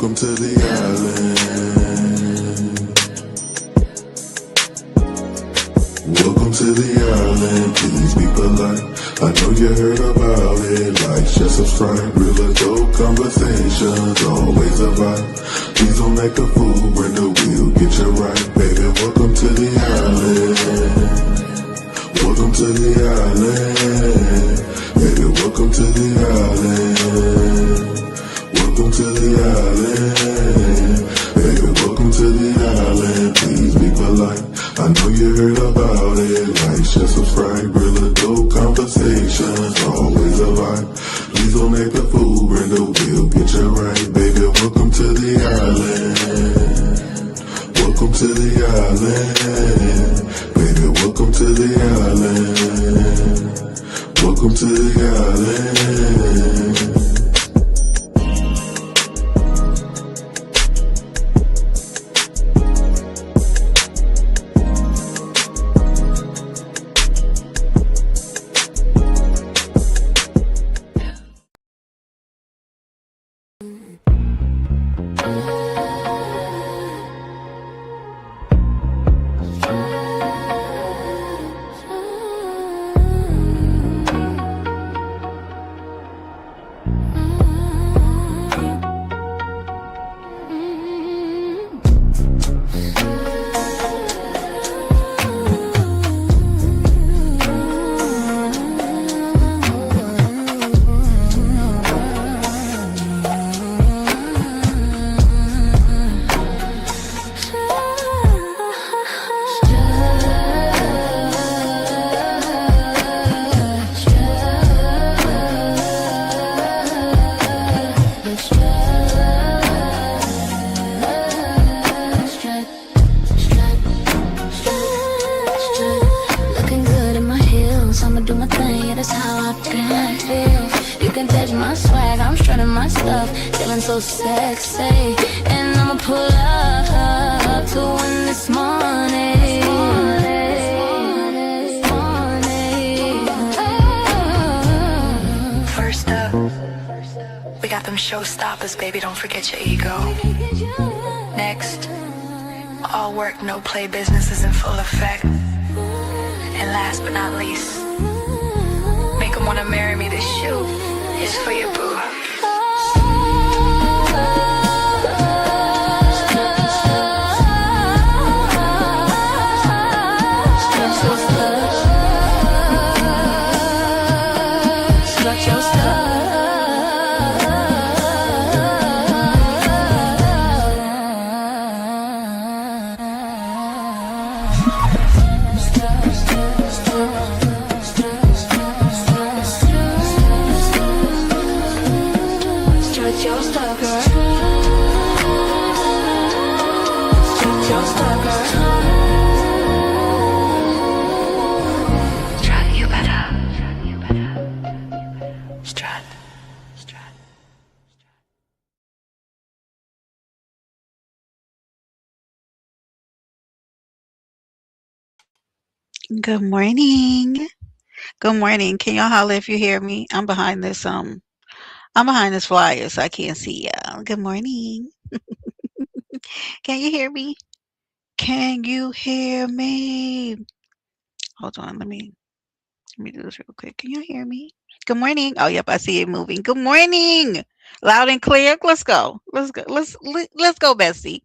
welcome to the island. Welcome to the island, please be polite. I know you heard about it, like, share, subscribe. Real adult conversations, always a vibe. Please don't act a fool when the wheel get you right. Baby, welcome to the island. Welcome to the island. Baby, welcome to the island. Welcome to the island. Baby, welcome to the island. Please be polite. I know you heard about it. Like, share, subscribe. Real adult conversations, always a vibe. Please don't act a fool, bring the wheel, get you right. Baby, welcome to the island. Welcome to the island. Baby, welcome to the island. Welcome to the island. So sexy, and I'ma pull up to win this morning. First up, we got them showstoppers, baby, don't forget your ego. Next, all work, no play, business is in full effect. And last but not least, make them wanna marry me. This shoe is for your boo. Good morning. Good morning. Can y'all holler if you hear me? I'm behind this flyer so I can't see y'all. Good morning. Can you hear me? Can you hear me? Hold on, let me do this real quick. Can you hear me? Good morning. Oh, yep, I see it moving. Good morning. Loud and clear. Let's go. Let's go. Let's go, Bessie.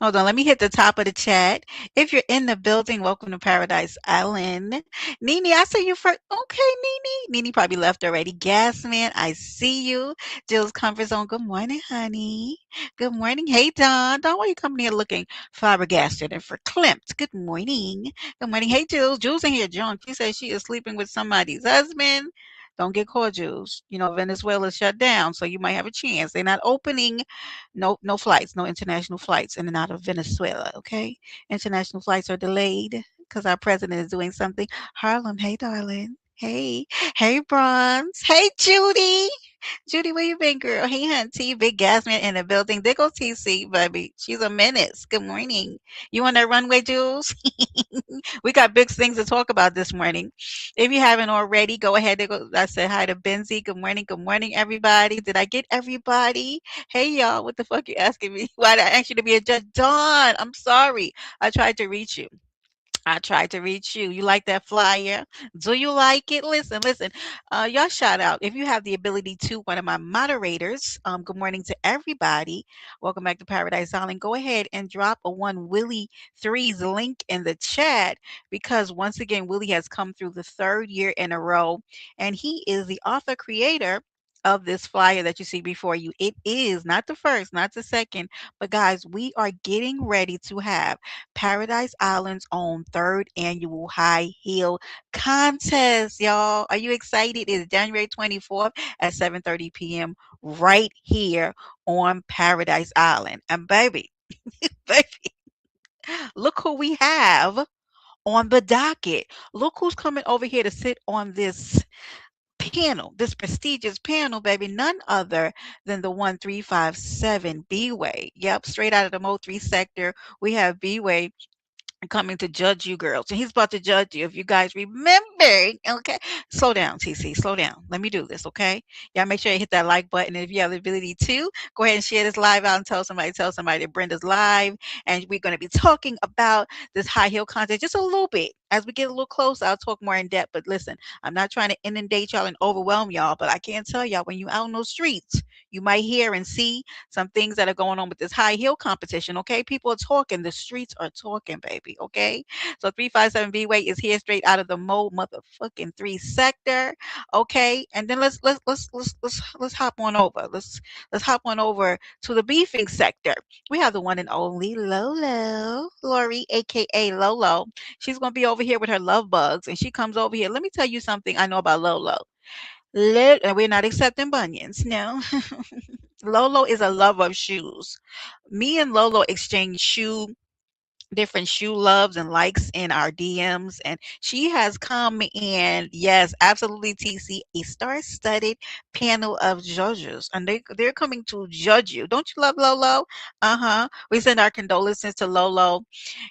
Hold on. Let me hit the top of the chat. If you're in the building, welcome to Paradise Island. Nene, I see you first. Okay, Nene. Nene probably left already. Gasman, I see you. Jill's Comfort Zone. Good morning, honey. Good morning. Hey, Don. Don, why are you coming here looking flabbergasted and verklempt? Good morning. Good morning. Hey, Jules. Jules in here drunk. She says she is sleeping with somebody's husband. Don't get caught, Jules. You know, Venezuela's shut down, so you might have a chance. They're not opening no flights, no international flights in and out of Venezuela, okay? International flights are delayed because our president is doing something. Harlem, hey, darling. Hey. Hey, Bronze. Hey, Judy. Judy, where you been, girl? Hey, hunty, big gas man in the building. There goes TC, baby. She's a menace. Good morning. You on that runway, Jules? We got big things to talk about this morning. If you haven't already, go ahead and go. I said hi to Benzie. Good morning. Good morning, everybody. Did I get everybody? Hey, y'all. What the fuck you asking me? Why did I ask you to be a judge? Dawn, I'm sorry. I tried to reach you. I tried to reach you. You like that flyer? Do you like it? Listen, listen. Y'all shout out. If you have the ability to, one of my moderators, good morning to everybody. Welcome back to Paradise Island. Go ahead and drop a one Willie Three's link in the chat because once again, Willie has come through the third year in a row and he is the author creator of this flyer that you see before you. It is not the first, not the second, but guys, we are getting ready to have Paradise Island's own third annual high heel contest, y'all. Are you excited? It's January 24th at 7:30 p.m. right here on Paradise Island. And baby, baby, look who we have on the docket. Look who's coming over here to sit on this panel, this prestigious panel, baby, none other than the 1357 B-Way. Yep, straight out of the Mo 3 sector, we have B-Way coming to judge you girls. And he's about to judge you. If you guys remember, okay? Slow down, TC. Slow down. Let me do this, okay? Y'all make sure you hit that like button. And if you have the ability to, go ahead and share this live out and tell somebody that Brenda's live. And we're going to be talking about this high heel content just a little bit. As we get a little closer, I'll talk more in depth. But listen, I'm not trying to inundate y'all and overwhelm y'all, but I can tell y'all when you out in those streets, you might hear and see some things that are going on with this high heel competition. Okay, people are talking. The streets are talking, baby. Okay, so 357 B Way is here straight out of the Mo motherfucking 3 sector. Okay, and then let's hop on over. Let's hop on over to the beefing sector. We have the one and only Lolo, Lori, aka Lolo. She's gonna be over here with her love bugs, and she comes over here. Let me tell you something I know about Lolo. And we're not accepting bunions. No. Lolo is a lover of shoes. Me and Lolo exchange different shoe loves and likes in our DMs, and she has come in, yes, absolutely, TC, a star-studded panel of judges, and they're coming to judge you. Don't you love Lolo? Uh-huh. We send our condolences to Lolo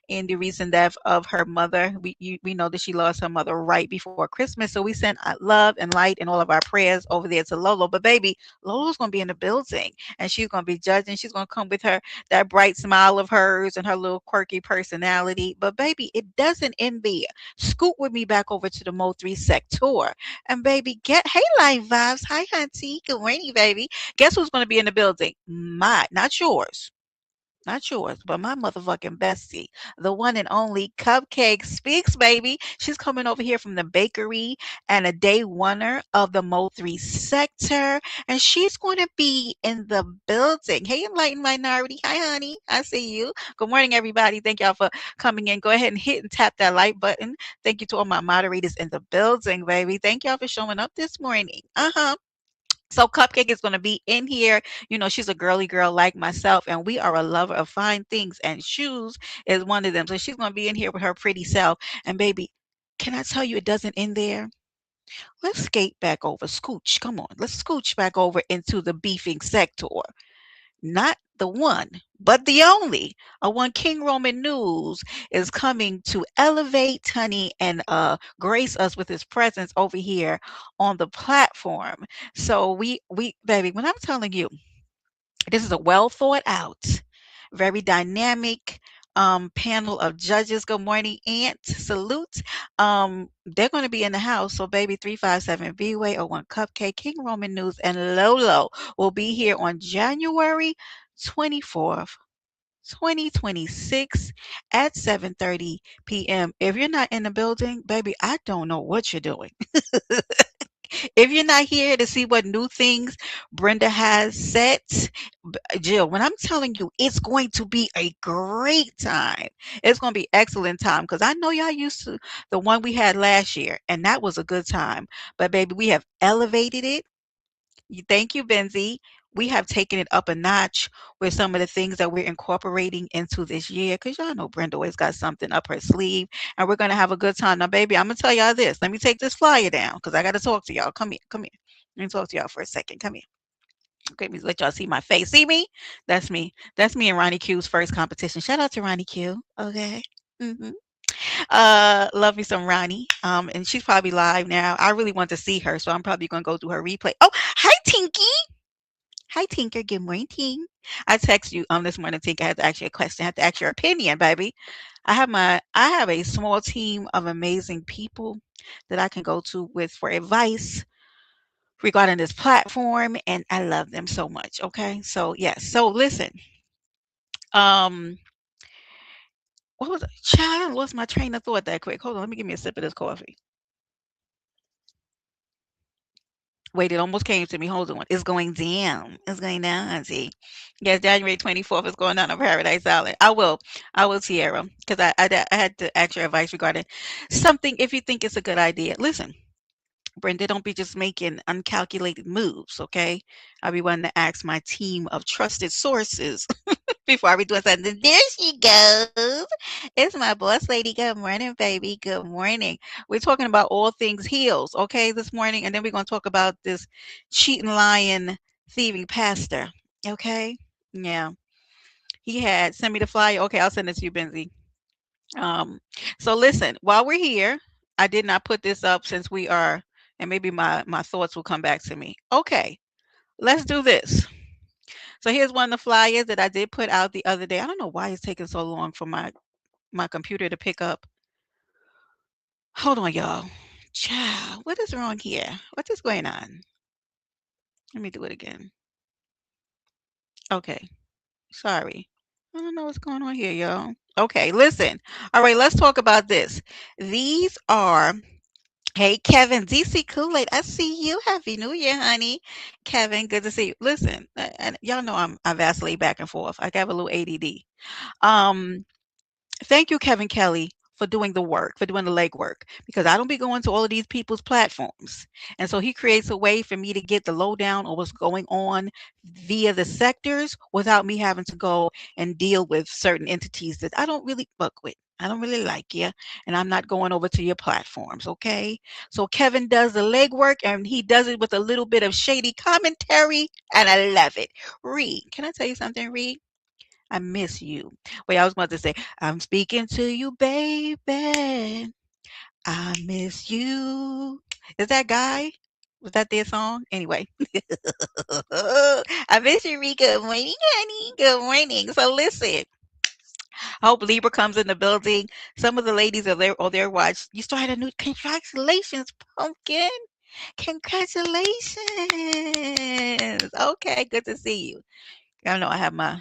in the recent death of her mother. We know that she lost her mother right before Christmas, so we send love and light and all of our prayers over there to Lolo. But baby, Lolo's gonna be in the building, and she's gonna be judging. She's gonna come with her that bright smile of hers and her little quirky personality. But baby, it doesn't end there. Scoot with me back over to the Mo 3 sector, and baby, get hey live vibes. Hi, hunty. Good morning, baby. Guess who's gonna be in the building? My, not yours. Not yours, but my motherfucking bestie, the one and only Cupcake Speaks, baby. She's coming over here from the bakery and a day oneer of the Mo 3 sector. And she's going to be in the building. Hey, Enlightened Minority. Hi, honey. I see you. Good morning, everybody. Thank y'all for coming in. Go ahead and hit and tap that like button. Thank you to all my moderators in the building, baby. Thank y'all for showing up this morning. Uh-huh. So Cupcake is going to be in here. You know, she's a girly girl like myself, and we are a lover of fine things, and shoes is one of them. So she's going to be in here with her pretty self. And baby, can I tell you it doesn't end there? Let's skate back over. Scooch. Come on. Let's scooch back over into the beefing sector. Not the one, but the only. One King Roman News is coming to elevate, honey, and grace us with his presence over here on the platform. So we baby, when I'm telling you, this is a well thought out, very dynamic panel of judges. Good morning, Aunt. Salute. They're going to be in the house. So, baby, 357 B Way or One Cupcake, King Roman News, and Lolo will be here on January 24th. 2026 at 7:30 p.m. If you're not in the building, baby, I don't know what you're doing. If you're not here to see what new things Brenda has set, Jill, when I'm telling you, it's going to be a great time. It's going to be excellent time because I know y'all used to the one we had last year, and that was a good time. But baby, we have elevated it. Thank you, Benzie. We have taken it up a notch with some of the things that we're incorporating into this year. Cause y'all know Brenda always got something up her sleeve, and we're gonna have a good time. Now, baby, I'm gonna tell y'all this. Let me take this flyer down, cause I gotta talk to y'all. Come here, come here. Let me talk to y'all for a second. Come here. Okay, let me let y'all see my face. See me? That's me. That's me and Ronnie Q's first competition. Shout out to Ronnie Q. Okay. hmm love me some Ronnie. And she's probably live now. I really want to see her, so I'm probably gonna go through her replay. Oh, hi Tinky. Hi Tinker. Good morning, Tink. I text you this morning, Tink. I had to ask you a question. I had to ask your opinion, baby. I have a small team of amazing people that I can go to with for advice regarding this platform, and I love them so much. Okay, so yes. So listen. Um, what was it? Child, I lost my train of thought that quick. Hold on, let me give me a sip of this coffee. Wait, it almost came to me. Hold on. It's going down. It's going down. See, yes, January 24th is going down on Paradise Island. I will, Sierra, because I had to ask your advice regarding something. If you think it's a good idea, listen, Brenda, don't be just making uncalculated moves. Okay, I'll be wanting to ask my team of trusted sources before I be doing something. There she goes. It's my boss lady. Good morning, baby. Good morning. We're talking about all things heels, okay, this morning. And then we're going to talk about this cheating, lying, thieving pastor, okay? Yeah. He had sent me the flyer. Okay, I'll send it to you, Benzie. Um, so listen, while we're here, I did not put this up since we are, and maybe my thoughts will come back to me. Okay, let's do this. So here's one of the flyers that I did put out the other day. I don't know why it's taking so long for my computer to pick up. Hold on, y'all. Child, what is wrong here? What is going on? Let me do it again. Okay, sorry. I don't know what's going on here, y'all. Okay, listen. All right, let's talk about this. These are, hey, Kevin, DC Kool-Aid, I see you. Happy New Year, honey. Kevin, good to see you. Listen, and y'all know I vacillate back and forth. I have a little ADD. Um, Thank you, Kevin Kelly, for doing the work, for doing the legwork, because I don't be going to all of these people's platforms. And so he creates a way for me to get the lowdown on what's going on via the sectors without me having to go and deal with certain entities that I don't really fuck with. I don't really like you, and I'm not going over to your platforms, okay? So Kevin does the legwork, and he does it with a little bit of shady commentary, and I love it. Reed, can I tell you something, Reed? I miss you. Wait, I was about to say, I'm speaking to you, baby. I miss you. Is that Guy? Was that their song? Anyway. I miss you, Ree. Good morning, honey. Good morning. So listen, I hope Libra comes in the building. Some of the ladies are there on their watch. You started a new congratulations, pumpkin. Congratulations. Okay, good to see you. I know I have my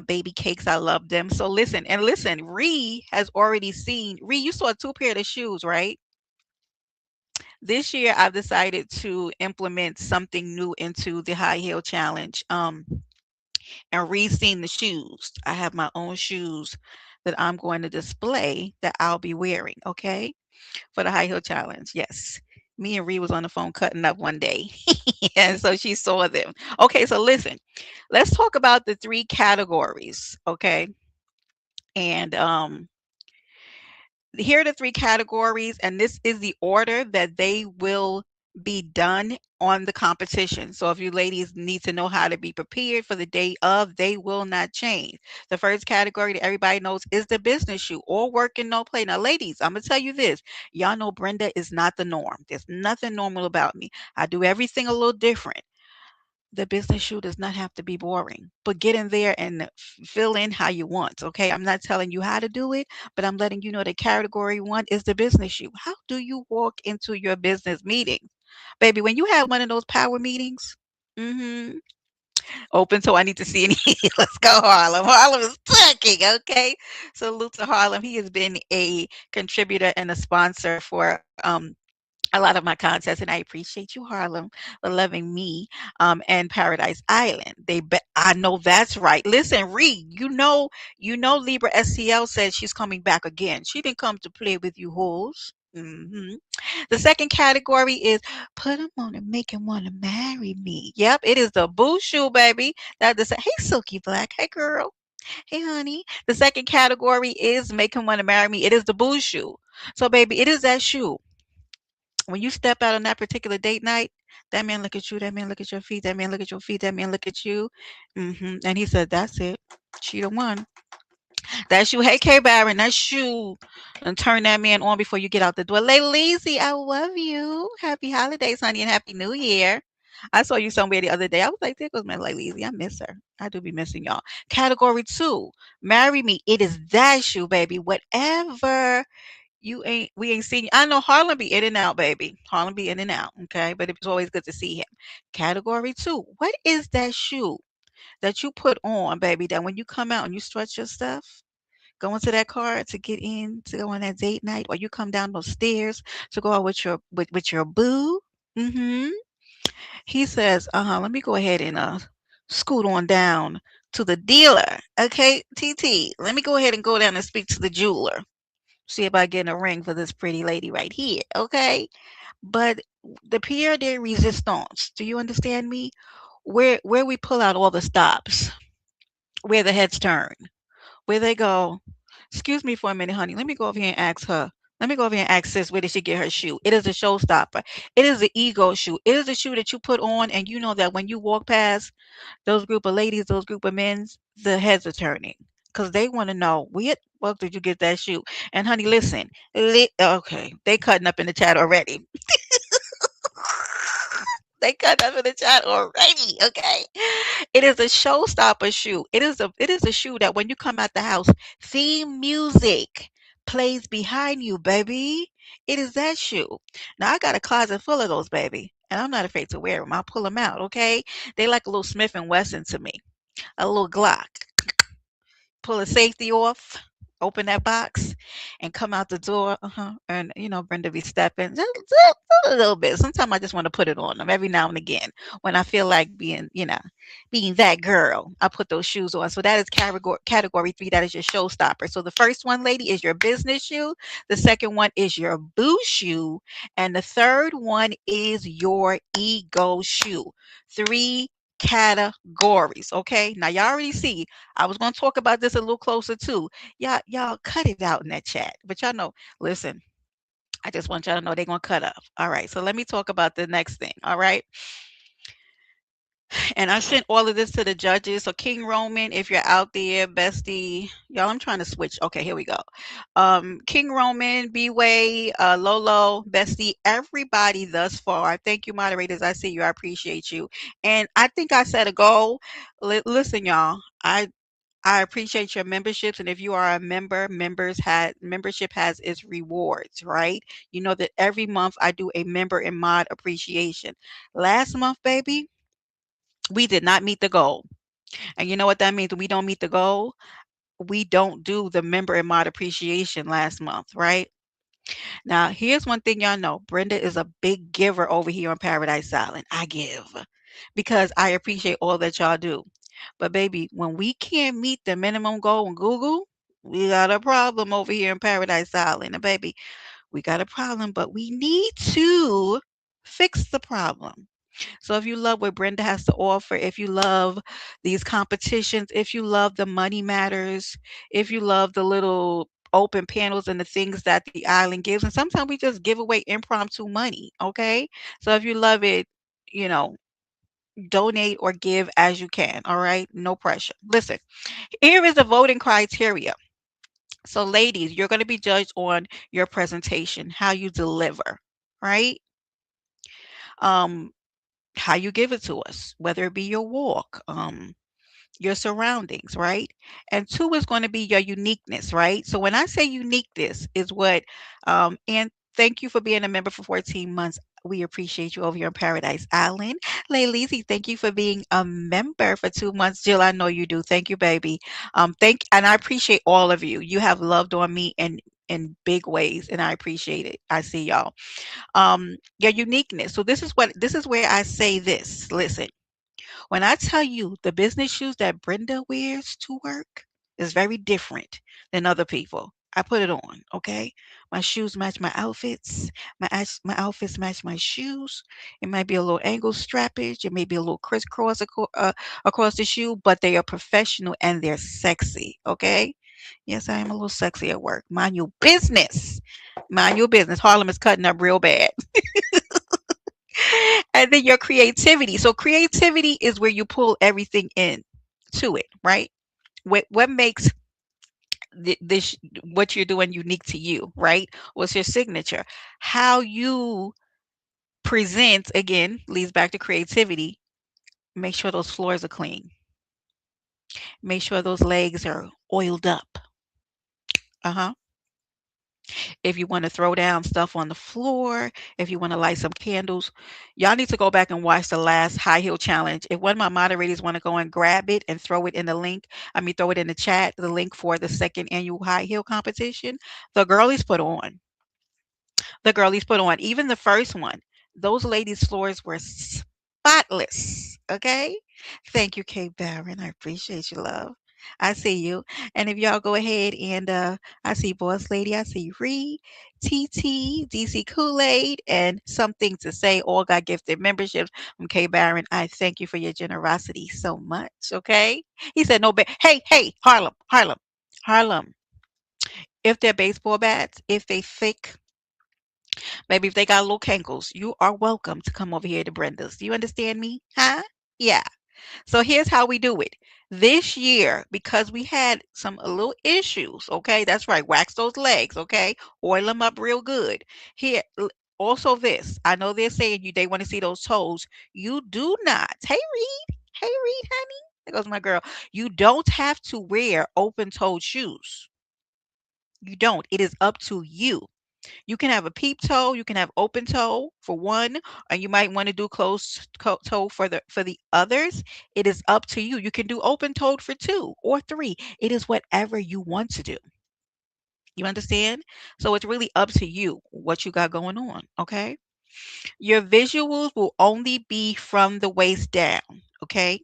baby cakes. I love them. So listen, and listen, Ree has already seen. Ree, you saw two pair of shoes, right? This year I've decided to implement something new into the high heel challenge. And Ree's seen the shoes. I have my own shoes that I'm going to display that I'll be wearing, okay? For the high heel challenge. Yes. Me and Ree was on the phone cutting up one day. And so she saw them. Okay, so listen. Let's talk about the three categories, okay? And here are the three categories, and this is the order that they will be done on the competition. So if you ladies need to know how to be prepared for the day of, they will not change. The first category that everybody knows is the business shoe, all work and no play. Now, ladies, I'm gonna tell you this. Y'all know Brenda is not the norm. There's nothing normal about me. I do everything a little different. The business shoe does not have to be boring, but get in there and fill in how you want. Okay. I'm not telling you how to do it, but I'm letting you know that category one is the business shoe. How do you walk into your business meeting? Baby, when you have one of those power meetings, mm-hmm, open so I need to see any. Let's go, Harlem. Harlem is talking, okay? Salute to Harlem. He has been a contributor and a sponsor for a lot of my contests, and I appreciate you, Harlem, for loving me and Paradise Island. I know that's right. Listen, Ree, Libra SCL said she's coming back again. She didn't come to play with you hoes. The second category is put them on and make him want to marry me. Yep, it is the boo shoe, baby. Hey, Silky Black. Hey, girl. Hey, honey. The second category is make him want to marry me. It is the boo shoe. So, baby, it is that shoe when you step out on that particular date night, That man look at you. That man look at your feet. That man look at your feet. That man look at you. And he said, "That's it. She the one. That's you. Hey, K Baron, that's you." And turn that man on before you get out the door. Lay lazy. I love you. Happy holidays, honey, and happy New Year. I saw you somewhere the other day. I was like, there goes my Lay lazy. I miss her. I do be missing y'all. Category two. Marry me. It is that you, baby. Whatever you ain't we ain't seen. I know Harlem be in and out, baby. Harlem be in and out, okay? But it's always good to see him. Category two. What is that shoe that you put on, baby, that when you come out and you stretch your stuff, go into that car to get in to go on that date night, or you come down those stairs to go out with your boo? Mm-hmm. He says, let me go ahead and scoot on down to the dealer. Okay, TT. Let me go ahead and go down and speak to the jeweler. See about getting a ring for this pretty lady right here. Okay. But the Pierre de Resistance, do you understand me? Where we pull out all the stops, where the heads turn, where they go, excuse me for a minute, honey. Let me go over here and ask her. Let me go over here and ask sis where did she get her shoe. It is a showstopper. It is the ego shoe. It is a shoe that you put on and you know that when you walk past those group of ladies, those group of men, the heads are turning. Because they want to know, where the fuck did you get that shoe? And honey, listen. Okay, they cutting up in the chat already. They cut up in the chat already. Okay, it is a showstopper shoe. It is a shoe that when you come out the house, theme music plays behind you, baby. It is that shoe. Now I got a closet full of those, baby, and I'm not afraid to wear them. I'll pull them out. Okay, they like a little Smith and Wesson to me, a little Glock. Pull the safety off, open that box, and come out the door. And Brenda be stepping just a little bit. Sometimes I just want to put it on them every now and again when I feel like being that girl. I put those shoes on. So that is category three. That is your showstopper. So the first one, lady, is your business shoe. The second one is your boo shoe, and the third one is your ego shoe. Three categories. Okay. Now y'all already see I was going to talk about this a little closer too. Y'all cut it out in that chat. But y'all know, listen, I just want y'all to know they're going to cut up. All right. So let me talk about the next thing. All right. And I sent all of this to the judges. So King Roman, if you're out there, bestie, y'all, I'm trying to switch. Okay, here we go. King Roman, B-Way, Lolo, bestie, everybody thus far. Thank you, moderators. I see you. I appreciate you. And I think I set a goal. Listen, y'all, I appreciate your memberships, and if you are a member, membership has its rewards, right? You know that every month I do a member and mod appreciation. Last month, baby, we did not meet the goal. And you know what that means? When we don't meet the goal, we don't do the member and mod appreciation last month, right? Now, here's one thing y'all know. Brenda is a big giver over here on Paradise Island. I give because I appreciate all that y'all do. But baby, when we can't meet the minimum goal on Google, we got a problem over here in Paradise Island. And baby, we got a problem, but we need to fix the problem. So if you love what Brenda has to offer, if you love these competitions, if you love the money matters, if you love the little open panels and the things that the island gives, and sometimes we just give away impromptu money, okay? So if you love it, you know, donate or give as you can, all right? No pressure. Listen, here is the voting criteria. So ladies, you're going to be judged on your presentation, how you deliver, right? Um how you give it to us, whether it be your walk, your surroundings, right? And two is going to be your uniqueness, right? So when I say uniqueness is what, and thank you for being a member for 14 months. We appreciate you over here on Paradise Island. Laylezi, thank you for being a member for 2 months. Jill, I know you do. Thank you, baby. And I appreciate all of you. You have loved on me in big ways, and I appreciate it. I see y'all. Your uniqueness. So this is where I say this. Listen, when I tell you the business shoes that Brenda wears to work is very different than other people. I put it on, okay? My shoes match my outfits. My outfits match my shoes. It might be a little angle strappage. It may be a little crisscross across the shoe, but they are professional and they're sexy, okay? Yes, I am a little sexy at work. Mind your business. Mind your business. Harlem is cutting up real bad. And then your creativity. So creativity is where you pull everything in to it, right? What makes this what you're doing unique to you, right? What's your signature? How you present again leads back to creativity. Make sure those floors are clean. Make sure those legs are oiled up. Uh-huh. If you want to throw down stuff on the floor, if you want to light some candles, y'all need to go back and watch the last high heel challenge. If one of my moderators want to go and grab it and throw it in the link, throw it in the chat, the link for the second annual high heel competition, the girlies put on. The girlies put on. Even the first one, those ladies' floors were spotless. Okay. Thank you, Kate Barron. I appreciate you, love. I see you. And if y'all go ahead and I see Boss Lady, I see Ree, TT, DC Kool-Aid, and something to say. All got gifted memberships from Kay Barron. I thank you for your generosity so much. Okay. He said no hey, hey, Harlem, Harlem, Harlem. If they're baseball bats, if they thick, maybe if they got little cankles, you are welcome to come over here to Brenda's. Do you understand me? Huh? Yeah. So here's how we do it. This year, because we had some little issues, okay? That's right. Wax those legs, okay? Oil them up real good. Here, also this. I know they're saying they want to see those toes. You do not. Hey, Reed. Hey, Reed, honey. There goes my girl. You don't have to wear open-toed shoes. You don't. It is up to you. You can have a peep toe, you can have open toe for one, and you might want to do closed toe for the others. It is up to you. You can do open toed for two or three. It is whatever you want to do. You understand? So it's really up to you what you got going on, okay? Your visuals will only be from the waist down, okay?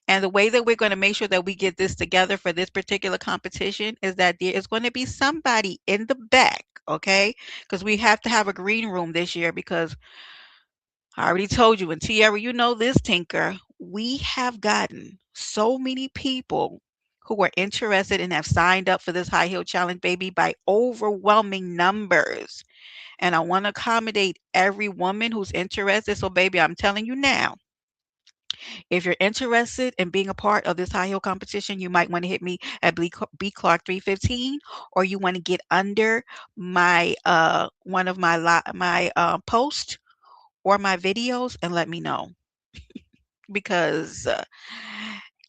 And the way that we're going to make sure that we get this together for this particular competition is that there is going to be somebody in the back, okay? Because we have to have a green room this year because I already told you, and Tiara, you know this, Tinker, we have gotten so many people who are interested and have signed up for this high heel challenge, baby, by overwhelming numbers. And I want to accommodate every woman who's interested. So, baby, I'm telling you now, if you're interested in being a part of this high heel competition, you might want to hit me at B Clark 315, or you want to get under my one of my posts or my videos and let me know because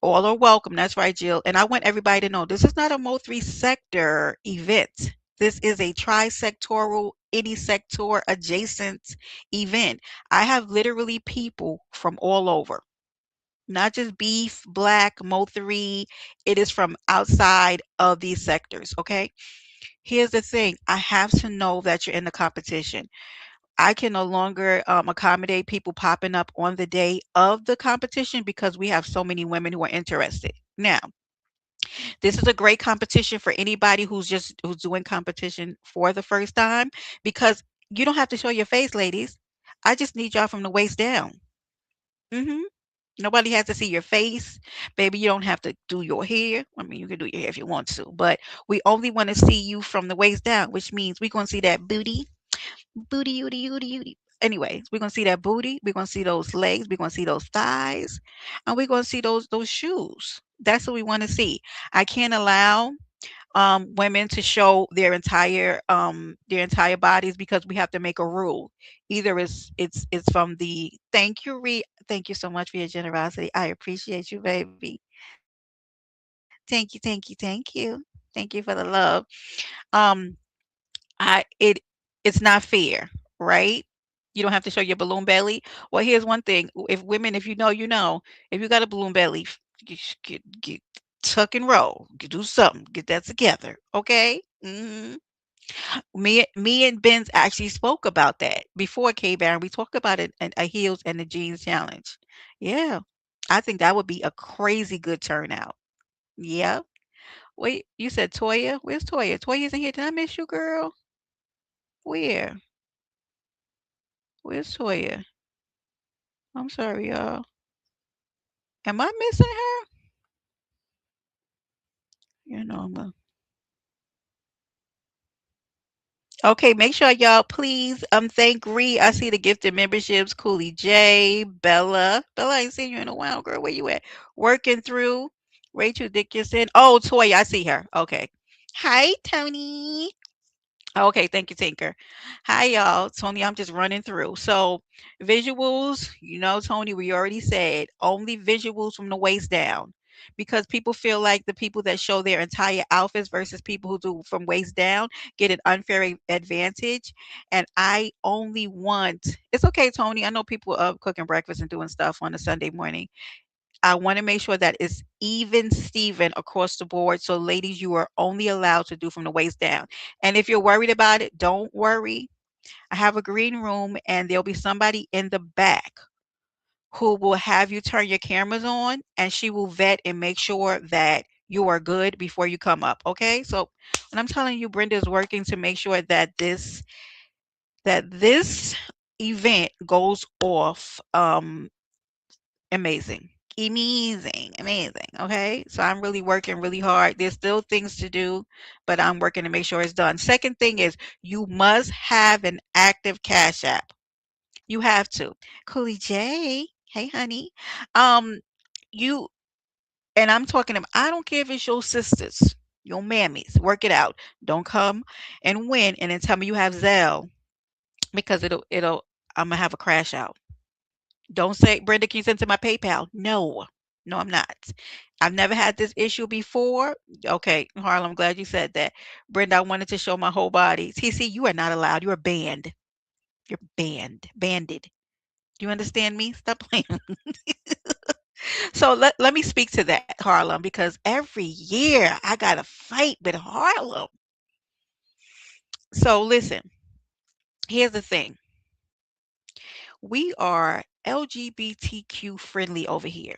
all are welcome. That's right, Jill. And I want everybody to know this is not a Mo3 sector event. This is a trisectoral, any sector adjacent event. I have literally people from all over, not just beef, black, Mo3. It is from outside of these sectors. Okay. Here's the thing. I have to know that you're in the competition. I can no longer accommodate people popping up on the day of the competition because we have so many women who are interested. Now, this is a great competition for anybody who's doing competition for the first time because you don't have to show your face, ladies. I just need y'all from the waist down. hmm Nobody has to see your face. Baby, you don't have to do your hair. I mean, you can do your hair if you want to, but we only want to see you from the waist down, which means we're going to see that booty. Booty, booty, booty, booty. Anyways, we're gonna see that booty. We're gonna see those legs. We're gonna see those thighs, and we're gonna see those shoes. That's what we want to see. I can't allow women to show their entire bodies because we have to make a rule. Either it's from the thank you, thank you so much for your generosity. I appreciate you, baby. Thank you, thank you, thank you. Thank you for the love. Um, it's not fair, right? You don't have to show your balloon belly. Well, here's one thing: if women, if you know, you know. If you got a balloon belly, get tuck and roll, do something, get that together, okay? Me and Benz actually spoke about that before K Baron. We talked about it and a heels and the jeans challenge. Yeah, I think that would be a crazy good turnout. Yeah. Wait, you said Toya? Where's Toya? Toya's in here. Did I miss you, girl? Where? Where's Toya? I'm sorry, y'all. Am I missing her? You know, Okay, make sure y'all please thank Ree. I see the gifted memberships. Cooley J, Bella. Bella, I ain't seen you in a while, girl. Where you at? Working through. Rachel Dickinson. Oh, Toya, I see her. Okay. Hi, Tony. Okay, thank you, Tinker. Hi, y'all. Tony, I'm just running through. So, visuals, Tony, we already said only visuals from the waist down because people feel like the people that show their entire outfits versus people who do from waist down get an unfair advantage. And I only want, it's okay, Tony. I know people are cooking breakfast and doing stuff on a Sunday morning. I want to make sure that it's even Steven across the board. So, ladies, you are only allowed to do from the waist down. And if you're worried about it, don't worry. I have a green room, and there'll be somebody in the back who will have you turn your cameras on, and she will vet and make sure that you are good before you come up. Okay. So, and I'm telling you, Brenda's working to make sure that this event goes off amazing. Amazing, amazing. Okay. So I'm really working really hard. There's still things to do, but I'm working to make sure it's done. Second thing is you must have an active Cash App. You have to. Cooley J. Hey, honey. Um, you and I'm talking about I don't care if it's your sisters, your mammies. Work it out. Don't come and win and then tell me you have Zelle because it'll I'm gonna have a crash out. Don't say, Brenda, can you send to my PayPal? No, no, I'm not. I've never had this issue before. Okay, Harlem, I'm glad you said that. Brenda, I wanted to show my whole body. TC, you are not allowed. You're banned. You're banned. Banded. Do you understand me? Stop playing. So let me speak to that, Harlem, because every year I got to fight with Harlem. So listen, here's the thing. We are LGBTQ friendly over here.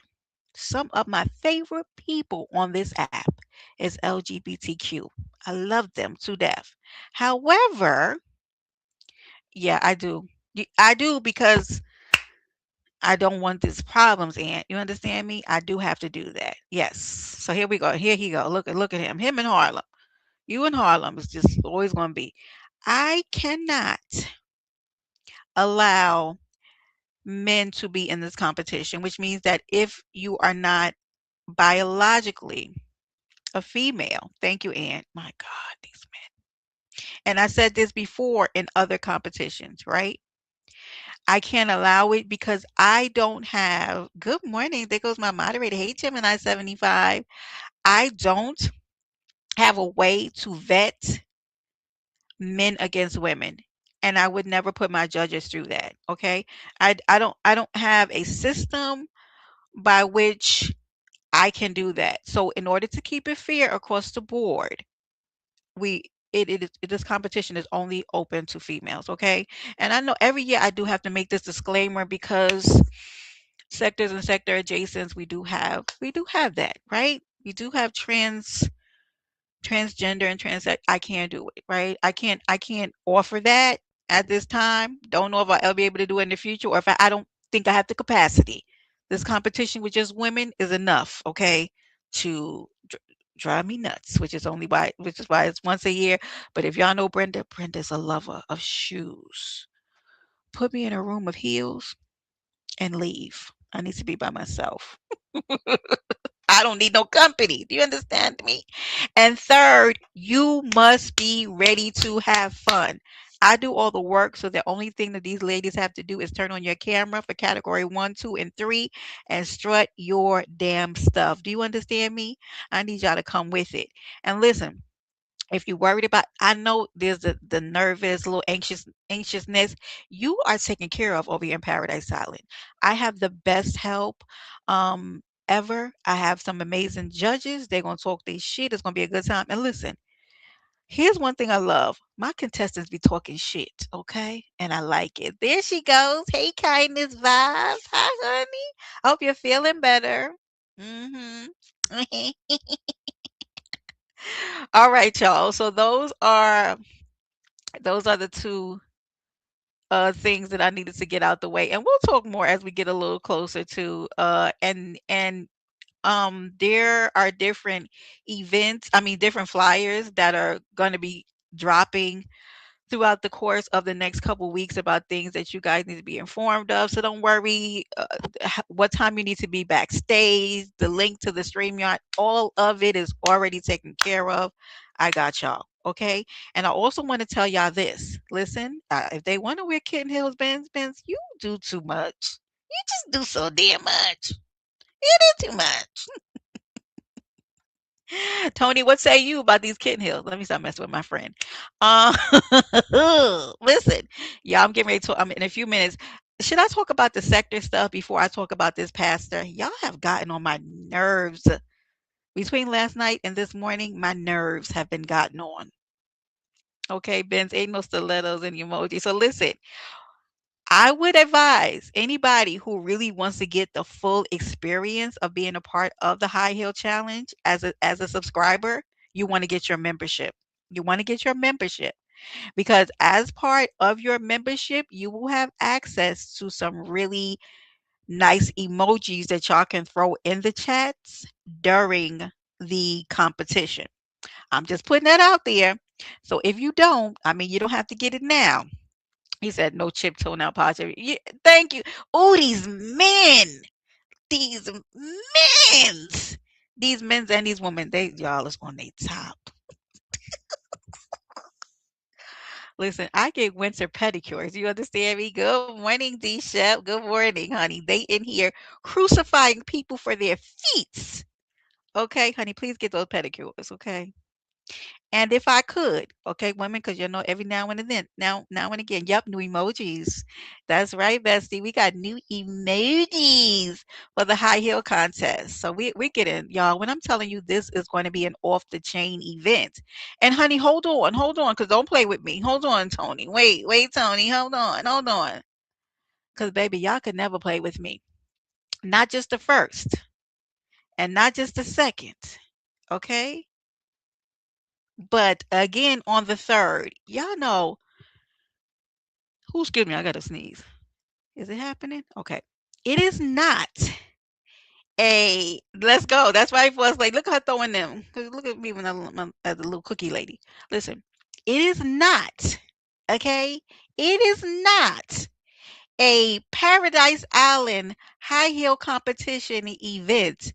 Some of my favorite people on this app is LGBTQ. I love them to death. However, yeah, I do. I do because I don't want these problems, Aunt. You understand me? I do have to do that. Yes. So here we go. Here he go. Look at him. Him and Harlem. You and Harlem is just always going to be. I cannot allow men to be in this competition, which means that if you are not biologically a female. Thank you, Aunt. My God, these men. And I said this before in other competitions, right? I can't allow it because I don't have. Good morning. There goes my moderator. Hey, Gemini 75. I don't have a way to vet men against women. And I would never put my judges through that. Okay. I don't have a system by which I can do that. So in order to keep it fair across the board, we this competition is only open to females, okay? And I know every year I do have to make this disclaimer because sectors and sector adjacents we do have that, right? We do have transgender and trans. I can't do it, right? I can't offer that at this time. Don't know if I'll ever be able to do it in the future, or if I don't think I have the capacity. This competition with just women is enough, okay, to drive me nuts, which is why it's once a year. But if y'all know Brenda, Brenda's a lover of shoes. Put me in a room of heels and leave. I need to be by myself. I don't need no company. Do you understand me? And third, you must be ready to have fun. I do all the work, so the only thing that these ladies have to do is turn on your camera for category one, two, and three and strut your damn stuff. Do you understand me? I need y'all to come with it. And listen, if you're worried about, I know there's the nervous little anxiousness, you are taken care of over here in Paradise Island. I have the best help ever. I have some amazing judges. They're gonna talk their shit. It's gonna be a good time. And listen, here's one thing I love. My contestants be talking shit, okay? And I like it. There she goes. Hey, kindness vibes. Hi, honey. Hope you're feeling better. Mm-hmm. All right, y'all. So those are the two things that I needed to get out the way. And we'll talk more as we get a little closer to there are different events, I mean different flyers that are going to be dropping throughout the course of the next couple weeks about things that you guys need to be informed of. So don't worry what time you need to be backstage, the link to the StreamYard, all of it is already taken care of. I got y'all. Okay. And I also want to tell y'all this. Listen, if they want to wear kitten heels, Benz, you do too much. You just do so damn much. You do too much. Tony, what say you about these kitten heels? Let me stop messing with my friend. Uh, listen, yeah, I'm getting ready to. I'm in a few minutes. Should I talk about the sector stuff before I talk about this pastor? Y'all have gotten on my nerves. Between last night and this morning, my nerves have been gotten on. Okay, Ben's ain't no stilettos and emoji. So listen, I would advise anybody who really wants to get the full experience of being a part of the high heel challenge as a subscriber, you want to get your membership. You want to get your membership because as part of your membership, you will have access to some really nice emojis that y'all can throw in the chats during the competition. I'm just putting that out there. So if you don't, I mean, you don't have to get it now. He said, "No chip toenail polish." Yeah, thank you. Oh, these men's, these men's and these women, they y'all is on their top. Listen, I get winter pedicures. You understand me? Good morning, D Shep. Good morning, honey. They in here crucifying people for their feet. Okay, honey, please get those pedicures. Okay. And if I could, okay, women, because you know every now and then, now and again, yep, new emojis. That's right, bestie. We got new emojis for the high heel contest. So we getting y'all. When I'm telling you this is going to be an off the chain event. And honey, hold on, because don't play with me. Hold on, Tony. Wait, Tony, hold on. Because baby, y'all could never play with me. Not just the first, and not just the second. Okay. But again, on the third, y'all know who, excuse me, I gotta sneeze. Is it happening? Okay. It is not a let's go. That's why I was like, look at her throwing them. 'Cause look at me when I'm as a little cookie lady. Listen, it is not, okay? It is not a Paradise Island high heel competition event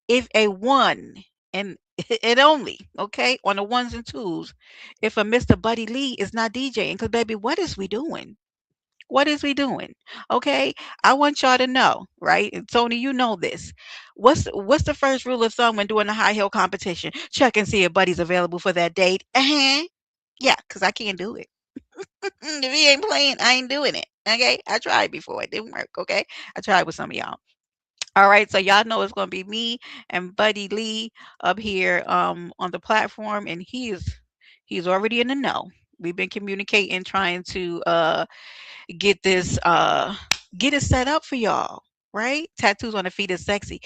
if a one and it only, okay, on the ones and twos, if a Mr. Buddy Lee is not DJing, because baby, what is we doing? What is we doing? Okay, I want y'all to know, right? And Tony, you know this. What's the first rule of thumb when doing a high heel competition? Check and see if Buddy's available for that date. Uh-huh. Yeah, because I can't do it. If he ain't playing, I ain't doing it. Okay, I tried before, it didn't work. Okay, I tried with some of y'all. All right, so y'all know it's gonna be me and Buddy Lee up here on the platform, and he's already in the know. We've been communicating, trying to get this get it set up for y'all, right? Tattoos on the feet is sexy.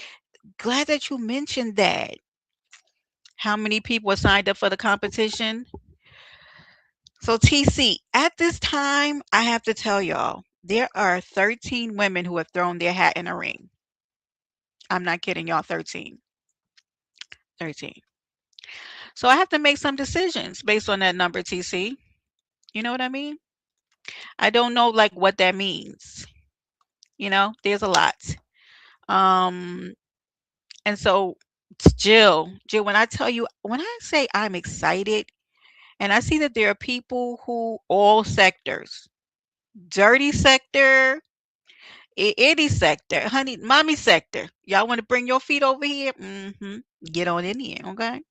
Glad that you mentioned that. How many people are signed up for the competition? So TC, at this time, I have to tell y'all, there are 13 women who have thrown their hat in a ring. I'm not kidding y'all, 13. 13. So I have to make some decisions based on that number, TC. You know what I mean? I don't know like what that means. There's a lot. Um and so Jill, when I tell you, when I say I'm excited and I see that there are people who all sectors, dirty sector, any sector, honey, mommy sector. Y'all want to bring your feet over here? Get on in here, okay?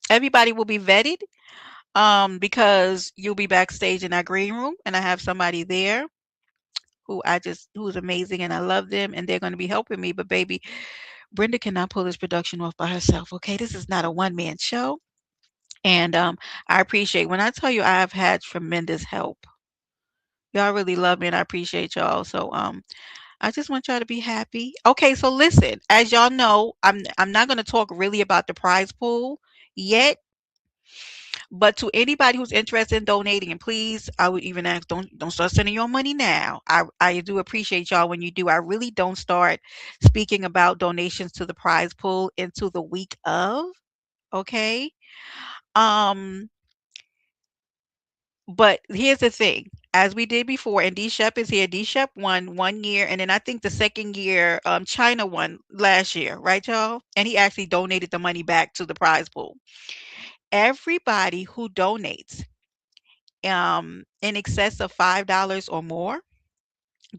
Everybody will be vetted because you'll be backstage in our green room and I have somebody there who's amazing and I love them and they're going to be helping me. But baby, Brenda cannot pull this production off by herself. Okay, this is not a one man show, and I appreciate when I tell you I've had tremendous help. Y'all really love me, and I appreciate y'all. So I just want y'all to be happy. Okay, so listen, as y'all know, I'm not going to talk really about the prize pool yet. But to anybody who's interested in donating, and please, I would even ask, don't start sending your money now. I do appreciate y'all when you do. I really don't start speaking about donations to the prize pool into the week of. Okay. Um, But here's the thing, as we did before, and D Shep is here. D Shep won 1 year, and then I think the second year, China won last year, right, y'all? And he actually donated the money back to the prize pool. Everybody who donates in excess of $5 or more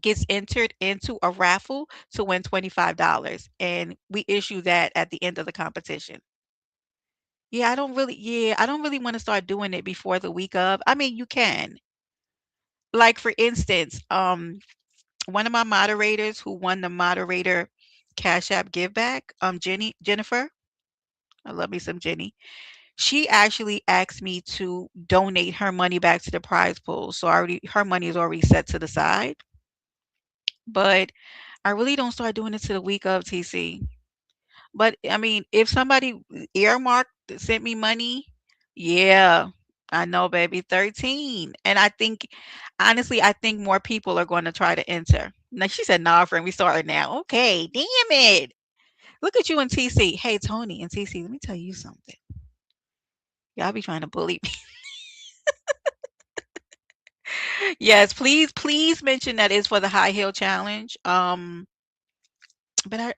gets entered into a raffle to win $25, and we issue that at the end of the competition. Yeah, I don't really want to start doing it before the week of. I mean, you can. Like for instance, one of my moderators who won the moderator Cash App give back, Jennifer, I love me some Jenny. She actually asked me to donate her money back to the prize pool. So already her money is already set to the side. But I really don't start doing it to the week of, TC. But I mean, if somebody earmarked sent me money, yeah, I know, baby, 13. And I think, honestly, I think more people are going to try to enter. Now she said, "Nah, friend, we started now." Okay, damn it. Look at you and TC. Hey, Tony and TC, let me tell you something. Y'all be trying to bully me. Yes, please mention that it's for the high heel challenge. But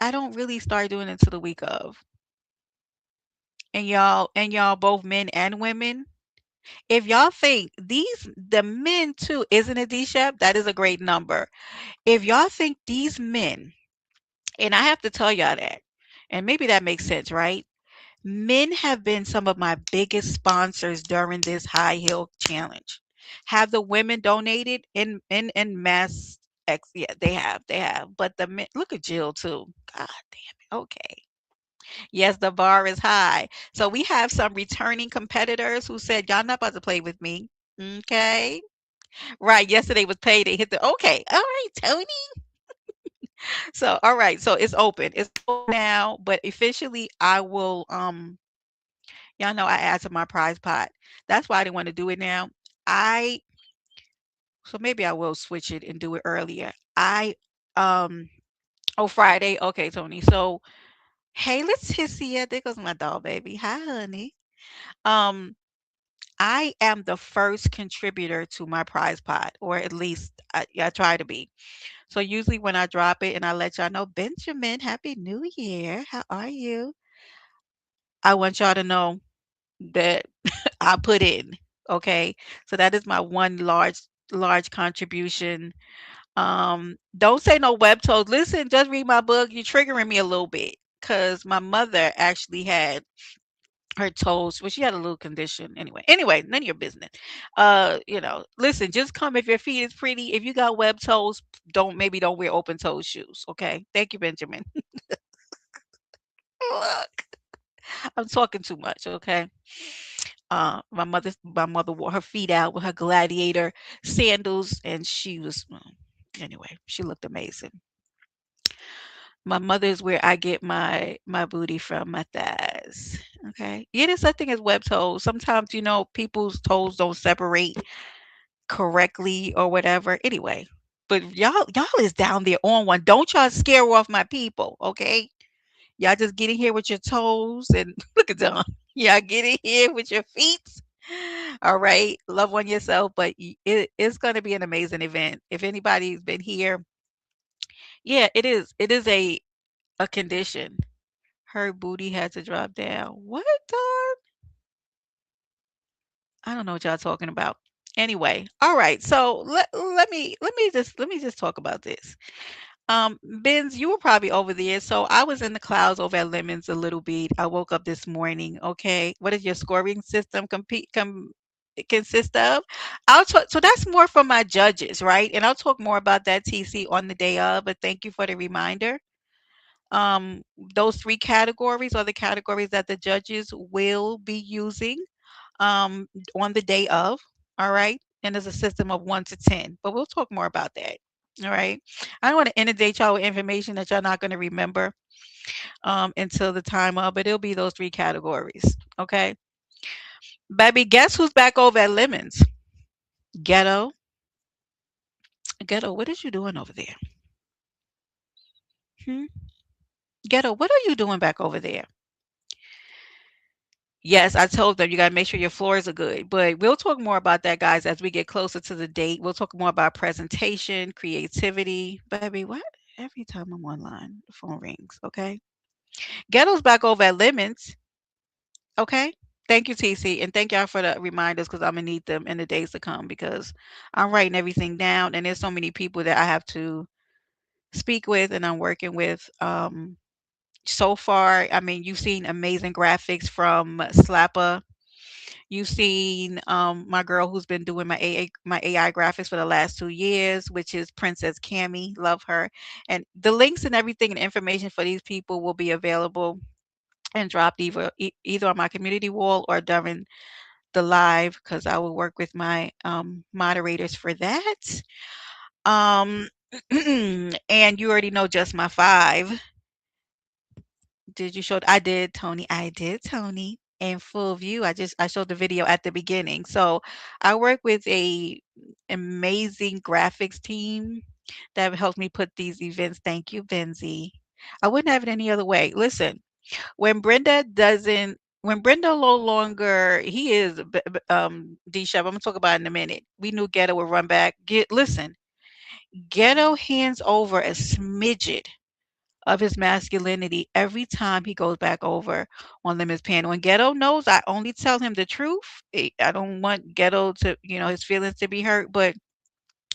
I don't really start doing it to the week of. And y'all both men and women, if y'all think these the men too, isn't it, D Shep? That is a great number. If y'all think these men, and I have to tell y'all that, and maybe that makes sense, right? Men have been some of my biggest sponsors during this high heel challenge. Have the women donated in mass? Yeah, they have. But the men, look at Jill too. God damn it. Okay. Yes, the bar is high. So we have some returning competitors who said, "Y'all not about to play with me." Okay. Right. Yesterday was payday. Hit the okay. All right, Tony. So all right. So it's open. It's open now, but officially I will y'all know I add to my prize pot. That's why I didn't want to do it now. I so maybe I will switch it and do it earlier. I um oh, Friday. Okay, Tony. So hey, let's see it. There goes my dog, baby. Hi, honey. Um I am the first contributor to my prize pot, or at least I try to be. So usually when I drop it and I let y'all know, "Benjamin, Happy New Year. How are you?" I want y'all to know that I put in. Okay. So that is my one large contribution. Don't say no web toes. Listen, just read my book. You're triggering me a little bit. Cause my mother actually had her toes, well, she had a little condition anyway, none of your business. Listen, just come if your feet is pretty. If you got web toes, don't wear open toe shoes. Okay, thank you, Benjamin. Look, I'm talking too much. Okay. My mother wore her feet out with her gladiator sandals, and she was, well, anyway, she looked amazing. My mother is where I get my booty from, my thighs. Okay. Yeah, there's such thing as web toes. Sometimes, people's toes don't separate correctly or whatever. Anyway, but y'all is down there on one. Don't y'all scare off my people, okay? Y'all just get in here with your toes and look at them. Y'all get in here with your feet. All right. Love on yourself, but it's going to be an amazing event. If anybody's been here, yeah, it is. It is a condition. Her booty had to drop down. What, dog? I don't know what y'all talking about. Anyway, all right. So let me just talk about this. Benz, you were probably over there. So I was in the clouds over at Lemons a little bit. I woke up this morning. Okay, what does your scoring system consist of? I'll talk. So that's more for my judges, right? And I'll talk more about that, TC, on the day of. But thank you for the reminder. Those three categories are the categories that the judges will be using on the day of. All right. And there's a system of 1 to 10, but we'll talk more about that. All right. I don't want to inundate y'all with information that y'all not going to remember until the time of, but it'll be those three categories. Okay. Baby, guess who's back over at Lemons? Ghetto. Ghetto, what is you doing over there? Hmm? Ghetto, what are you doing back over there? Yes, I told them you gotta make sure your floors are good. But we'll talk more about that, guys, as we get closer to the date. We'll talk more about presentation, creativity. Baby, what? Every time I'm online, the phone rings. Okay. Ghetto's back over at Lemons. Okay. Thank you, TC. And thank y'all for the reminders because I'm gonna need them in the days to come because I'm writing everything down and there's so many people that I have to speak with and I'm working with. So far, I mean, you've seen amazing graphics from Slappa. You've seen my girl who's been doing my AI graphics for the last 2 years, which is Princess Cammy. Love her. And the links and everything and information for these people will be available and dropped either on my community wall or during the live because I will work with my moderators for that. Um, and you already know just my five. Did you show? I did, Tony. I did, Tony. In full view. I showed the video at the beginning. So I work with a amazing graphics team that helps me put these events. Thank you, Benzie. I wouldn't have it any other way. Listen, when Brenda no longer he is D Shep, I'm gonna talk about it in a minute. We knew Ghetto would run back. Listen, Ghetto hands over a smidget of his masculinity every time he goes back over on Lemon's panel. And Ghetto knows I only tell him the truth. I don't want Ghetto to, his feelings to be hurt, but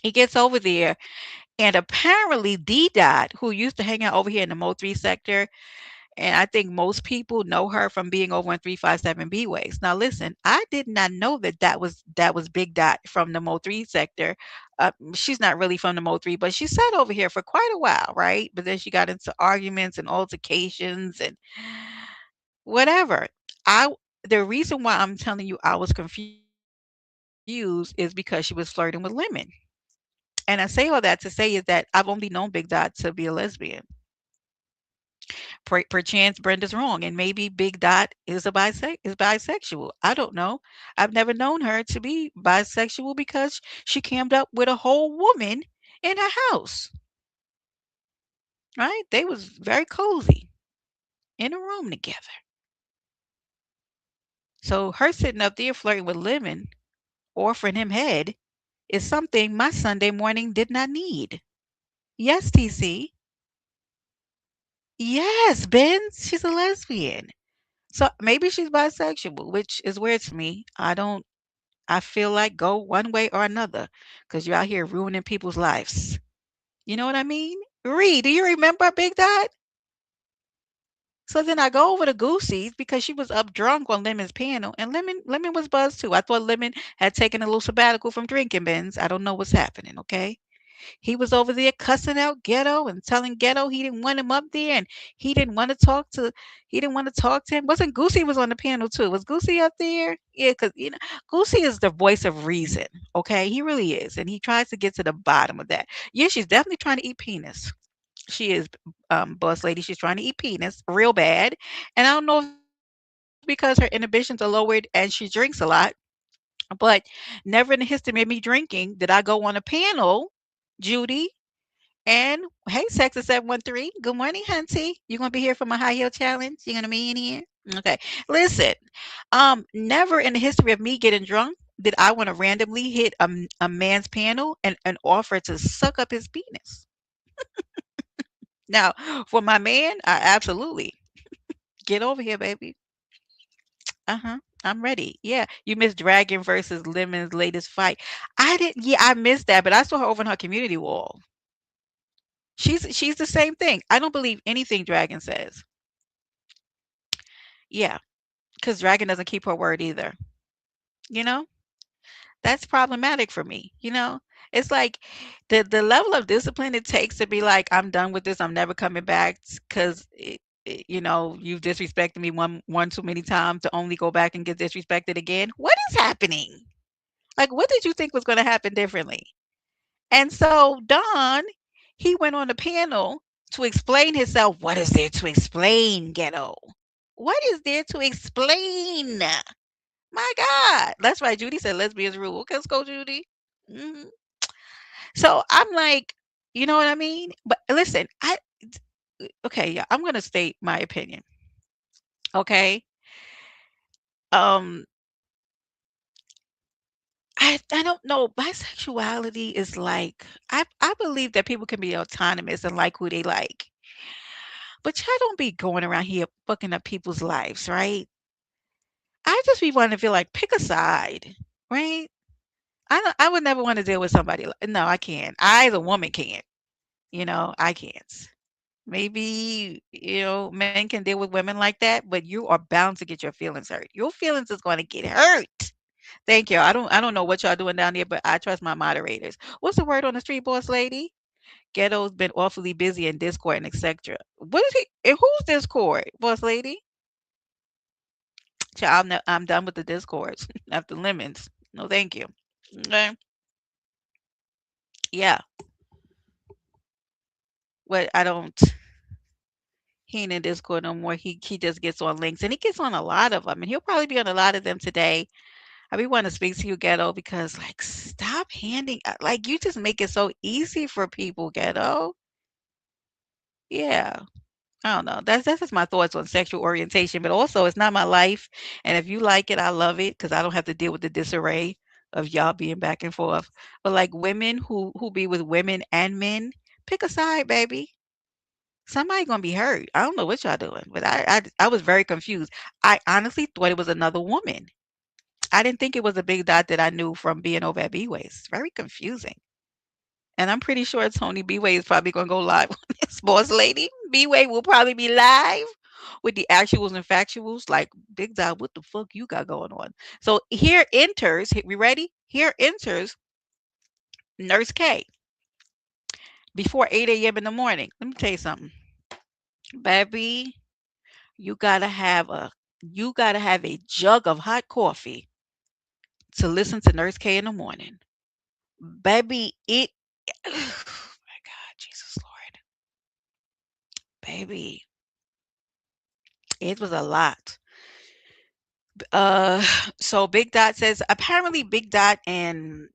he gets over there. And apparently D Dot, who used to hang out over here in the Mo 3 sector, and I think most people know her from being over in 357 B Ways. Now listen, I did not know that was Big Dot from the Mo 3 sector. She's not really from the Mo 3, but she sat over here for quite a while, right? But then she got into arguments and altercations and whatever. I The reason why I'm telling you I was confused is because she was flirting with Lemon. And I say all that to say is that I've only known Big Dot to be a lesbian. Perchance Brenda's wrong, and maybe Big Dot is bisexual. I don't know. I've never known her to be bisexual because she came up with a whole woman in her house, right? They was very cozy in a room together. So her sitting up there flirting with Lemon, offering him head, is something my Sunday morning did not need. Yes, TC. Yes, Ben. She's a lesbian. So maybe she's bisexual, which is weird to me. I feel like go one way or another because you're out here ruining people's lives. You know what I mean? Ree, do you remember Big Dot? So then I go over to Goosey's because she was up drunk on Lemon's panel, and Lemon was buzzed too. I thought Lemon had taken a little sabbatical from drinking, Benz. I don't know what's happening, okay? He was over there cussing out Ghetto and telling Ghetto he didn't want him up there and he didn't want to talk to he didn't want to talk to him. Wasn't Goosey was on the panel too? Was Goosey up there? Yeah, because Goosey is the voice of reason. Okay, he really is, and he tries to get to the bottom of that. Yeah, she's definitely trying to eat penis. She is, boss lady. She's trying to eat penis real bad, and I don't know if it's because her inhibitions are lowered and she drinks a lot, but never in the history of me drinking did I go on a panel, Judy, and hey, Texas 713. Good morning, Hunty. You gonna be here for my high heel challenge? You gonna be in here? Okay. Listen, never in the history of me getting drunk did I want to randomly hit a man's panel and offer to suck up his penis. Now, for my man, I absolutely get over here, baby. Uh-huh. I'm ready. Yeah, you missed Dragon versus Lemon's latest fight. I didn't. Yeah, I missed that, but I saw her over on her community wall. She's the same thing. I don't believe anything Dragon says. Yeah, because Dragon doesn't keep her word either. You know, that's problematic for me. It's like the level of discipline it takes to be like, I'm done with this. I'm never coming back because you've disrespected me one too many times to only go back and get disrespected again. What is happening? Like, what did you think was going to happen differently? And so Don, he went on the panel to explain himself. What is there to explain, Ghetto? What is there to explain? My God. That's right. Judy said lesbians rule. Okay, let's go, Judy. hmm So I'm like, you know what I mean? But listen, okay, yeah, I'm going to state my opinion. Okay. Um, I don't know. Bisexuality is like I believe that people can be autonomous and like who they like, but y'all don't be going around here fucking up people's lives, right? I just be wanting to feel like pick a side, right? I would never want to deal with somebody like no, I can't. I as a woman can't. I can't. Maybe, men can deal with women like that, but you are bound to get your feelings hurt. Your feelings is going to get hurt. Thank you. I don't know what y'all doing down there, but I trust my moderators. What's the word on the street, boss lady? Ghetto's been awfully busy in Discord and etc. What is he? And who's Discord, boss lady? Child, I'm done with the Discords after lemons. No, thank you. Okay. Yeah. What I don't. He ain't in Discord no more. He just gets on links, and he gets on a lot of them, and he'll probably be on a lot of them today. I be want to speak to you, Ghetto, because like stop handing like you just make it so easy for people, Ghetto. Yeah. I don't know. That's just my thoughts on sexual orientation, but also it's not my life. And if you like it, I love it because I don't have to deal with the disarray of y'all being back and forth. But like women who be with women and men, pick a side, baby. Somebody gonna be hurt. I don't know what y'all doing, but I was very confused. I honestly thought it was another woman. I didn't think it was a big dot that I knew from being over at B-Ways. It's very confusing. And I'm pretty sure Tony B-Way is probably gonna go live on this boss lady. B-Way will probably be live with the actuals and factuals. Like, Big Dot, what the fuck you got going on? So here enters, we ready? Here enters Nurse K before 8 a.m. in the morning. Let me tell you something. Baby, you gotta have a jug of hot coffee to listen to Nurse K in the morning. Baby, it oh my God, Jesus Lord. Baby, it was a lot. Uh, so Big Dot says apparently Big Dot and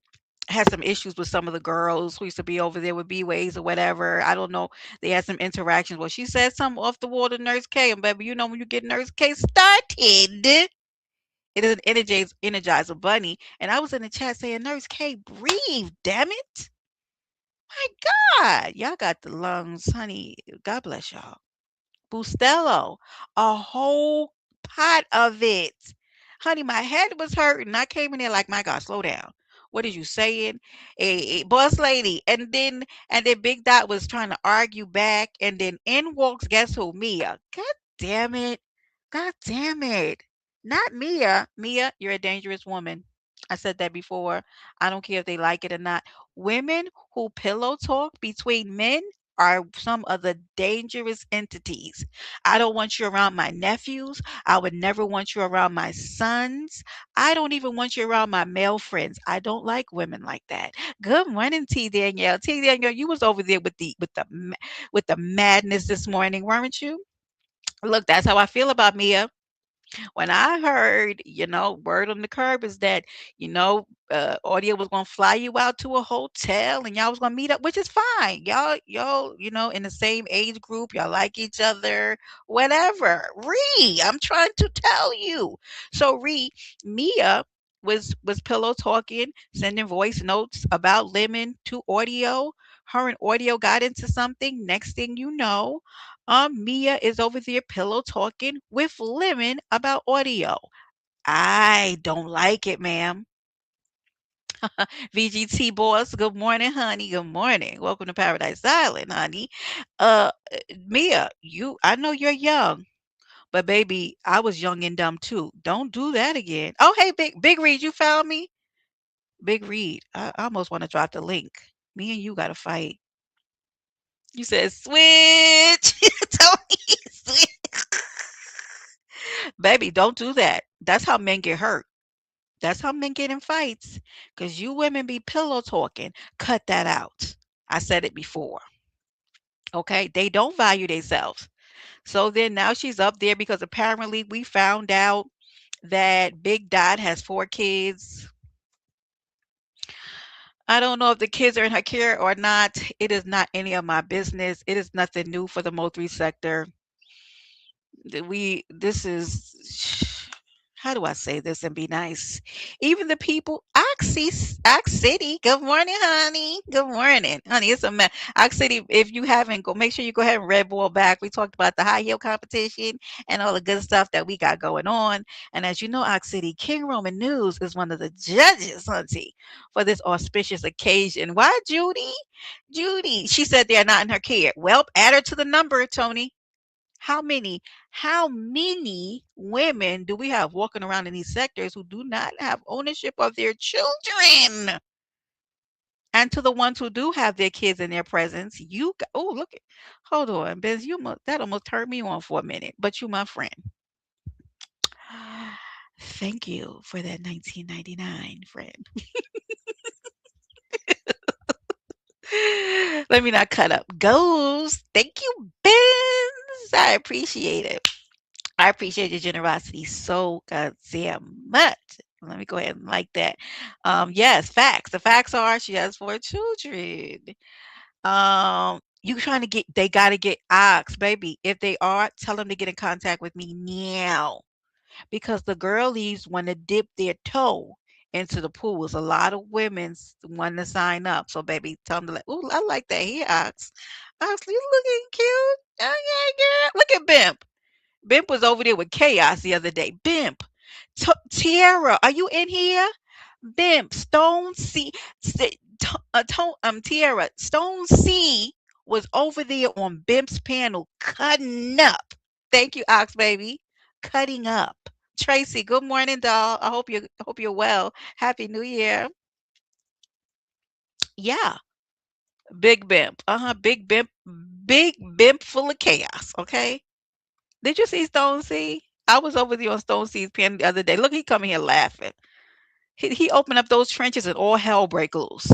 had some issues with some of the girls who used to be over there with B-Ways or whatever. I don't know. They had some interactions. Well, she said something off the wall to Nurse K, and baby, when you get Nurse K started, it is an energizer bunny. And I was in the chat saying, Nurse K, breathe, damn it. My God. Y'all got the lungs, honey. God bless y'all. Bustelo, a whole pot of it. Honey, my head was hurting. I came in there like, my God, slow down. What are you saying? A boss lady. And then Big Dot was trying to argue back. And then in walks, guess who? Mia. God damn it. God damn it. Not Mia. Mia, you're a dangerous woman. I said that before. I don't care if they like it or not. Women who pillow talk between men are some of the dangerous entities. I don't want you around my nephews. I would never want you around my sons. I don't even want you around my male friends. I don't like women like that. Good morning, T Danielle. T Danielle, you was over there with the madness this morning, weren't you? Look, that's how I feel about Mia. When I heard, word on the curb is that, Audio was gonna fly you out to a hotel and y'all was gonna meet up, which is fine. Y'all, in the same age group, y'all like each other, whatever. I'm trying to tell you. So Mia was pillow talking, sending voice notes about Lemon to Audio. Her and Audio got into something. Next thing you know, Mia is over there pillow talking with Lemon about Audio. I don't like it, ma'am. VGT boss, good morning, honey. Good morning. Welcome to Paradise Island, honey. Mia, I know you're young, but baby, I was young and dumb too. Don't do that again. Oh, hey, Big Reed, you found me? Big Reed, I almost want to drop the link. Me and you got to fight. You said switch. Tony, switch. Baby, don't do that. That's how men get hurt. That's how men get in fights. Because you women be pillow talking. Cut that out. I said it before. Okay? They don't value themselves. So then now she's up there because apparently we found out that Big Dot has 4 kids. I don't know if the kids are in her care or not. It is not any of my business. It is nothing new for the Mo3 sector. This is how do I say this and be nice? Even the people, Ox City. Good morning, honey. Good morning, honey. It's a mess. Ox City. If you haven't, go make sure you go ahead and red ball back. We talked about the high heel competition and all the good stuff that we got going on. And as you know, Ox City, King Roman News is one of the judges, hunty, for this auspicious occasion. Why, Judy? Judy. She said they're not in her care. Well, add her to the number, Tony. How many how many women do we have walking around in these sectors who do not have ownership of their children? And to the ones who do have their kids in their presence, oh, look at, hold on, Biz, that almost turned me on for a minute, but you my friend. Thank you for that 1999, friend. Let me not cut up. Goes. Thank you, Biz. I appreciate it. I appreciate your generosity so goddamn much. Let me go ahead and like that. Yes, facts. The facts are she has 4 children. You trying to get? They gotta get ox, baby. If they are, tell them to get in contact with me now because the girlies want to dip their toe into the pools. A lot of women's want to sign up. So, baby, tell them to like. Ooh, I like that. Here, ox. Ox, you looking cute. Oh yeah, girl. Look at Bimp. Bimp was over there with Chaos the other day. Bimp, Tiara, are you in here? Bimp, Stone C, Tiara, Stone C was over there on Bimp's panel cutting up. Thank you, Ox baby, cutting up. Tracy, good morning, doll. I hope you're well. Happy New Year. Yeah, Big Bimp. Big Bimp. Big Bimp full of chaos. Okay. Did you see Stone C? I was over there on Stone C's pen the other day. Look, he coming here laughing. He opened up those trenches and all hell break loose.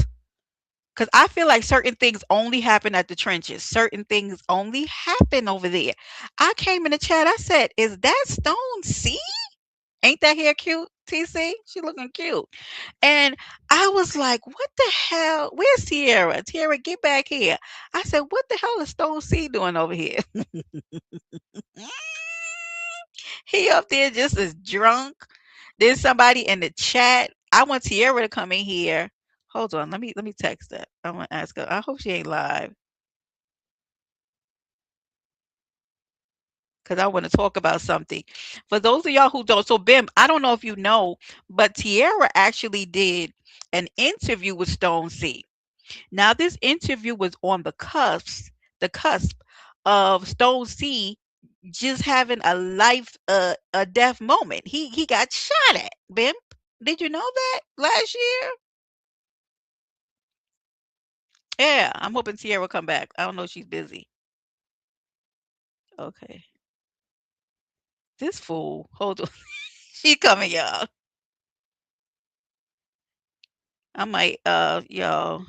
Cause I feel like certain things only happen at the trenches. Certain things only happen over there. I came in the chat. I said, "Is that Stone C? Ain't that hair cute, TC? She looking cute." And I was like, "What the hell? Where's Tierra? Tierra, get back here!" I said, "What the hell is Stone C doing over here?" He up there just as drunk. Then somebody in the chat. I want Tierra to come in here. Hold on, let me text her. I want to ask her. I hope she ain't live because I want to talk about something. For those of y'all who don't, so Bim, I don't know if you know, but Tierra actually did an interview with Stone C. Now this interview was on the cusp of Stone C just having a death moment. He got shot at. Bim, did you know that last year? Yeah, I'm hoping Tierra will come back. I don't know if she's busy. Okay. This fool. Hold on. She coming, y'all. I might y'all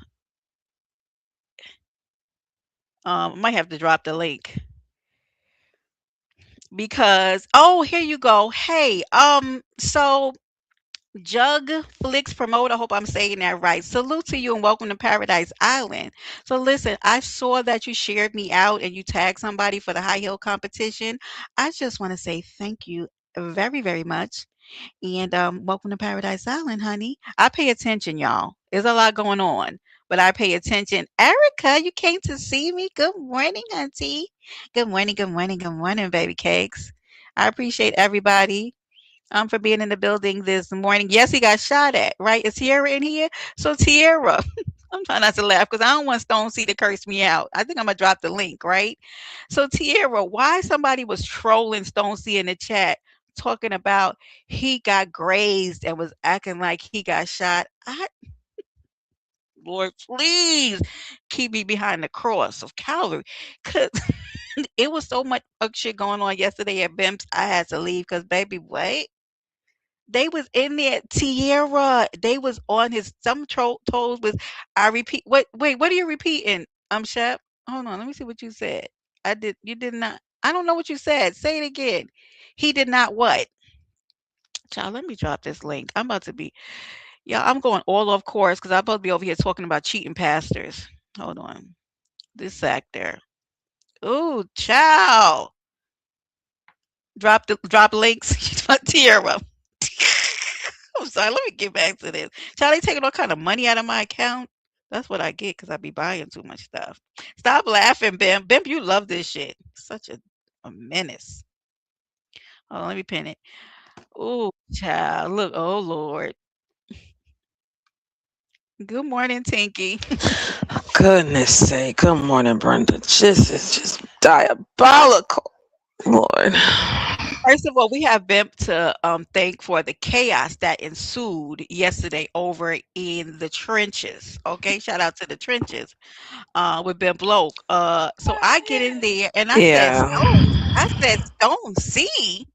I might have to drop the link because oh here you go. Hey, so Jug Flix Promote. I hope I'm saying that right. Salute to you and welcome to Paradise Island. So listen, I saw that you shared me out and you tagged somebody for the high heel competition. I just want to say thank you very, very much. And welcome to Paradise Island, honey. I pay attention, y'all. There's a lot going on, but I pay attention. Erica, you came to see me. Good morning, auntie. Good morning, good morning, good morning, baby cakes. I appreciate everybody for being in the building this morning. Yes, he got shot at, right? Is Tierra in here? So Tierra, I'm trying not to laugh because I don't want Stone C to curse me out. I think I'm gonna drop the link, right? So Tierra, why somebody was trolling Stone C in the chat talking about he got grazed and was acting like he got shot. Lord, please keep me behind the cross of Calvary. Cause it was so much shit going on yesterday at Bimps. I had to leave because baby, wait. They was in there, Tierra. They was on his some toes with I repeat wait, what are you repeating? Shep. Hold on, let me see what you said. You did not I don't know what you said. Say it again. He did not what? Child, let me drop this link. I'm about to be yeah, I'm going all off course because I'm about to be over here talking about cheating pastors. Hold on. This actor. Ooh, child. Drop links. Tierra. I'm sorry. Let me get back to this. Charlie taking all kind of money out of my account. That's what I get because I be buying too much stuff. Stop laughing, Bim. Bim, you love this shit. Such a menace. Oh, let me pin it. Oh, child. Look. Oh, Lord. Good morning, Tinky. Goodness sake. Good morning, Brenda. This is just diabolical. Lord. First of all, we have Bimp to thank for the chaos that ensued yesterday over in the trenches. Okay, shout out to the trenches with Bimp Bloke. So I get in there and Yeah. I said, Stone C.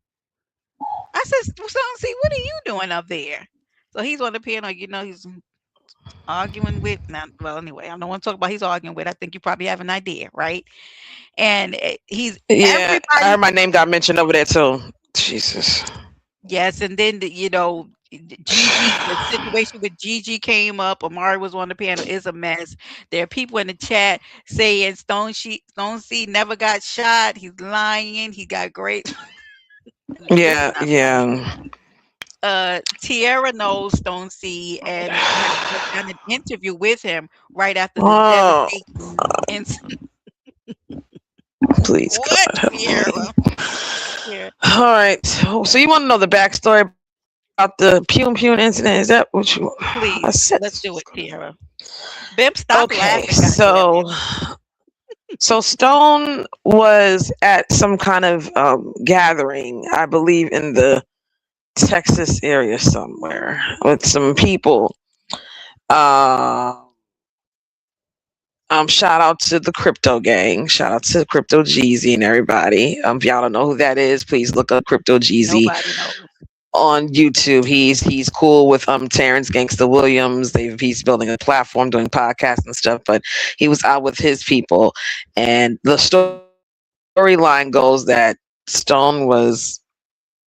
I said, Stone C, what are you doing up there? So he's on the piano, he's arguing with, now, well, anyway, I don't want to talk about he's arguing with. I think you probably have an idea, right? And he's Yeah. I everybody. heard my name got mentioned over there too. Jesus. Yes, and then Gigi, the situation with Gigi came up. Amari was on the panel. It's a mess. There are people in the chat saying Stone C never got shot. He's lying. He got great. This is Yeah, not funny. yeah. Tierra knows Stone C and has just done an interview with him right after the Oh, devastating incident. please What, God help me. Tierra? Tierra, All right. So you want to know the backstory about the Pune incident? Is that what you I said? please, let's do it, Tierra. Bimp, stop Okay. laughing, goddamn it. So Stone was at some kind of gathering, I believe, in the Texas area somewhere with some people. Uh, shout out to the crypto gang. Shout out to Crypto Jeezy and everybody. If y'all don't know who that is, please look up Crypto Jeezy Nobody knows. on YouTube. He's cool with Terrence Gangsta Williams. He's building a platform, doing podcasts and stuff. But he was out with his people, and the storyline goes that Stone was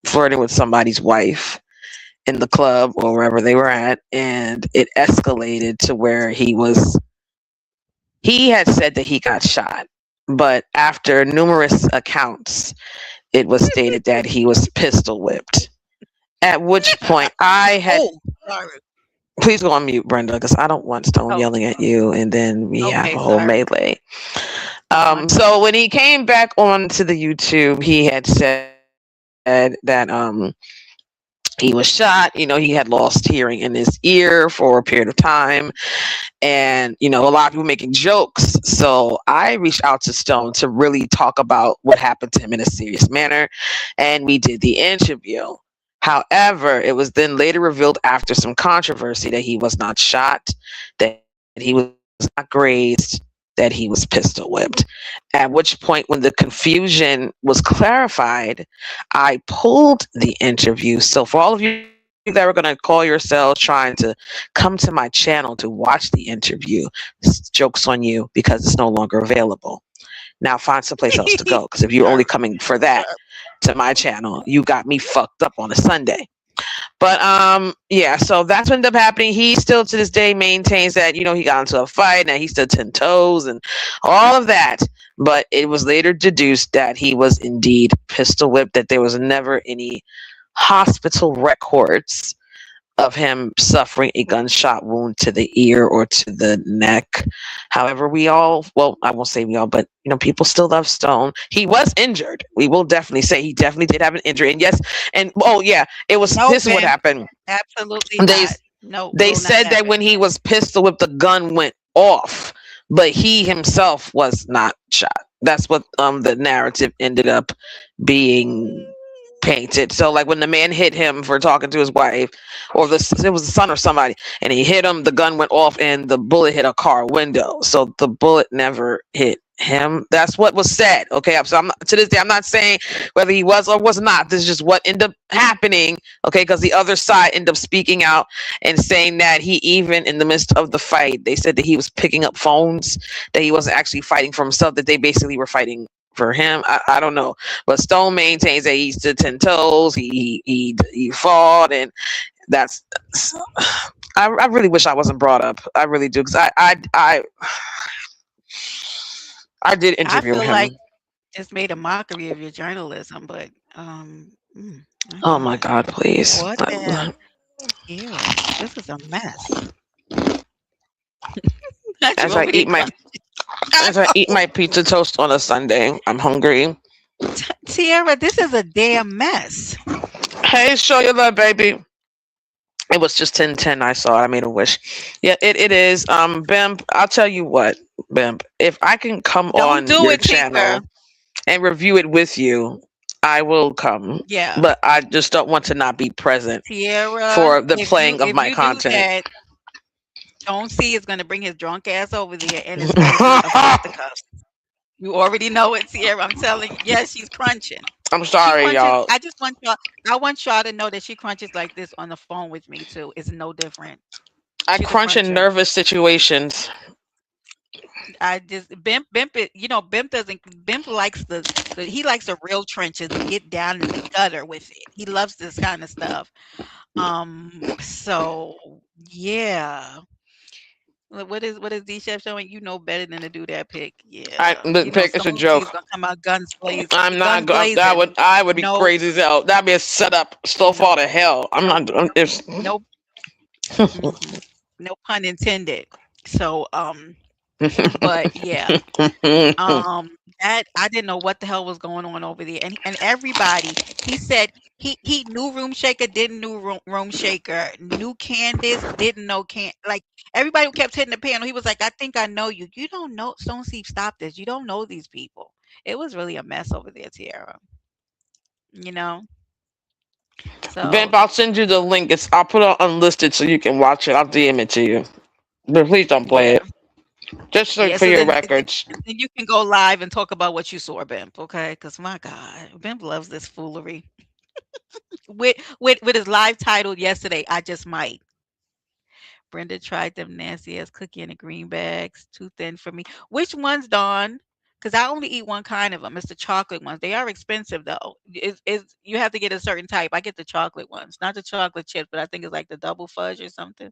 flirting with somebody's wife in the club or wherever they were at, and it escalated to where he had said that he got shot, but after numerous accounts, it was stated that he was pistol whipped. At which point, I had Oh, sorry. please go on mute, Brenda, because I don't want Stone Oh, yelling at you, and then we have okay, a whole sorry. melee. My bad. So when he came back onto the YouTube, he had said that he was shot. He had lost hearing in his ear for a period of time, and a lot of people making jokes. So I reached out to Stone to really talk about what happened to him in a serious manner, and we did the interview. However, it was then later revealed after some controversy that he was not shot, that he was not grazed, that he was pistol whipped. At which point, when the confusion was clarified, I pulled the interview. So for all of you that were going to call yourselves trying to come to my channel to watch the interview, joke's on you because it's no longer available. Now find someplace else to go, because if you're only Sorry, coming for that sorry. to my channel, you got me fucked up on a Sunday. But yeah, so that's what ended up happening. He still to this day maintains that he got into a fight and he stood 10 toes and all of that. But it was later deduced that he was indeed pistol whipped. That there was never any hospital records of him suffering a gunshot wound to the ear or to the neck. However, well, I won't say we all, but people still love Stone. He was injured. We will definitely say he definitely did have an injury. And yes, and oh yeah, No, this is what Ben, happened. absolutely They not. No, they will not said that happen. when he was pistol whipped, the gun went off, but he himself was not shot. That's what the narrative ended up being painted. So like when the man hit him for talking to his wife, or it was the son or somebody, and he hit him, the gun went off and the bullet hit a car window. So the bullet never hit him. That's what was said. Okay, so to this day I'm not saying whether he was or was not. This is just what ended up happening. Okay, because the other side ended up speaking out and saying that he, even in the midst of the fight, they said that he was picking up phones, that he wasn't actually fighting for himself, that they basically were fighting for him. I don't know, but Stone maintains that he stood 10 toes. He fought, and that's. I really wish I wasn't brought up. I really do, because I did I interview feel like him. just made a mockery of your journalism, but Mm, Oh my okay. God, please. What the Sierra? This is a mess. Not you As I over there eat my crying. I as I eat know. my pizza toast on a Sunday, I'm hungry. Sierra, this is a damn mess. Hey, show your love, baby. It was just 10:10. I saw it. I made a wish. Yeah, it is. Bimp, I'll tell you what, Bimp. If I can come Don't on do your it, Seeker. channel and review it with you, I will come. Yeah. But I just don't want to not be present Sierra, for the playing of if my you do content. that, don't see is gonna bring his drunk ass over there and it's gonna be a fisticuffs. You already know it, Sierra. I'm telling you. Yes, she's crunching. I'm She sorry, crunches. y'all. I want y'all to know that she crunches like this on the phone with me too. It's no different. I She's a crunch in cruncher. nervous situations. I just Bimp it, Bimp doesn't Bimp likes he likes the real trenches and get down in the gutter with it. He loves this kind of stuff. So yeah. What is D Chef showing? You know better than to do that pick. I Yeah. the pick is a Stone C is joke. gonna come out I'm not guns going. That blazing. I would be No, crazy as hell. That'd be a setup. Still no, fall to hell. I'm no, not. It's. no, mhm, no pun intended. So, but yeah. That I didn't know what the hell was going on over there, and everybody he said he knew Room Shaker, didn't knew Room Shaker, knew Candace, didn't know like everybody who kept hitting the panel. He was like, "I think I know you. You don't know. Stone Steve, stop this. You don't know these people." It was really a mess over there, Tiara. You know. Vamp, So I'll send you the link. I'll put it on unlisted so you can watch it. I'll DM it to you. But please don't play yeah, it. Just yeah. for So your then records. you can go live and talk about what you saw, Bimp. Okay? Because my God, Bimp loves this foolery. With his live title yesterday, I just might. Brenda tried them nasty ass cookie in the green bags, too thin for me. Which ones, Dawn? Because I only eat one kind of them. It's the chocolate ones. They are expensive though. Is you have to get a certain type. I get the chocolate ones, not the chocolate chips, but I think it's like the double fudge or something.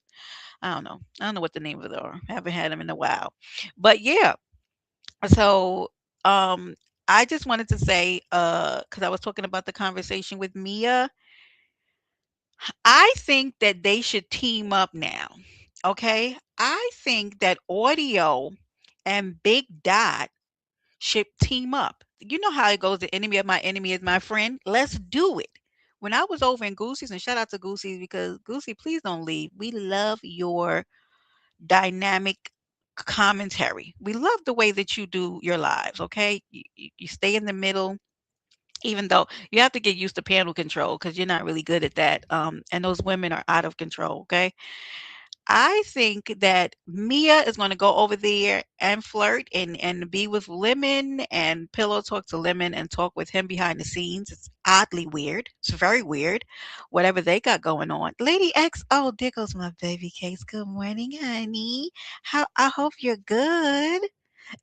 I don't know. I don't know what the name of it are. I haven't had them in a while. But yeah. So I just wanted to say, because I was talking about the conversation with Mia, I think that they should team up now. Okay. I think that Audio and Big Dot should team up. You know how it goes, the enemy of my enemy is my friend. Let's do it. When I was over in Goosey's, and shout out to Goosey's because Goosey, please don't leave. We love your dynamic commentary. We love the way that you do your lives. Okay. You stay in the middle, even though you have to get used to panel control because you're not really good at that. And those women are out of control. Okay. I think that Mia is going to go over there and flirt and be with Lemon and pillow talk to Lemon and talk with him behind the scenes. It's oddly weird. It's very weird. Whatever they got going on. Lady X, oh, there goes my baby case. Good morning, honey. How I hope you're good.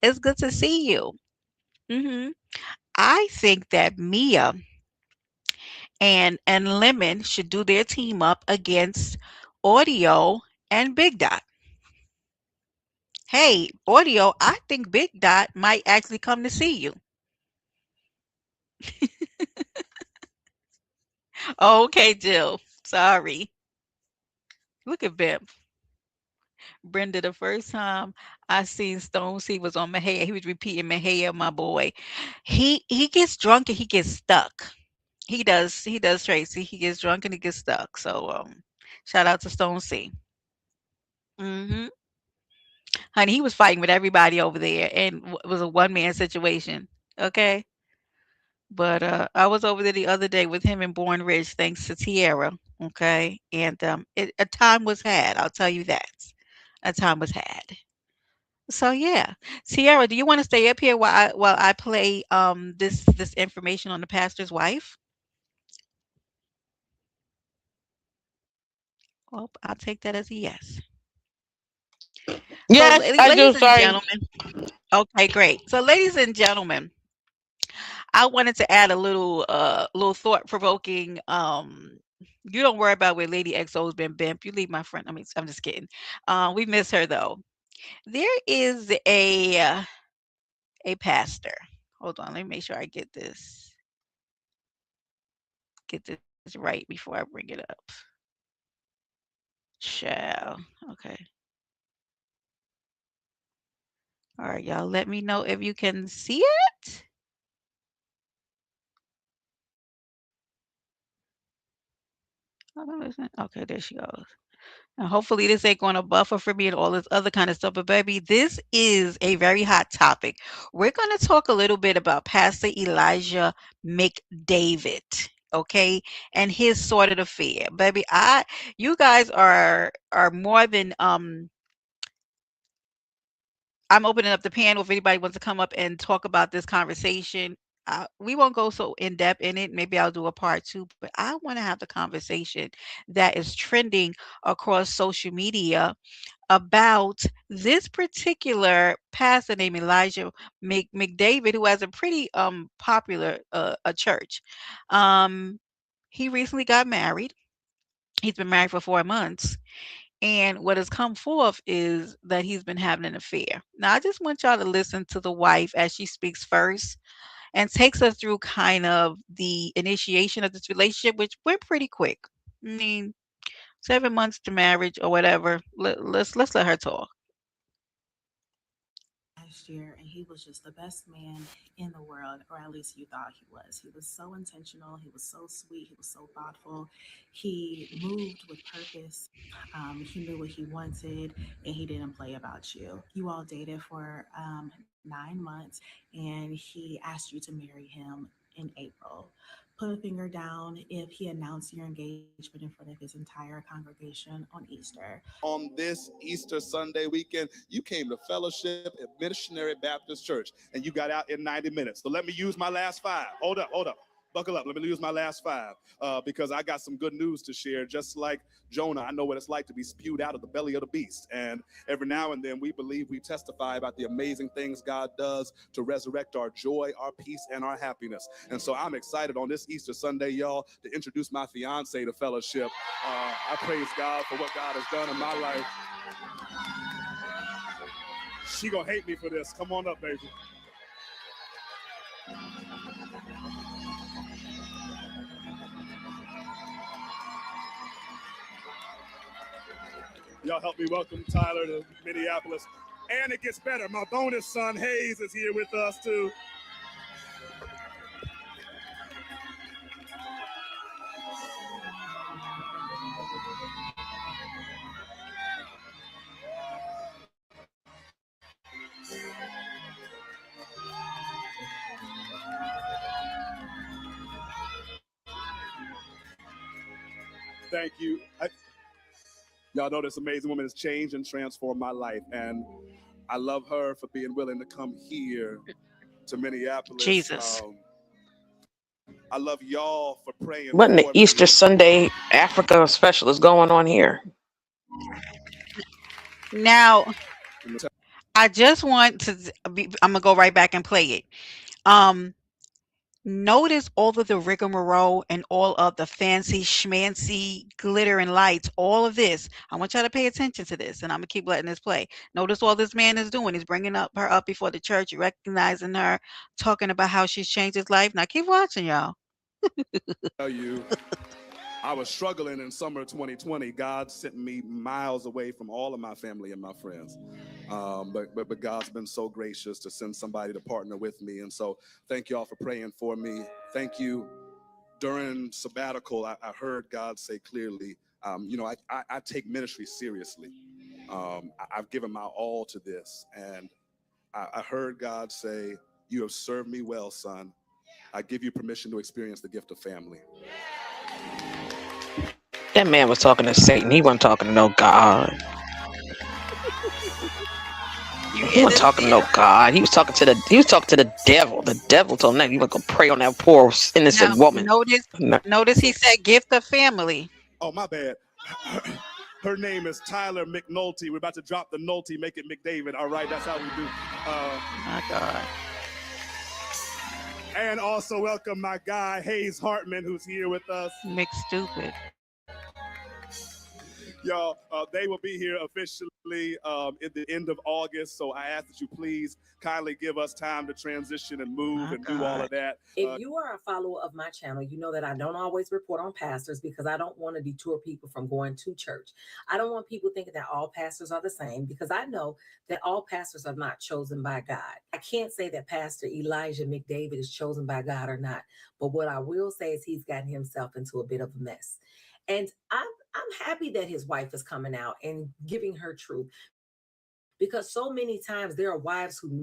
It's good to see you. hmm I think that Mia and Lemon should do their team up against Audio and Big Dot. Hey, Audio, I think Big Dot might actually come to see you. Oh, okay, Jill. Sorry. Look at Bimp. Brenda, the first time I seen Stones, he was on Mahia. He was repeating Mahia, my boy. He gets drunk and he gets stuck. He does, Tracy. He gets drunk and he gets stuck. So shout out to Stone C. hmm Honey, he was fighting with everybody over there and it was a one man situation. Okay. But I was over there the other day with him in Born Rich, thanks to Tierra. Okay, and a time was had. I'll tell you that. A time was had. So yeah, Tierra, do you want to stay up here while I play this information on the pastor's wife? Well, I'll take that as a yes. So, Yes, I do. ladies and Sorry. gentlemen, okay, great. So, ladies and gentlemen, I wanted to add a little thought provoking. You don't worry about where Lady XO's been bimp. You leave my friend. I mean, I'm just kidding. We miss her though. There is a pastor. Hold on, let me make sure I get this right before I bring it up. Child. Okay. All right, y'all. Let me know if you can see it. Okay, there she goes. And hopefully this ain't going to buffer for me and all this other kind of stuff. But baby, this is a very hot topic. We're going to talk a little bit about Pastor Elijah McDavid, okay, and his sordid affair. Baby, you guys are more than I'm opening up the panel if anybody wants to come up and talk about this conversation. We won't go so in depth in it. Maybe I'll do a part two, but I want to have the conversation that is trending across social media about this particular pastor named Elijah McDavid, who has a pretty popular a church. Um, he recently got married. He's been married for 4 months, and what has come forth is that he's been having an affair. Now, I just want y'all to listen to the wife as she speaks first and takes us through kind of the initiation of this relationship, which went pretty quick. I mean, 7 months to marriage or whatever. Let's let her talk. Last year, and he was just the best man in the world, or at least you thought he was. He was so intentional, he was so sweet, he was so thoughtful, he moved with purpose, he knew what he wanted, and he didn't play about you. You all dated for 9 months, and he asked you to marry him in April. Put a finger down if he announced your engagement in front of his entire congregation on Easter. On this Easter Sunday weekend, you came to fellowship at Missionary Baptist Church and you got out in 90 minutes. So let me use my last five. Hold up, hold up. Buckle up. Let me use my last five because I got some good news to share. Just like Jonah, I know what it's like to be spewed out of the belly of the beast. And every now and then we believe we testify about the amazing things God does to resurrect our joy, our peace, and our happiness. And so I'm excited on this Easter Sunday, y'all, to introduce my fiance to fellowship. I praise God for what God has done in my life. She gonna hate me for this. Come on up, baby. Y'all help me welcome Tyler to Minneapolis. And it gets better. My bonus son, Hayes, is here with us, too. Thank you. Y'all know this amazing woman has changed and transformed my life. And I love her for being willing to come here to Minneapolis. Jesus. I love y'all for praying What in the for Easter me. Sunday Africa special is going on here? Now, I just want to I'm gonna go right back and play it. Um, Notice all of the rigmarole and all of the fancy schmancy glitter and lights, all of this. I want y'all to pay attention to this, and I'm gonna keep letting this play. Notice all this man is doing. He's bringing her up before the church, recognizing her, talking about how she's changed his life. Now keep watching, y'all. Tell you, I was struggling in summer 2020. God sent me miles away from all of my family and my friends. But God's been so gracious to send somebody to partner with me. And so thank y'all for praying for me. Thank you. During sabbatical, I heard God say clearly, I take ministry seriously. I've given my all to this. And I heard God say, you have served me well, son. I give you permission to experience the gift of family. That man was talking to Satan. He wasn't talking to no God. You He hear wasn't this, talking to Tia? no God. He was talking to the devil. The devil told him that he was gonna prey on that poor Now innocent woman. notice he said gift of family. Oh, my bad. Her name is Tyler McNulty. We're about to drop the Nulty, make it McDavid. All right, that's how we do. My God. And also welcome my guy, Hayes Hartman, who's here with us. Mixed stupid. Y'all, they will be here officially at the end of August. So I ask that you please kindly give us time to transition and move My and do all of God. that. If you are a follower of my channel, you know that I don't always report on pastors because I don't want to detour people from going to church. I don't want people thinking that all pastors are the same because I know that all pastors are not chosen by God. I can't say that Pastor Elijah McDavid is chosen by God or not, but what I will say is he's gotten himself into a bit of a mess. And I'm happy that his wife is coming out and giving her truth because so many times there are wives who never speak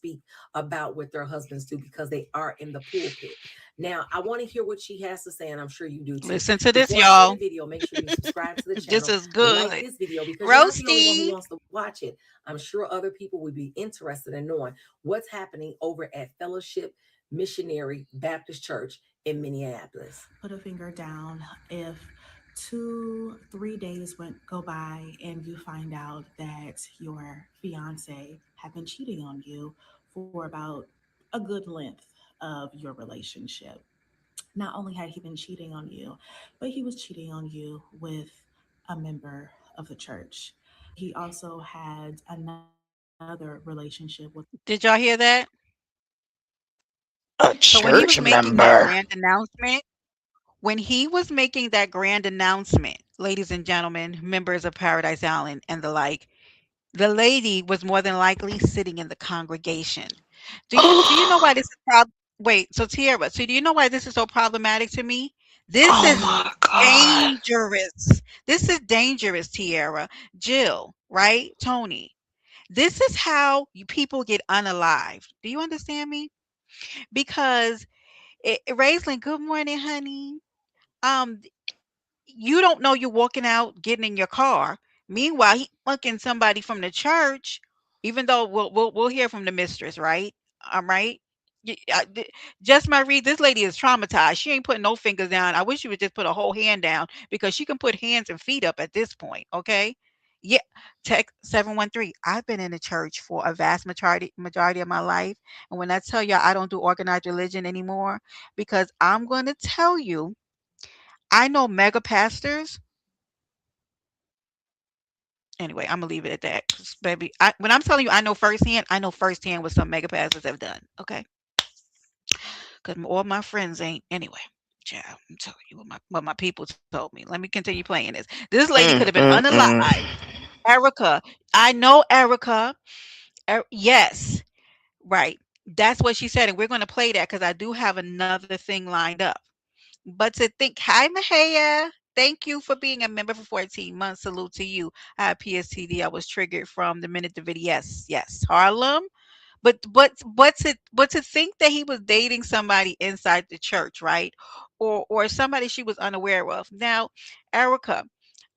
about what their husbands do because they are in the pulpit. Now, I want to hear what she has to say, and I'm sure you do too. Listen to Before I this, play the y'all. video, make sure you subscribe to the channel, This is like good. this video because you're not the only one who Roasty. wants to watch it. I'm sure other people would be interested in knowing what's happening over at Fellowship Missionary Baptist Church in Minneapolis. Put a finger down if 2, 3 days went go by and you find out that your fiance had been cheating on you for about a good length of your relationship. Not only had he been cheating on you, but he was cheating on you with a member of the church. He also had another relationship with Did y'all hear that? A So when he was church making that member. grand announcement, when he was making that grand announcement, ladies and gentlemen, members of Paradise Island and the like, the lady was more than likely sitting in the congregation. Do you know why this is wait, so Tierra, so do you know why this is so problematic to me? This Oh is my God. dangerous. This is dangerous, Tierra. Jill, right? Tony. This is how you people get unalived. Do you understand me? Because Raislin, good morning, honey. Um, you don't know you're walking out, getting in your car. Meanwhile, he fucking somebody from the church. Even though we'll hear from the mistress, right? Right. Just my read. This lady is traumatized. She ain't putting no fingers down. I wish you would just put a whole hand down because she can put hands and feet up at this point. Okay. Yeah. Text 713. I've been in the church for a vast majority of my life, and when I tell you I don't do organized religion anymore, because I'm going to tell you I know mega pastors. Anyway, I'm gonna leave it at that, 'cause baby, when I'm telling you, I know firsthand what some mega pastors have done. Okay, because all my friends ain't. Anyway, child, I'm telling you what my people told me. Let me continue playing this. This lady could have been unalive. Mm. Erica, I know Erica. Yes, right. That's what she said, and we're gonna play that because I do have another thing lined up. But to think, hi, Mahaya. Thank you for being a member for 14 months. Salute to you. I had PSTD. I was triggered from the minute the video. Yes, yes. Harlem. But to think that he was dating somebody inside the church, right? Or somebody she was unaware of. Now, Erica,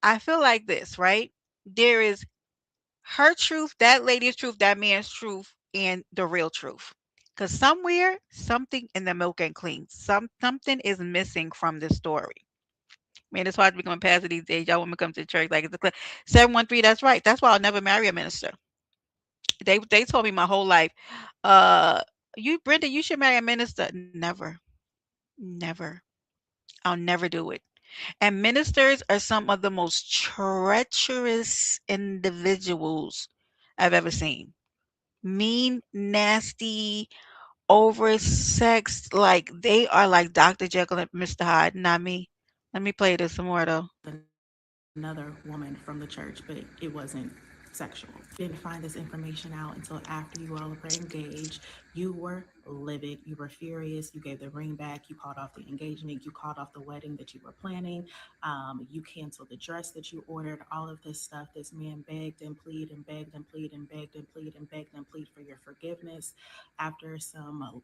I feel like this, right? There is her truth, that lady's truth, that man's truth, and the real truth. Because somewhere, something in the milk ain't clean. Something is missing from this story. Man, it's hard to become a pastor these days. Y'all want me to come to church like it's a clip. 713, that's right. That's why I'll never marry a minister. They told me my whole life, uh, you Brenda, you should marry a minister. Never. Never. I'll never do it. And ministers are some of the most treacherous individuals I've ever seen. Mean, nasty, oversexed, like they are like Dr. Jekyll and Mr. Hyde, not me. Let me play this some more though. another woman from the church, but it wasn't sexual. Didn't find this information out until after you all were engaged. You were livid. You were furious. You gave the ring back. You called off the engagement. You called off the wedding that you were planning. You canceled the dress that you ordered. All of this stuff. This man begged and pleaded and begged and pleaded and begged and pleaded and begged and pleaded for your forgiveness. After some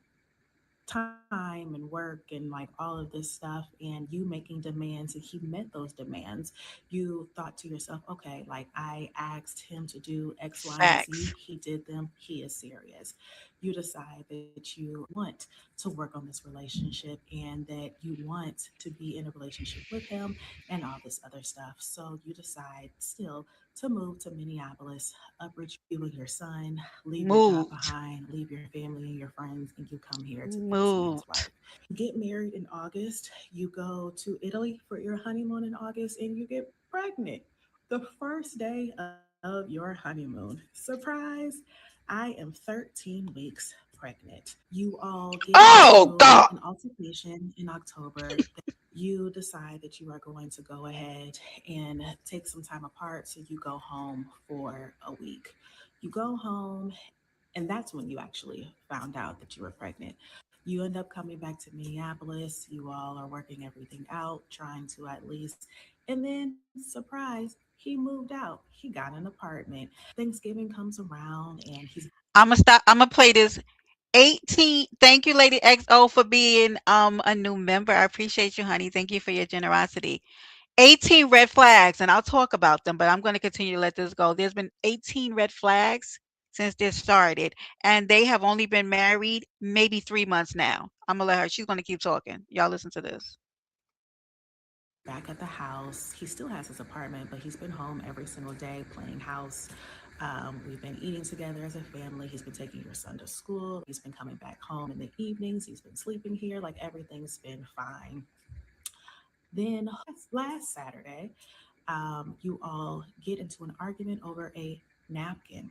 time and work and like all of this stuff and you making demands and he met those demands, you thought to yourself, okay, like I asked him to do X, Y, and Z, Facts. he did them, he is serious. You decide that you want to work on this relationship and that you want to be in a relationship with him and all this other stuff. So you decide still to move to Minneapolis, uproot you and your son, leave your job Moved. behind, leave your family and your friends, and you come here to be this man's wife. Moved. Get married in August, you go to Italy for your honeymoon in August, and you get pregnant The first day of your honeymoon. Surprise! I am 13 weeks pregnant. You all get Oh into God. an altercation in October. You decide that you are going to go ahead and take some time apart, so you go home for a week. You go home, and that's when you actually found out that you were pregnant. You end up coming back to Minneapolis. You all are working everything out, trying to at least. And then, surprise, he moved out. He got an apartment. Thanksgiving comes around, and he's I'ma stop. I'ma play this. 18. Thank you, Lady XO, for being a new member. I appreciate you, honey. Thank you for your generosity. 18 red flags, and I'll talk about them, but I'm going to continue to let this go. There's been 18 red flags since this started, and they have only been married maybe 3 months now. I'm gonna let her. She's going to keep talking. Y'all listen to this. back at the house. He still has his apartment, but he's been home every single day playing house. We've been eating together as a family. He's been taking your son to school. He's been coming back home in the evenings. He's been sleeping here. Like everything's been fine. Then last Saturday, you all get into an argument over a napkin.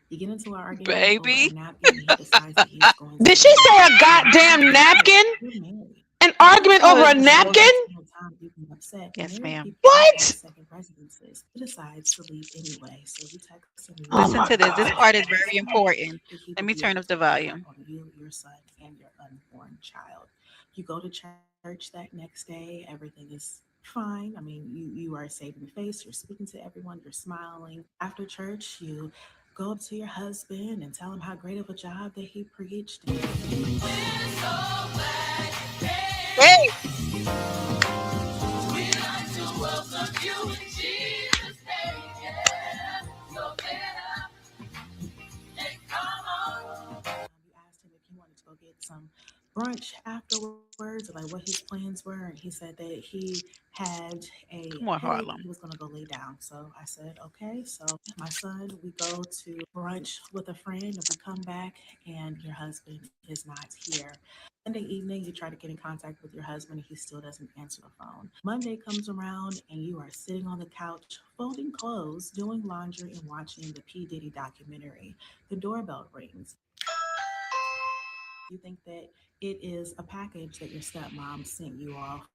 You get into an argument over a Baby. napkin, and he decides that he is going Did to she say a clean it up. goddamn napkin? You're married. An I argument over a understand that napkin? every single time you get upset, Yes, married ma'am. people have What? second residences. He decides to leave anyway. So you text him, you Oh tell Listen him my to that this. he This God. has part is to very understand important. that he Let will me be turn able up to the take care volume. of you, your son, and your unborn child. You go to church that next day. Everything is fine. I mean, you are saving face. You're speaking to everyone. You're smiling. After church, you go up to your husband and tell him how great of a job that he preached. And Hey, you asked him if he wanted to go get some brunch afterwards, or like what his plans were, and he said that he had a come on, headache and he Harlem. was going to go lay down. So I said, okay. So my son, we go to brunch with a friend, and we come back, and your husband is not here. Sunday evening, you try to get in contact with your husband, and he still doesn't answer the phone. Monday comes around, and you are sitting on the couch, folding clothes, doing laundry, and watching the P. Diddy documentary. The doorbell rings. You think that it is a package that your stepmom sent you all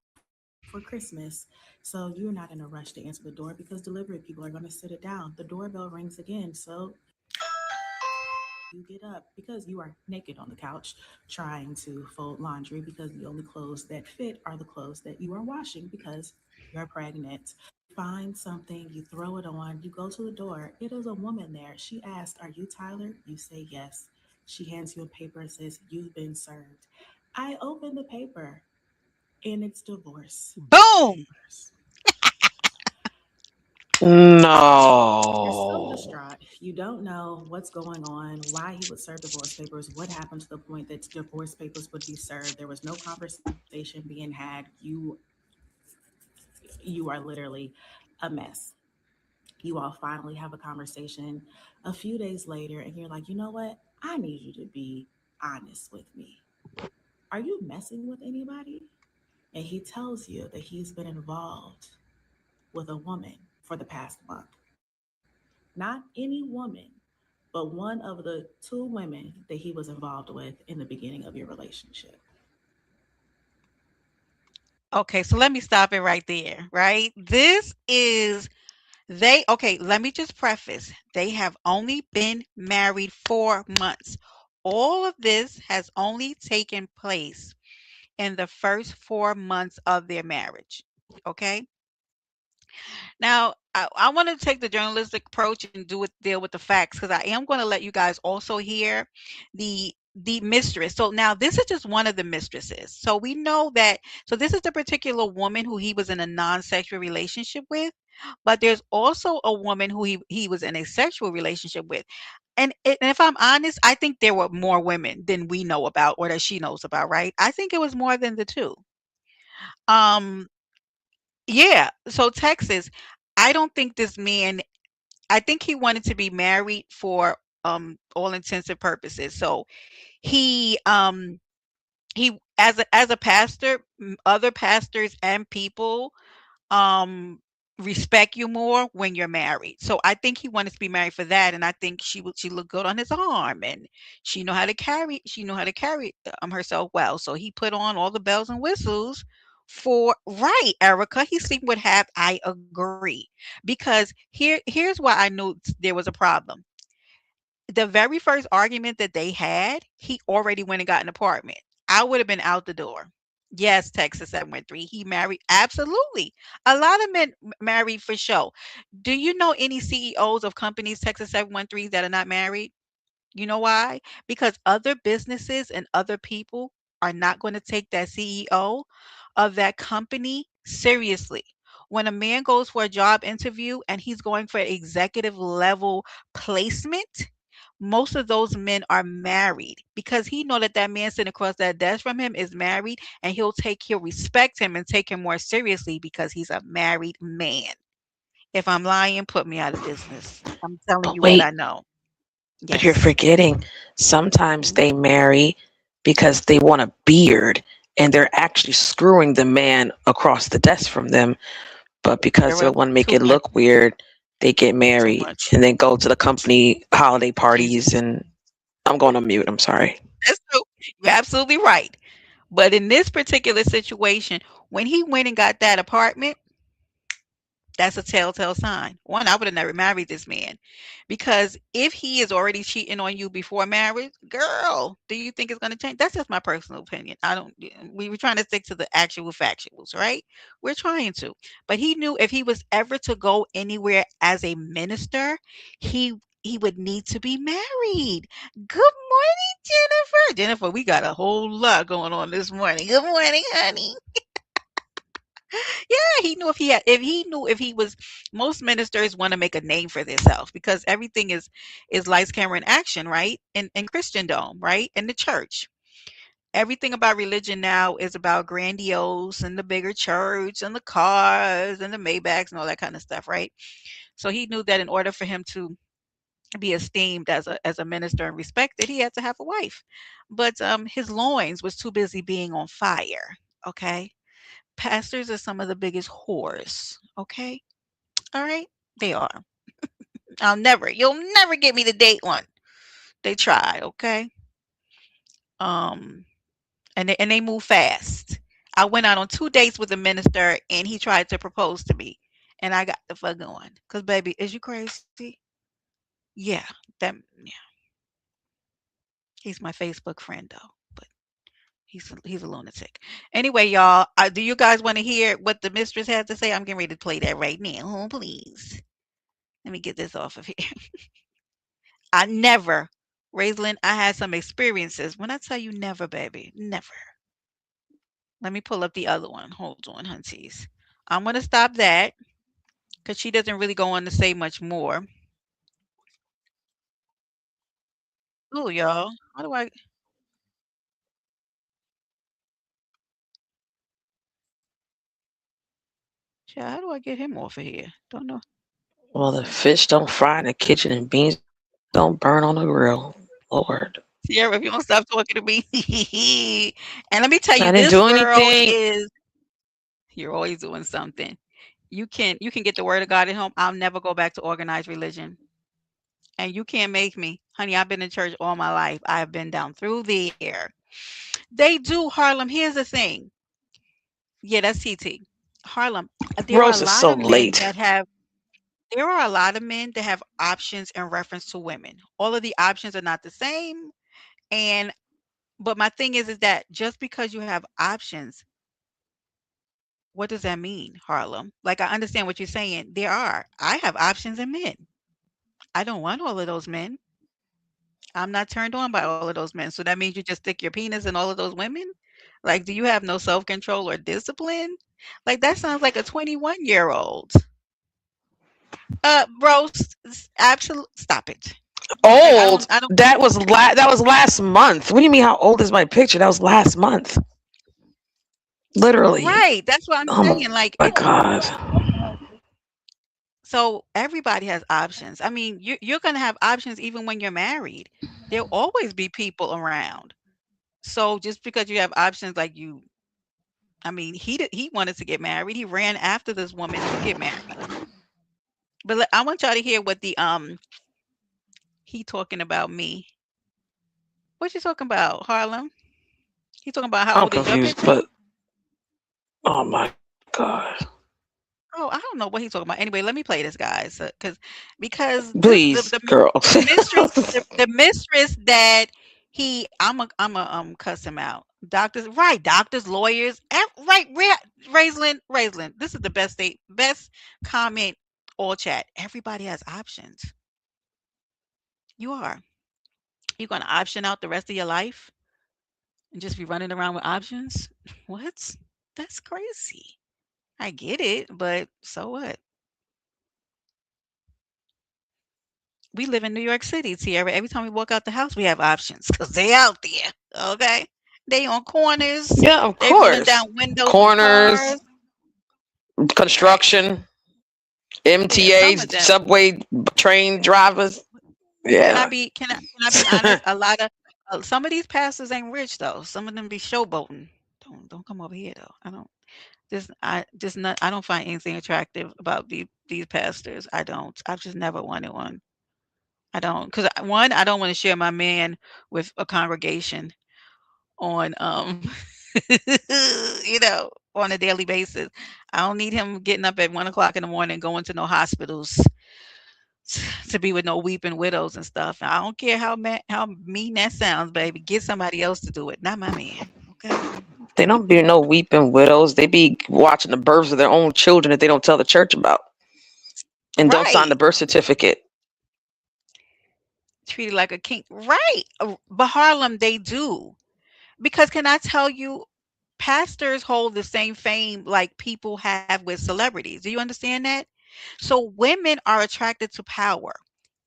for Christmas. So you're not in a rush to answer the door because delivery people are going to sit it down. The doorbell rings again. So you get up because you are naked on the couch trying to fold laundry, because the only clothes that fit are the clothes that you are washing because you're pregnant. You find something, you throw it on, you go to the door. It is a woman there. She asks, "Are you Tyler?" You say yes. She hands you a paper and says, "You've been served." I open the paper, and it's divorce Boom. papers. You're so No. distraught. You don't know what's going on, why he would serve divorce papers, what happened to the point that divorce papers would be served. There was no conversation being had. You are literally a mess. You all finally have a conversation a few days later, and you're like, "You know what? I need you to be honest with me. Are you messing with anybody?" And he tells you that he's been involved with a woman for the past month. Not any woman, but one of the two women that he was involved with in the beginning of your relationship. Okay, so let me stop it right there, right? This is they okay, let me just preface. They have only been married 4 months. All of this has only taken place in the first 4 months of their marriage. Okay? Now, I want to take the journalistic approach and deal with the facts, because I am going to let you guys also hear the mistress. So now this is just one of the mistresses. So we know that so this is the particular woman who he was in a non-sexual relationship with, but there's also a woman who he was in a sexual relationship with. And if I'm honest, I think there were more women than we know about or that she knows about, right? I think it was more than the two. Um yeah, so Texas, I don't think this man I think he wanted to be married for all intents and purposes. So he as a pastor, other pastors and people respect you more when you're married. So I think he wanted to be married for that, and I think she looked good on his arm, and she know how to carry herself well. So he put on all the bells and whistles for right, Erica. He's sleeping with half. I agree because here's why I knew there was a problem. The very first argument that they had, he already went and got an apartment. I would have been out the door. Yes, Texas 713. He married. Absolutely. A lot of men married for show. Do you know any CEOs of companies, Texas 713, that are not married? You know why? Because other businesses and other people are not going to take that CEO of that company seriously. When a man goes for a job interview and he's going for executive level placement, most of those men are married because he know that that man sitting across that desk from him is married, and he'll respect him and take him more seriously because he's a married man. If I'm lying, put me out of business. I'm telling But you what wait, I know. but you're Yes. forgetting sometimes Mhm. they marry because they want a beard and they're actually screwing the man across the desk from them. But because they Girl, want to make too it much, look weird, they get too married much. and then go to the company holiday parties. Jesus. And I'm going on mute. I'm sorry. That's true. You're absolutely right. But in this particular situation, when he went and got that apartment, that's a telltale sign. One, I would have never married this man because if he is already cheating on you before marriage, girl, do you think it's going to change? That's just my personal opinion. I don't. We were trying to stick to the actual factuals, right? We're trying to. But he knew if he was ever to go anywhere as a minister, he would need to be married. Good morning, Jennifer. Jennifer, we got a whole lot going on this morning. Good morning, honey. Yeah, he knew if he was most ministers want to make a name for themselves because everything is lights, camera, and action, right? In Christendom, right? In the church. Everything about religion now is about grandiose and the bigger church and the cars and the Maybachs and all that kind of stuff, right? So he knew that in order for him to be esteemed as a minister and respected, he had to have a wife. But his loins was too busy being on fire. Okay. Pastors are some of the biggest whores. Okay. All right? They are. You'll never get me to date one. They tried, okay? Um, and they move fast. I went out on 2 dates with a minister and he tried to propose to me. And I got the fuck going. Cause baby, is you crazy? Yeah. Yeah. He's my Facebook friend though. But he's a lunatic. Anyway, y'all, do you guys want to hear what the mistress had to say? I'm getting ready to play that right now. Oh, please. Let me get this off of here. I never, Raislyn, I had some experiences. When I tell you never, baby, never. Let me pull up the other one. Hold on, hunties. I'm going to stop that because she doesn't really go on to say much more. Ooh, y'all. How do I get him off of here? Don't know. Well, the fish don't fry in the kitchen and beans don't burn on the grill. Lord. Sierra, if you don't stop talking to me. And let me tell I you, didn't this do girl anything. is, you're always doing something. You can get the word of God at home. I'll never go back to organized religion. And you can't make me. Honey, I've been in church all my life. I've been down through there. They do, Harlem. Here's the thing. Yeah, that's TT. Harlem. There are a Rose is lot so of men late. that have there are a lot of men that have options in reference to women. All of the options are not the same. And but my thing is that just because you have options, what does that mean, Harlem? Like I understand what you're saying. There are. I have options in men. I don't want all of those men. I'm not turned on by all of those men. So that means you just stick your penis in all of those women? Like, do you have no self-control or discipline? Like, that sounds like a 21-year-old. Bro, absolute stop it. Like, Old. I don't That was last month. What do you mean? How old is my picture? That was last month. Literally. right. That's what I'm Oh saying. Like, my god. so everybody has options. I mean, you're gonna have options even when you're married. There'll always be people around. So just because you have options, like I mean, he wanted to get married. He ran after this woman to get married. But I want y'all to hear what the he talking about me. What you talking about, Harlem? He talking about how I'm old is your confused, picture? but oh my god. Oh, I don't know what he's talking about. Anyway, let me play this, guys, because this Please, girl. the mistress that he I'm a cuss him out. Doctors, right? Doctors, lawyers, right? Raislin. This is the best comment all chat. Everybody has options. You are. You're gonna option out the rest of your life and just be running around with options. What? That's crazy. I get it, but so what? We live in New York City, Tierra. Every time we walk out the house, we have options because they out there. Okay, they on corners. Yeah, of They rolling course. down windows of Corners, cars. Right. construction, Yeah. Some MTAs, of them. subway, train drivers. Yeah. Can I be honest? A lot of some of these pastors ain't rich though. Some of them be showboating. Don't come over here though. I don't. Just not. I don't find anything attractive about these pastors. I don't. I've just never wanted one. I don't, because one, I don't want to share my man with a congregation on on a daily basis. I don't need him getting up at 1 o'clock in the morning going to no hospitals to be with no weeping widows and stuff. I don't care how mean that sounds, baby. Get somebody else to do it, not my man. Okay. They don't be no weeping widows. They be watching the births of their own children that they don't tell the church about and don't sign the Right. birth certificate. Treated like a king. Right. But Harlem, they do. Because can I tell you, pastors hold the same fame like people have with celebrities. Do you understand that? So women are attracted to power,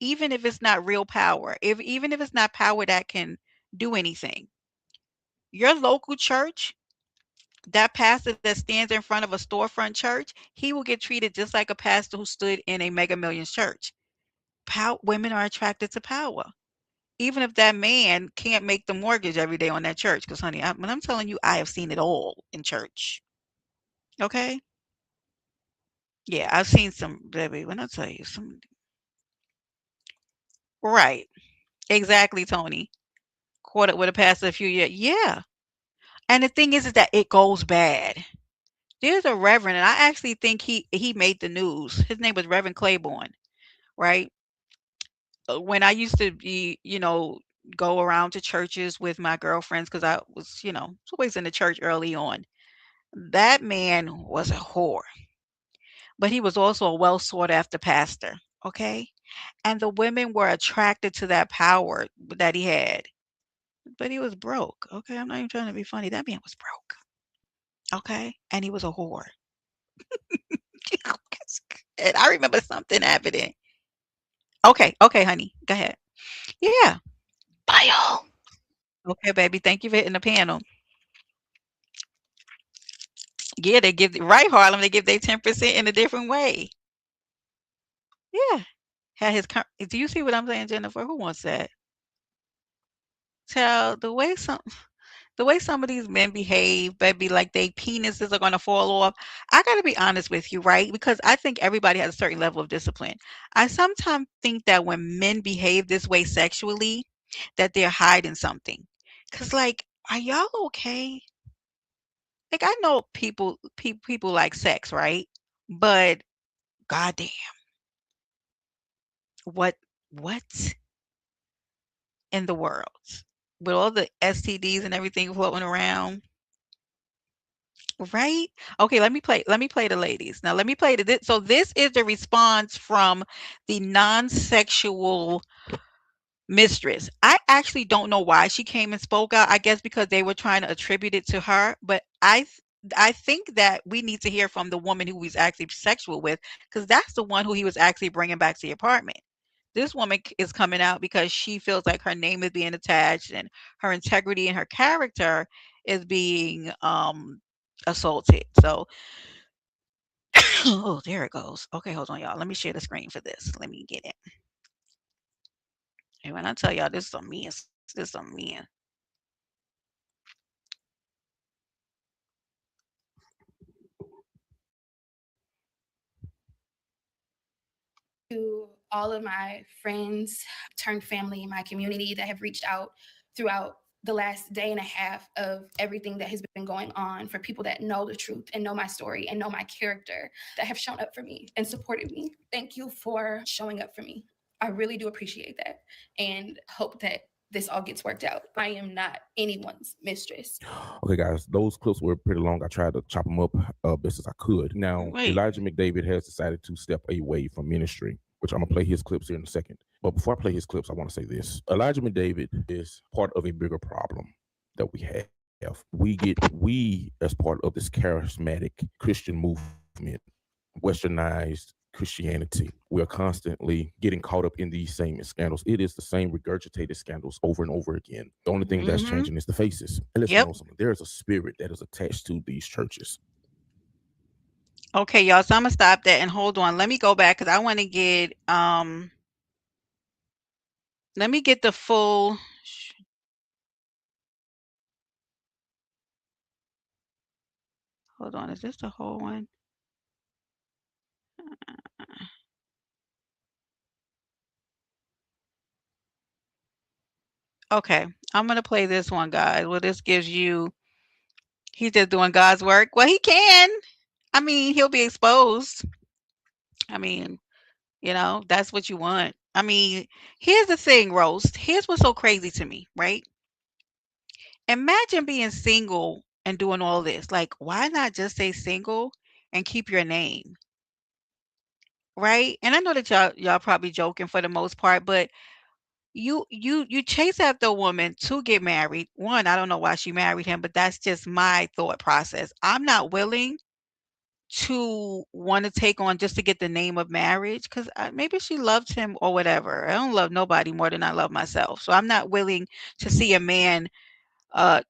even if it's not real power. If even if it's not power that can do anything. Your local church, that pastor that stands in front of a storefront church, he will get treated just like a pastor who stood in a mega millions church. Women are attracted to power. Even if that man can't make the mortgage every day on that church, because honey, when I'm telling you, I have seen it all in church. Okay, yeah, I've seen some, baby. When I tell you some, right, exactly, Tony. Caught up with a pastor a few years, yeah. And the thing is that it goes bad. There's a reverend, and I actually think he made the news. His name was Reverend Claiborne, right? When I used to be, go around to churches with my girlfriends because I was, always in the church early on. That man was a whore, but he was also a well sought after pastor. Okay. And the women were attracted to that power that he had, but he was broke. Okay. I'm not even trying to be funny. That man was broke. Okay. And he was a whore. And I remember something happening. Okay. Okay, honey. Go ahead. Yeah. Bye, y'all. Okay, baby. Thank you for hitting the panel. Yeah, they give right, Harlem. They give their 10% in a different way. Yeah. Had his. Do you see what I'm saying, Jennifer? Who wants that? Tell the way some of these men behave, baby, like they penises are gonna fall off. I gotta be honest with you, right? Because I think everybody has a certain level of discipline. I sometimes think that when men behave this way sexually, that they're hiding something. Cause like, are y'all okay? Like I know people like sex, right? But goddamn, what what in the world? With all the STDs and everything floating around, right? Okay, let me play the ladies. Now let me play so this is the response from the non-sexual mistress. I actually don't know why she came and spoke out. I guess because they were trying to attribute it to her, but I think that we need to hear from the woman who he's actually sexual with, because that's the one who he was actually bringing back to the apartment. This woman is coming out because she feels like her name is being attached and her integrity and her character is being assaulted. So, oh, there it goes. Okay, hold on, y'all. Let me share the screen for this. Let me get it. And when I tell y'all this is some men. to all of my friends turned family in my community that have reached out throughout the last day and a half of everything that has been going on, for people that know the truth and know my story and know my character, that have shown up for me and supported me. Thank you for showing up for me. I really do appreciate that and hope that this all gets worked out. I am not anyone's mistress. Okay, guys, those clips were pretty long. I tried to chop them up best as I could. Now, Wait. Elijah McDavid has decided to step away from ministry, which I'm gonna play his clips here in a second. But before I play his clips, I want to say this: Elijah McDavid is part of a bigger problem that we have. We as part of this charismatic Christian movement, westernized Christianity. We are constantly getting caught up in these same scandals. It is the same regurgitated scandals over and over again. The only thing that's Mm-hmm. changing is the faces. And let's Yep. know something. There is a spirit that is attached to these churches. Okay, y'all. So I'm gonna stop that and hold on. Let me go back because I want to get let me get the full. Hold on. Is this the whole one? Okay, I'm gonna play this one, guys. Well, this gives you. He's just doing God's work. Well, he can. I mean, he'll be exposed. I mean, that's what you want. I mean, here's the thing, Roast. Here's what's so crazy to me, right? Imagine being single and doing all this. Like, why not just say single and keep your name, right? And I know that y'all probably joking for the most part, but you chase after a woman to get married. One, I don't know why she married him, but that's just my thought process. I'm not willing to want to take on just to get the name of marriage because maybe she loved him or whatever. I don't love nobody more than I love myself. So I'm not willing to see a man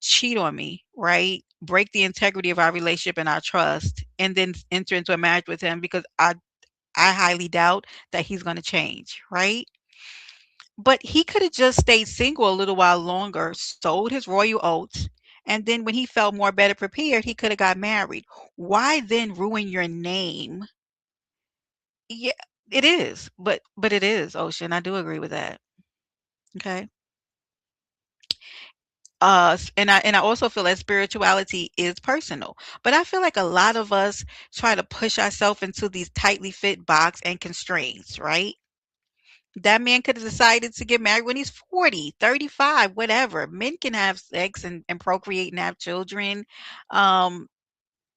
cheat on me, right? Break the integrity of our relationship and our trust, and then enter into a marriage with him because I highly doubt that he's going to change, right? But he could have just stayed single a little while longer, sold his royal oats, and then when he felt more better prepared, he could have got married. Why then ruin your name? Yeah, it is. But it is, Ocean. I do agree with that. Okay. And I also feel that spirituality is personal. But I feel like a lot of us try to push ourselves into these tightly fit box and constraints, right? That man could have decided to get married when he's 40, 35, whatever. Men can have sex and procreate and have children. Um,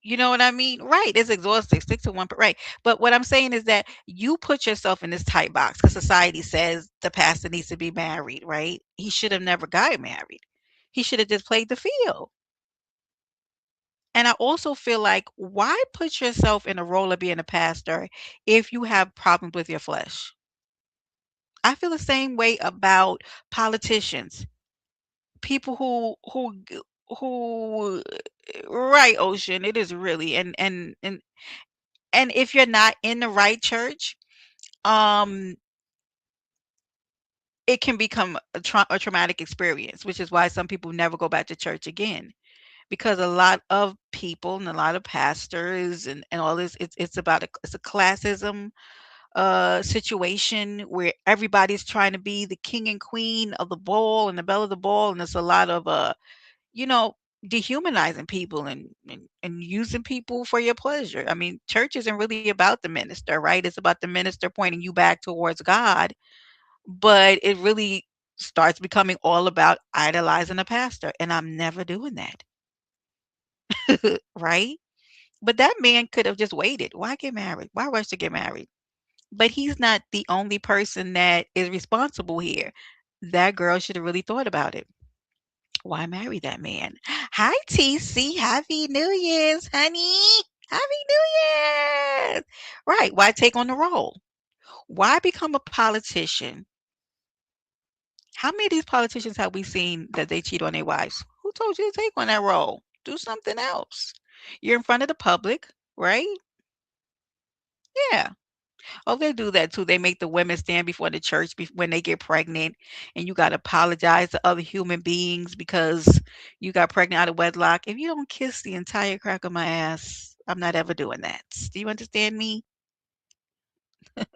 you know what I mean? Right. It's exhausting. Stick to one, right. But what I'm saying is that you put yourself in this tight box because society says the pastor needs to be married, right? He should have never got married. He should have just played the field. And I also feel like why put yourself in the role of being a pastor if you have problems with your flesh? I feel the same way about politicians, people who right, Ocean, it is really, and if you're not in the right church, um it can become a traumatic experience, which is why some people never go back to church again, because a lot of people and a lot of pastors and all this, it's about it's a classism situation where everybody's trying to be the king and queen of the ball and the belle of the ball, and there's a lot of you know dehumanizing people and using people for your pleasure. I mean, church isn't really about the minister, right? It's about the minister pointing you back towards God, but it really starts becoming all about idolizing a pastor, and I'm never doing that. Right? But that man could have just waited. Why get married? Why rush to get married? But he's not the only person that is responsible here. That girl should have really thought about it. Why marry that man? Hi, TC. Happy New Year's, honey. Happy New Year's. Right. Why take on the role? Why become a politician? How many of these politicians have we seen that they cheat on their wives? Who told you to take on that role? Do something else. You're in front of the public, right? Yeah. Oh, they do that too. They make the women stand before the church when they get pregnant, and you got to apologize to other human beings because you got pregnant out of wedlock. If you don't kiss the entire crack of my ass, I'm not ever doing that. Do you understand me?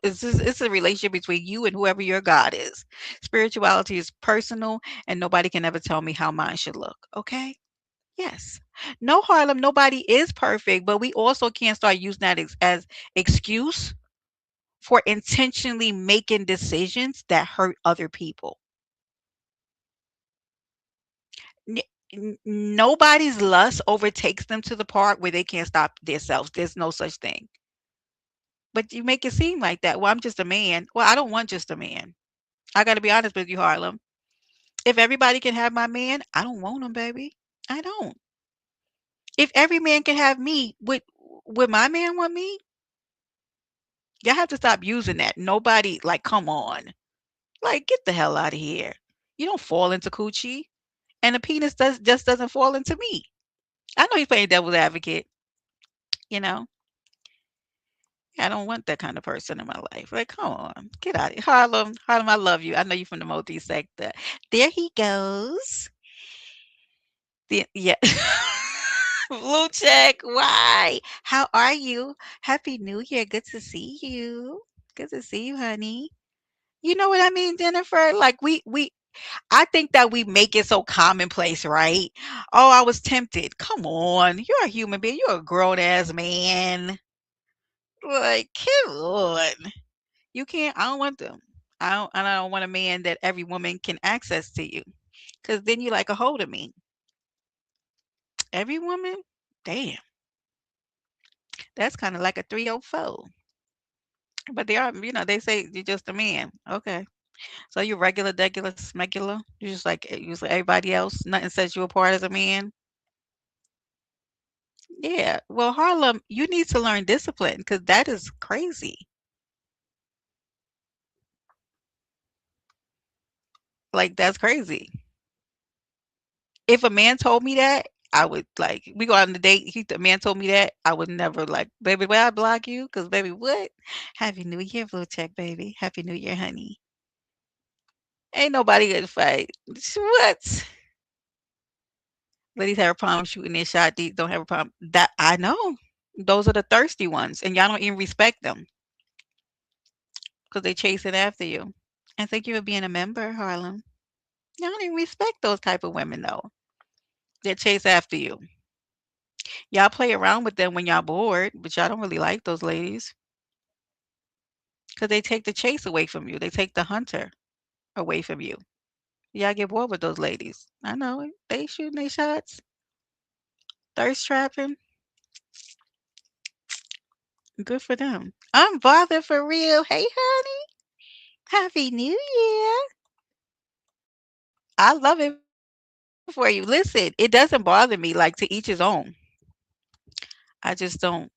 It's a relationship between you and whoever your God is. Spirituality is personal, and nobody can ever tell me how mine should look. Okay? Yes. No, Harlem, nobody is perfect, but we also can't start using that as excuse for intentionally making decisions that hurt other people. N- Nobody's lust overtakes them to the part where they can't stop themselves. There's no such thing. But you make it seem like that. Well, I'm just a man. Well, I don't want just a man. I got to be honest with you, Harlem. If everybody can have my man, I don't want him, baby. I don't. If every man can have me, would my man want me? Y'all have to stop using that. Nobody, like, come on. Like, get the hell out of here. You don't fall into coochie, and a penis just doesn't fall into me. I know he's playing devil's advocate. You know, I don't want that kind of person in my life. Like, come on, get out of here. Harlem. Harlem, I love you. I know you from the multi sector. There he goes. Yeah. Blue check. Why? How are you? Happy New Year. Good to see you. Good to see you, honey. You know what I mean, Jennifer? Like I think that we make it so commonplace, right? Oh, I was tempted. Come on. You're a human being. You're a grown ass man. Like, come on. You can't I don't want them. I don't want a man that every woman can access to you. Cause then you like a hold of me. Every woman? Damn. That's kind of like a 304. But they are, they say you're just a man. Okay. So you're regular, degular, smegular. You're just like everybody else. Nothing sets you apart as a man. Yeah. Well, Harlem, you need to learn discipline because that is crazy. Like that's crazy. If a man told me that, I would like we go out on a date. The man told me that I would never like, baby. Why I block you? Because baby, what? Happy New Year, blue check, baby. Happy New Year, honey. Ain't nobody gonna fight. What? Ladies have a problem shooting their shot. These don't have a problem. That I know. Those are the thirsty ones, and y'all don't even respect them because they chasing after you. And thank you for being a member, Harlem. Y'all don't even respect those type of women though. That chase after you. Y'all play around with them when y'all bored, but y'all don't really like those ladies because they take the chase away from you. They take the hunter away from you. Y'all get bored with those ladies. I know it. They shooting their shots, thirst trapping. Good for them. I'm bothered for real. Hey, honey. Happy New Year. I love it for you. Listen, it doesn't bother me. Like to each his own. I just don't.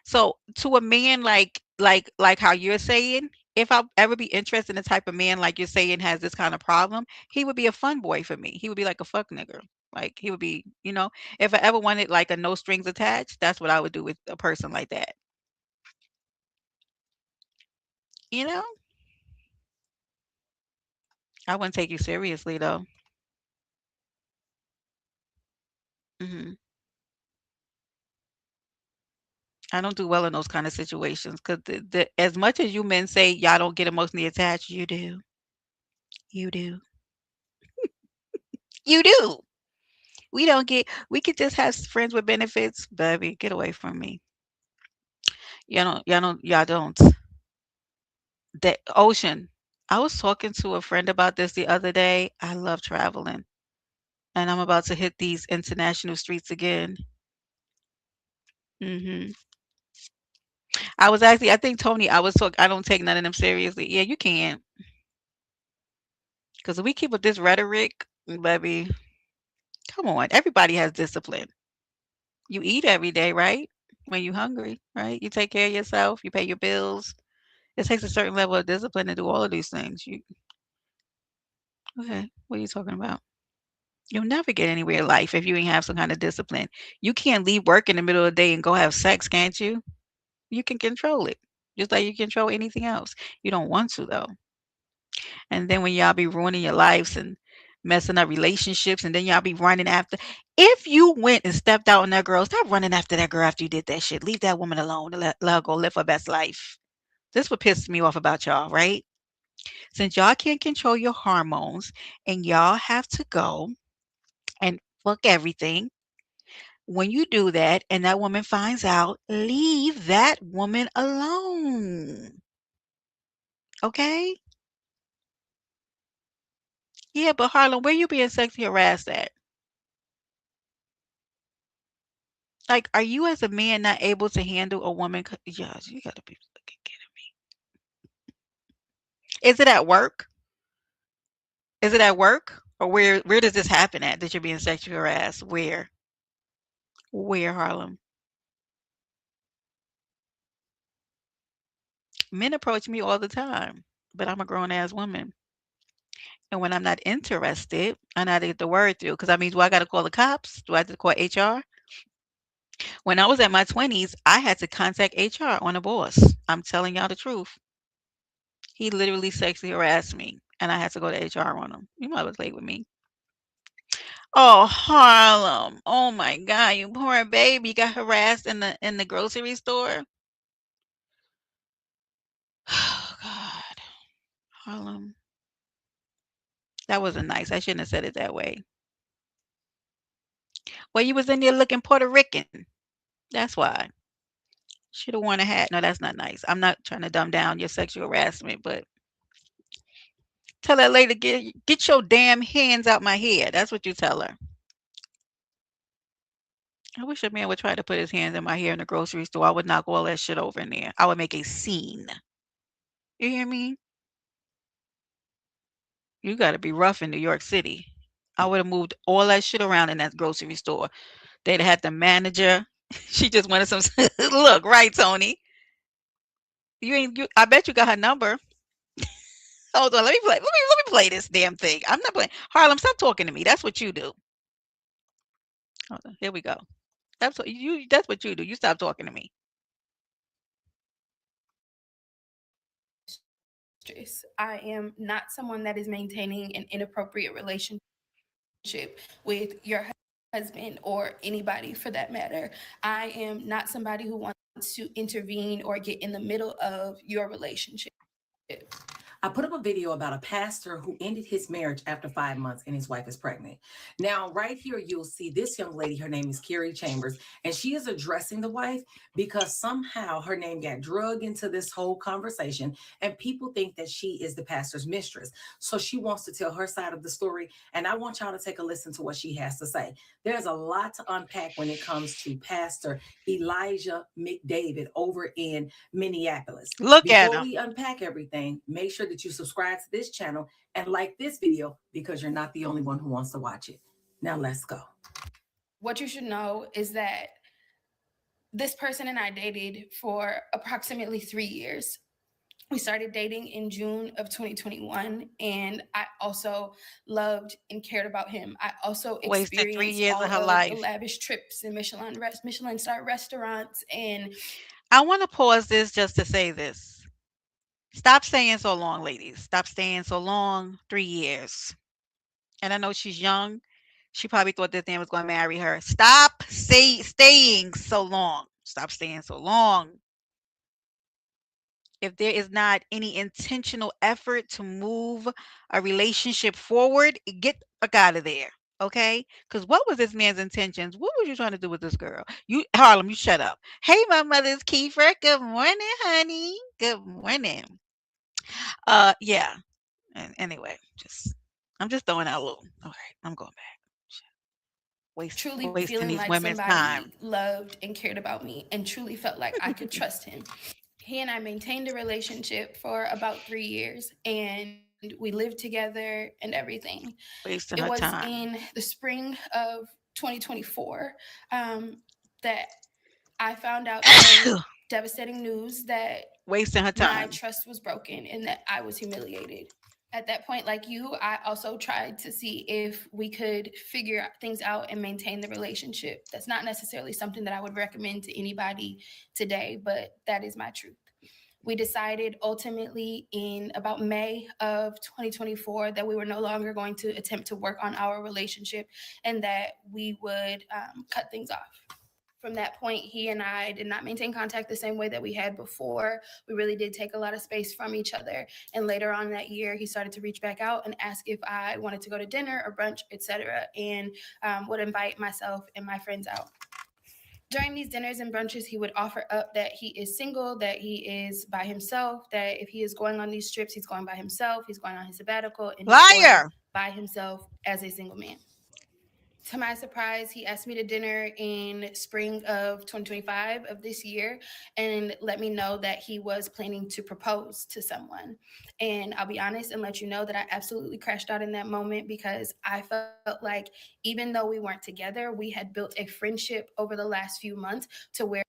So to a man like how you're saying, if I ever be interested in the type of man like you're saying has this kind of problem, he would be a fun boy for me. He would be like a fuck nigga. Like he would be, if I ever wanted like a no strings attached, that's what I would do with a person like that. You know? I wouldn't take you seriously though. hmm I don't do well in those kind of situations because as much as you men say y'all don't get emotionally attached, you do. You do. You do. We could just have friends with benefits, baby. Get away from me. Y'all don't. The ocean. I was talking to a friend about this the other day. I love traveling, and I'm about to hit these international streets again. hmm I think Tony, I don't take none of them seriously. Yeah, you can, because if we keep with this rhetoric, baby, come on. Everybody has discipline. You eat every day, right? When you hungry, right? You take care of yourself. You pay your bills. It takes a certain level of discipline to do all of these things. Okay, what are you talking about? You'll never get anywhere in life if you ain't have some kind of discipline. You can't leave work in the middle of the day and go have sex, can't you? You can control it. Just like you control anything else. You don't want to though. And then when y'all be ruining your lives and messing up relationships, and then y'all be running after. If you went and stepped out on that girl, stop running after that girl after you did that shit. Leave that woman alone and let her go live her best life. This what pisses me off about y'all, right? Since y'all can't control your hormones and y'all have to go and fuck everything, when you do that and that woman finds out, leave that woman alone. Okay? Yeah, but Harlem, where you being sexually harassed at? Like, are you as a man not able to handle a woman? Yes, you gotta be fucking kidding me. Is it at work? Is it at work? Or where does this happen at that you're being sexually harassed? Where? Where, Harlem? Men approach me all the time, but I'm a grown ass woman. And when I'm not interested, I know how to get the word through. Because I mean, do I got to call the cops? Do I have to call HR? When I was at my 20s, I had to contact HR on a boss. I'm telling y'all the truth. He literally sexually harassed me, and I had to go to HR on him. You know I was late with me. Oh, Harlem. Oh my God, you poor baby got harassed in the grocery store. Oh God, Harlem. That wasn't nice. I shouldn't have said it that way. Well, you was in there looking Puerto Rican. That's why. Should have worn a hat. No, that's not nice. I'm not trying to dumb down your sexual harassment, but tell that lady get your damn hands out my hair. That's what you tell her. I wish a man would try to put his hands in my hair in the grocery store. I would knock all that shit over in there. I would make a scene. You hear me? You got to be rough in New York City. I would have moved all that shit around in that grocery store. They'd have had the manager. She just wanted some look, right, Tony? You ain't you I bet you got her number. Hold on, let me play this damn thing. I'm not playing. Harlem, stop talking to me. That's what you do. Hold on, here we go. That's what you do. You stop talking to me. I am not someone that is maintaining an inappropriate relationship with your husband or anybody for that matter. I am not somebody who wants to intervene or get in the middle of your relationship. I put up a video about a pastor who ended his marriage after 5 months and his wife is pregnant. Now, right here, you'll see this young lady. Her name is Carrie Chambers, and she is addressing the wife because somehow her name got drugged into this whole conversation, and people think that she is the pastor's mistress. So she wants to tell her side of the story, and I want y'all to take a listen to what she has to say. There's a lot to unpack when it comes to Pastor Elijah McDavid over in Minneapolis. Look at Before him. we unpack everything, make sure that you subscribe to this channel and like this video because you're not the only one who wants to watch it. Now let's go. What you should know is that this person and I dated for approximately 3 years. We started dating in June of 2021, and I also loved and cared about him. I also Wasted 3 experienced years of all her of the life. lavish trips and Michelin star restaurants. And I want to pause this just to say this. Stop staying so long, ladies. Stop staying so long. 3 years. And I know she's young. She probably thought this man was going to marry her. Staying so long. Stop staying so long. If there is not any intentional effort to move a relationship forward, get fuck out of there. Okay? Because what was this man's intentions? What was you trying to do with this girl? You Harlem, you shut up. Hey, my mother's Kiefer. Good morning, honey. Good morning. Yeah. And anyway, I'm just throwing out a little. All right, I'm going back. truly Wasting feeling these like women's time. somebody loved and cared about me and truly felt like I could trust him. He and I maintained a relationship for about 3 years, and we lived together and everything. Wasting It her was time. in the spring of 2024 that I found out some devastating news that Wasting her my time. trust was broken and that I was humiliated. At that point, like you, I also tried to see if we could figure things out and maintain the relationship. That's not necessarily something that I would recommend to anybody today, but that is my truth. We decided ultimately in about May of 2024 that we were no longer going to attempt to work on our relationship and that we would cut things off. From that point, he and I did not maintain contact the same way that we had before. We really did take a lot of space from each other. And later on that year, he started to reach back out and ask if I wanted to go to dinner or brunch, etc., and would invite myself and my friends out. During these dinners and brunches, he would offer up that he is single, that he is by himself, that if he is going on these trips, he's going by himself, he's going on his sabbatical, and he's going Liar. by himself as a single man. To my surprise, he asked me to dinner in spring of 2025 of this year and let me know that he was planning to propose to someone. And I'll be honest and let you know that I absolutely crashed out in that moment because I felt like even though we weren't together, we had built a friendship over the last few months to where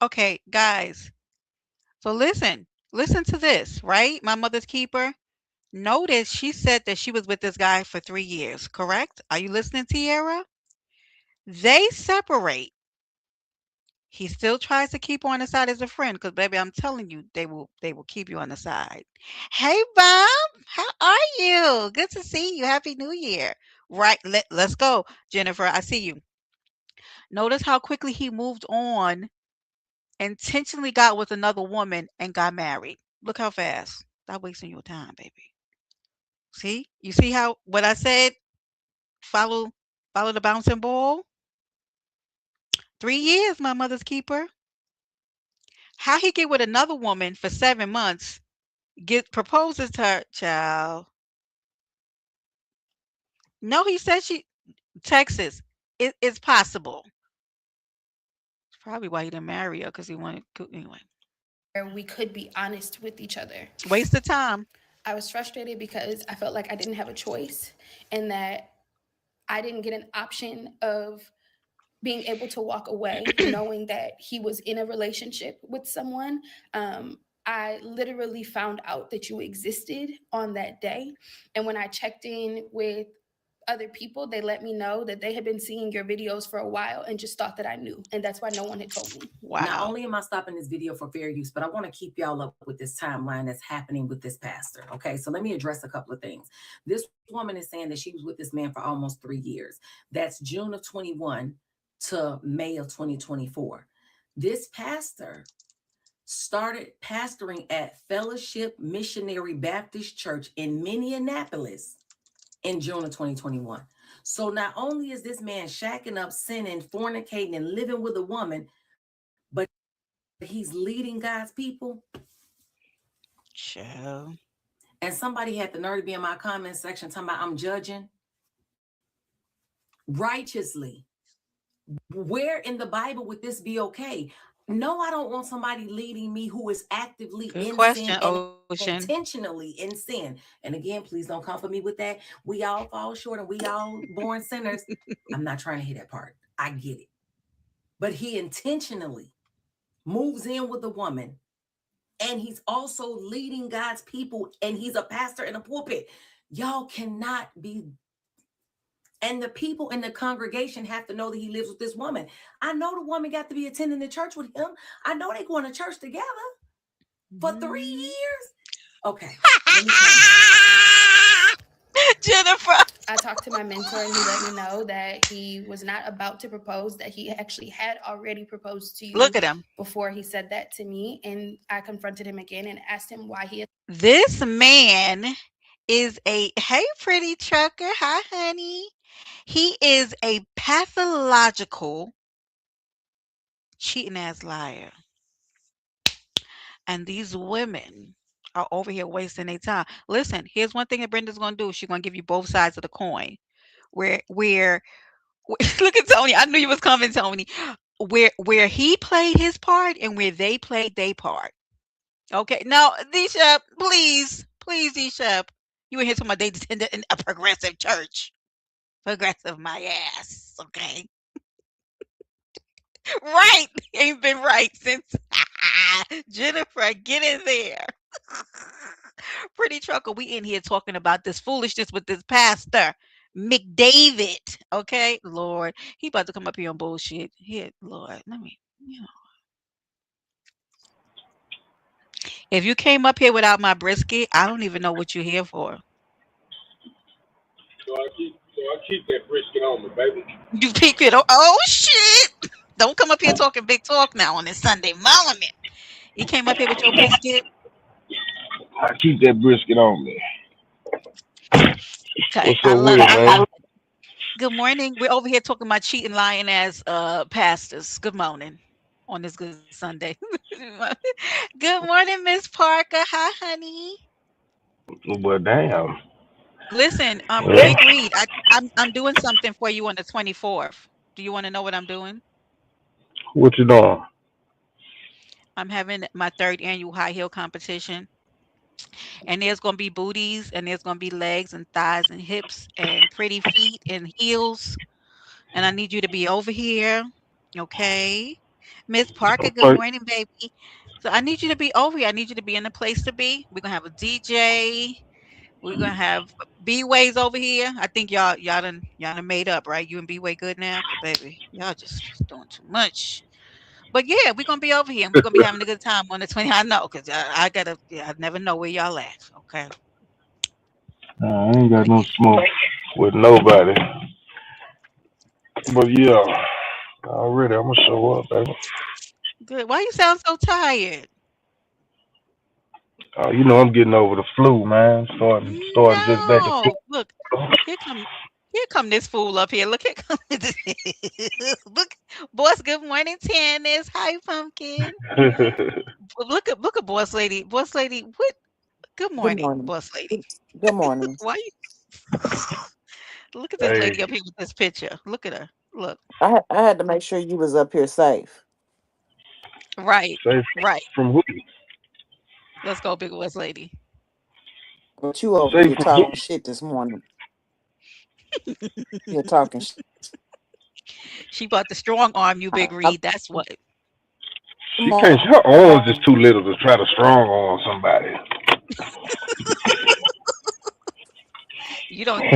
Okay, guys. So listen to this, right? My mother's keeper. Notice she said that she was with this guy for 3 years, correct? Are you listening, Tiara? They separate. He still tries to keep her on the side as a friend because, baby, I'm telling you, they will keep you on the side. Hey, Bob, how are you? Good to see you. Happy New Year. Right, let's go, Jennifer. I see you. Notice how quickly he moved on, intentionally got with another woman, and got married. Look how fast. Stop wasting your time, baby. See, you see how what I said? Follow, follow the bouncing ball. 3 years, my mother's keeper. How he get with another woman for 7 months, get proposes to her, child. No, he said she Texas. It's possible. It's probably why he didn't marry her because he wanted anyway. we could be honest with each other. Waste of time. I was frustrated because I felt like I didn't have a choice and that I didn't get an option of being able to walk away knowing that he was in a relationship with someone. I literally found out that you existed on that day. And when I checked in with other people, they let me know that they had been seeing your videos for a while and just thought that I knew. And that's why no one had told me. Not Wow. only am I stopping this video for fair use, but I want to keep y'all up with this timeline that's happening with this pastor. Okay, so let me address a couple of things. This woman is saying that she was with this man for almost 3 years. That's June of 21 to May of 2024. This pastor started pastoring at Fellowship Missionary Baptist Church in Minneapolis in June of 2021. So not only is this man shacking up, sinning, fornicating, and living with a woman, but he's leading God's people. Child. And somebody had the nerve to be in my comment section talking about I'm judging righteously. Where in the Bible would this be okay? No, I don't want somebody leading me who is actively Good in question, sin and Ocean. intentionally in sin. And again, please don't come for me with that. We all fall short and we all born sinners. I'm not trying to hear that part. I get it. But he intentionally moves in with a woman, and he's also leading God's people, and he's a pastor in a pulpit. Y'all cannot be. And the people in the congregation have to know that he lives with this woman. I know the woman got to be attending the church with him. I know they going to church together for 3 years. Okay. Let me Jennifer. I talked to my mentor and he let me know that he was not about to propose, that he actually had already proposed to you. Look at him. Before he said that to me. And I confronted him again and asked him why he had. This man is a hey pretty trucker. Hi, honey. He is a pathological cheating ass liar. And these women are over here wasting their time. Listen, here's one thing that Brenda's gonna do. She's gonna give you both sides of the coin. Where look at Tony. I knew you was coming, Tony. Where he played his part and where they played their part. Okay. Now, Disha, please, Disha. You in here talking about they attended in a progressive church. Progressive my ass. Okay. Right. Ain't been right since Jennifer, get in there. Pretty trucker, we in here talking about this foolishness with this pastor, McDavid. Okay, Lord, he about to come up here on bullshit. Here, Lord, let me, you know. If you came up here without my brisket, I don't even know what you're here for. So I keep that brisket on me, baby. You peek it. Oh shit! Don't come up here talking big talk now on this Sunday morning. You came up here with your brisket. I keep that brisket on me. Okay, What's I so love weird, it. I love man? it. Good morning. We're over here talking about cheating, lying ass pastors. Good morning on this good Sunday. Good morning, Miss Parker. Hi, honey. But damn. Listen, Yeah. Big Read, I'm doing something for you on the 24th. Do you want to know what I'm doing? What you doing? I'm having my third annual high heel competition, and there's gonna be booties, and there's gonna be legs and thighs and hips and pretty feet and heels. And I need you to be over here, okay? Miss Parker, good Okay. morning, baby. So I need you to be over here. I need you to be in the place to be. We're gonna have a DJ. We're gonna have B Ways over here. I think y'all done made up, right? You and B Way good now, cause baby, y'all just doing too much. But yeah, we're gonna be over here and we're gonna be having a good time on the 20. I know, cause I gotta. Yeah, I never know where y'all at. Okay, I ain't got but no yeah, smoke with nobody. But yeah, already I'm gonna show up, baby. good. Why you sound so tired? You know I'm getting over the flu, man. Starting just back in No, look, here come here come this fool up here. Look, here come look, boss. Good morning, Tannis. Hi, pumpkin. February. Look at boss lady. Boss lady, what? Good Good morning, morning. boss lady. Good morning. Why you look at this Hey, lady up here with this picture? Look at her. Look. I had to make sure you was up here safe. Right, safe right. from who? Let's go, big boss lady. But you over Safe here from who? talking shit this morning. You're talking shit. She bought the strong arm, you big read. That's what. Good She can't. morning. Her arms is too little to try to strong on somebody. You don't.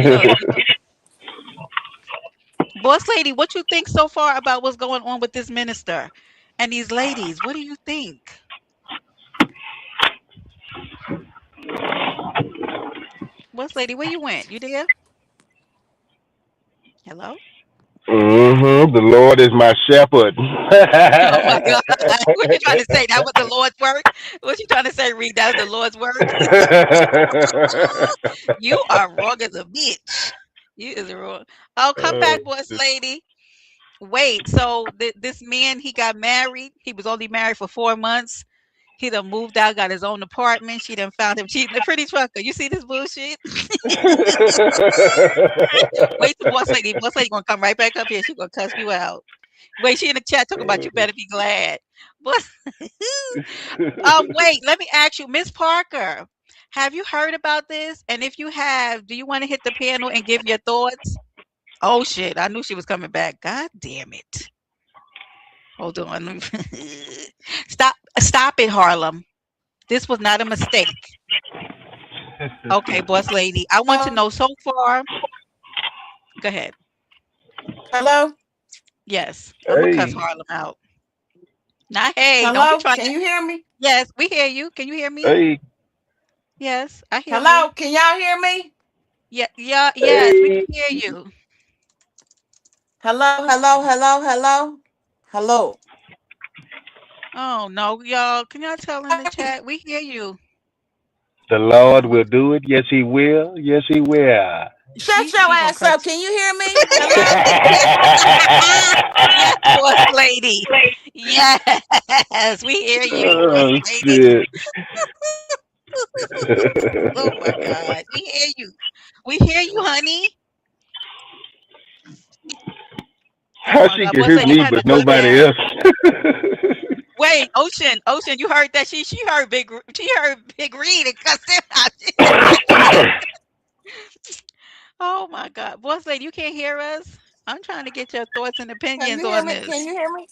Boss lady, what you think so far about what's going on with this minister and these ladies? What do you think? Boss lady, where you went? You there? Hello? The Lord is my shepherd. Oh my God. What you trying to say? That was the Lord's work? What you trying to say, Reed? That was the Lord's work? You are wrong as a bitch. You is wrong. Oh, come Uh, back, boss lady. Wait, so this man, he got married. He was only married for 4 months. He done moved out, got his own apartment. She done found him cheating. The pretty trucker. You see this bullshit? Wait, the boss lady. Boss lady gonna come right back up here. She gonna cuss you out. Wait, she in the chat talking about you better be glad. Boss, wait, let me ask you, Miss Parker, have you heard about this? And if you have, do you want to hit the panel and give your thoughts? Oh shit, I knew she was coming back. God damn it. Hold on. Stop it, Harlem. This was not a mistake. Okay, boss lady. I want to Hello? know so far. Go ahead. Hello? Yes, I'm gonna cuss hey, Harlem out. Not hey, don't be Hello? trying Can to. you hear me? Yes, we hear you. Can you hear me? hey, Yes, I hear you. Hello? Can y'all hear me? Yeah, yeah, yes, we can hey. hear you. Hello? Hello? Hello? Hello? Hello? Oh no, y'all. Can y'all tell in the chat? We hear you. The Lord What? will do it. Yes, He will. Yes, He will. Shut your She gonna ass cuss. up. Can you hear me? Hello? Yes, boss lady. Yes, we hear you, boss Oh lady. shit. Oh my God, we hear you. We hear you, honey. Oh How my she God, can boss hear lady, you me gonna have to but calm nobody down. else? Wait, Ocean, you heard that? She heard she heard Big Read and cussed him out. Oh my God, boss lady, you can't hear us. I'm trying to get your thoughts and Can opinions you hear on me? Can this. you hear me?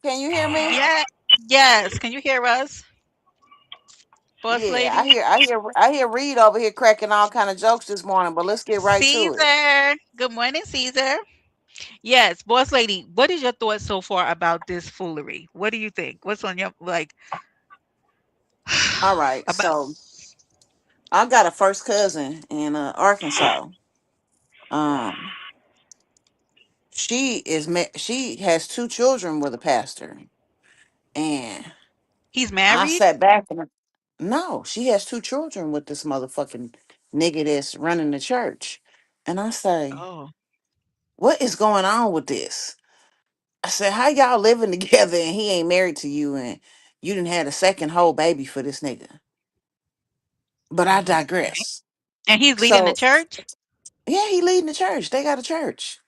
Can you hear me? Yeah, yes. Can you hear us, boss Yeah, lady? I hear Reed over here cracking all kind of jokes this morning, but let's get right to it. Caesar. Good morning, Caesar. Yes, boss lady. What is your thoughts so far about this foolery? What do you think? What's on your like? All right. About So I got a first cousin in Arkansas. Um, she has two children with a pastor, and he's I married? sat back and no, she has two children with this motherfucking nigga that's running the church, and I say, Oh. what is going on with this? I said, how y'all living together and he ain't married to you and you didn't had a second whole baby for this nigga? But I Oh. digress. And he's leading the So church? yeah, he leading the church. They got a church.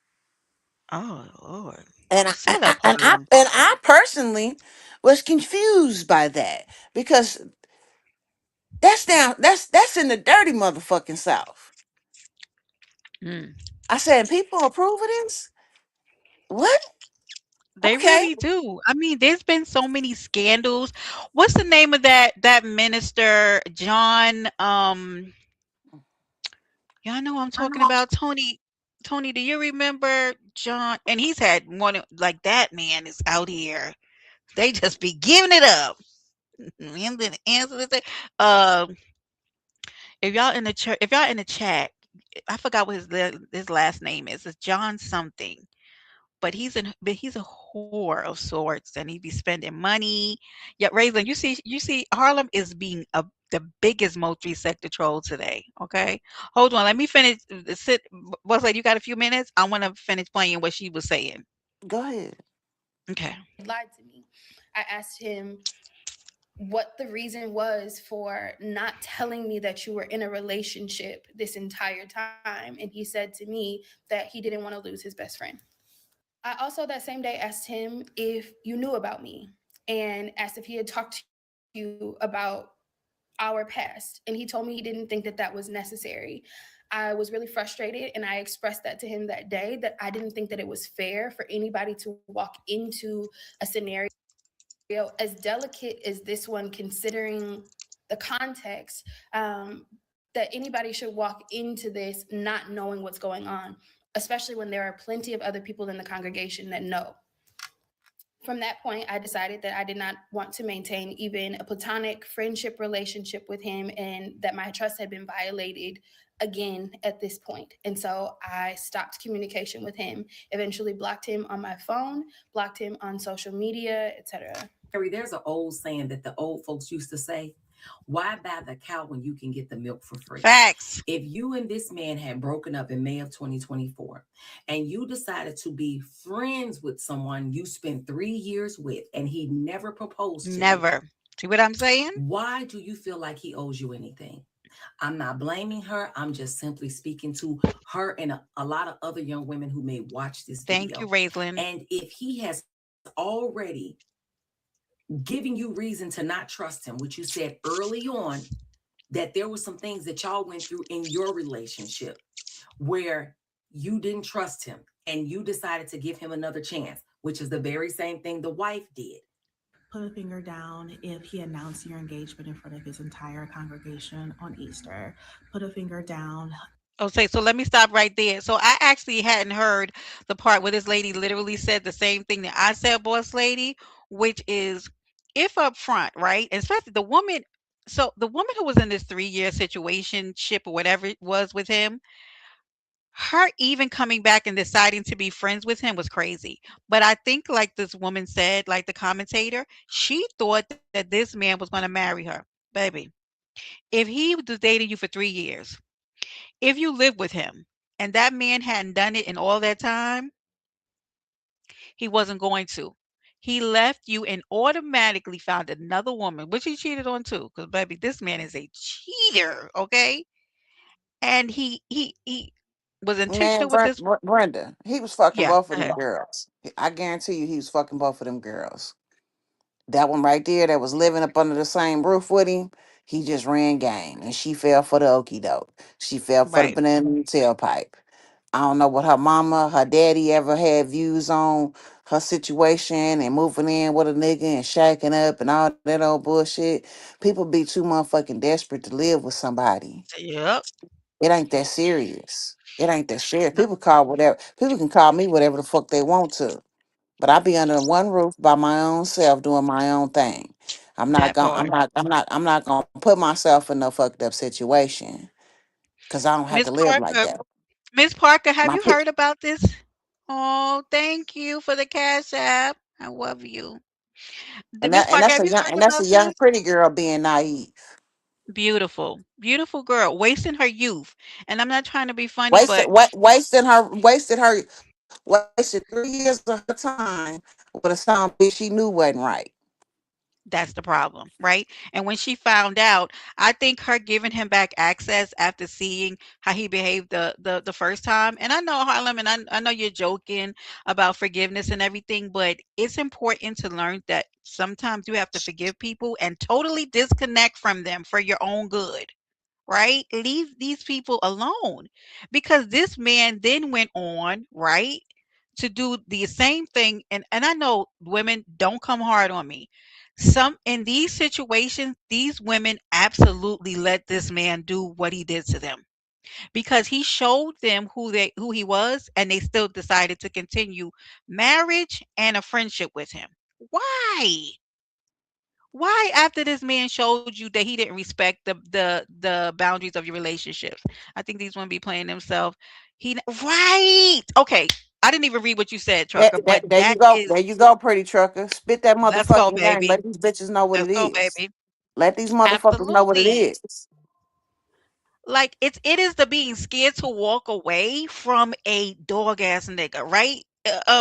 Oh Lord. And I, and Set I, up and on I him. and I personally was confused by that because that's in the dirty motherfucking South. Mm. I said, people approve of this? What? They Okay. really do. I mean, there's been so many scandals. What's the name of that minister, John? Y'all know who I'm talking about. Tony, do you remember John? And he's had one like that man is out here. They just be giving it up. And then answer this thing. Um, if y'all in the church, if y'all in the chat, I forgot what his last name is. It's John something. But he's a whore of sorts, and he be spending money. Yet, Raisin, you see, Harlem is being the biggest multi-sector troll today. Okay, hold on, let me finish. Sit, what's like? You got a few minutes? I want to finish playing what she was saying. Go ahead. Okay. Lied to me. I asked him what the reason was for not telling me that you were in a relationship this entire time. And he said to me that he didn't want to lose his best friend. I also that same day asked him if you knew about me and asked if he had talked to you about our past. And he told me he didn't think that that was necessary. I was really frustrated and I expressed that to him that day that I didn't think that it was fair for anybody to walk into a scenario as delicate as this one, considering the context, that anybody should walk into this not knowing what's going on, especially when there are plenty of other people in the congregation that know. From that point, I decided that I did not want to maintain even a platonic friendship relationship with him and that my trust had been violated again at this point. And so I stopped communication with him, eventually blocked him on my phone, blocked him on social media, etc. Harry, there's an old saying that the old folks used to say, why buy the cow when you can get the milk for free? Facts. If you and this man had broken up in May of 2024 and you decided to be friends with someone you spent 3 years with and he never proposed to you, Never. See what I'm saying? why do you feel like he owes you anything? I'm not blaming her. I'm just simply speaking to her and a lot of other young women who may watch this Thank you, video. Raislin. And if he has already giving you reason to not trust him, which you said early on that there were some things that y'all went through in your relationship where you didn't trust him and you decided to give him another chance, which is the very same thing the wife did. Put a finger down if he announced your engagement in front of his entire congregation on Easter. Put a finger down. Okay, so let me stop right there. So I actually hadn't heard the part where this lady literally said the same thing that I said, boss lady, which is if up front, right? And especially the woman. So the woman who was in this 3 year situation ship or whatever it was with him, her even coming back and deciding to be friends with him was crazy. But I think, like this woman said, like the commentator, she thought that this man was going to marry her. Baby, if he was dating you for 3 years, if you live with him and that man hadn't done it in all that time, he wasn't going to. He left you and automatically found another woman, which he cheated on too. Because baby, this man is a cheater, okay? And he was Man, intentional with this. Brenda, he was fucking Yeah, both go of them ahead. girls. I guarantee you, he was fucking both of them girls. That one right there that was living up under the same roof with him, he just ran game. And she fell for the okie doke. She fell for the Right. banana in the tailpipe. I don't know what her mama, her daddy ever had views on her situation and moving in with a nigga and shacking up and all that old bullshit. People be too motherfucking desperate to live with somebody. Yep. It ain't that serious. It ain't that serious. People call whatever. People can call me whatever the fuck they want to. But I be under one roof by my own self doing my own thing. That part. I'm not gonna put myself in no fucked up situation because I don't have to Miss live like Parker, that. Miss Parker, have My you heard about this? Oh, thank you for the cash app. I love you. Miss Parker, have you heard and that's a about young this? pretty girl being naive. Beautiful, beautiful girl, wasting her youth. And I'm not trying to be funny, but Wasted 3 years of her time with a song bitch she knew wasn't right. that's the problem, right? And when she found out, I think her giving him back access after seeing how he behaved the first time. And I know Harlem, and I know you're joking about forgiveness and everything, but it's important to learn that sometimes you have to forgive people and totally disconnect from them for your own good. Right? Leave these people alone. Because this man then went on, right, to do the same thing. And I know women don't come hard on me. Some in these situations, these women absolutely let this man do what he did to them because he showed them who he was and they still decided to continue marriage and a friendship with him. Why? Why after this man showed you that he didn't respect the boundaries of your relationships? I think these women be playing themselves. He right. Okay. I didn't even read what you said, Trucker, but There you that go. is There you go, pretty trucker. Spit that let's go, motherfucking game. baby. Let these bitches know what Let's it go, is. baby. Let these motherfuckers know what it Absolutely. is. Like it is the being scared to walk away from a dog ass nigga, right?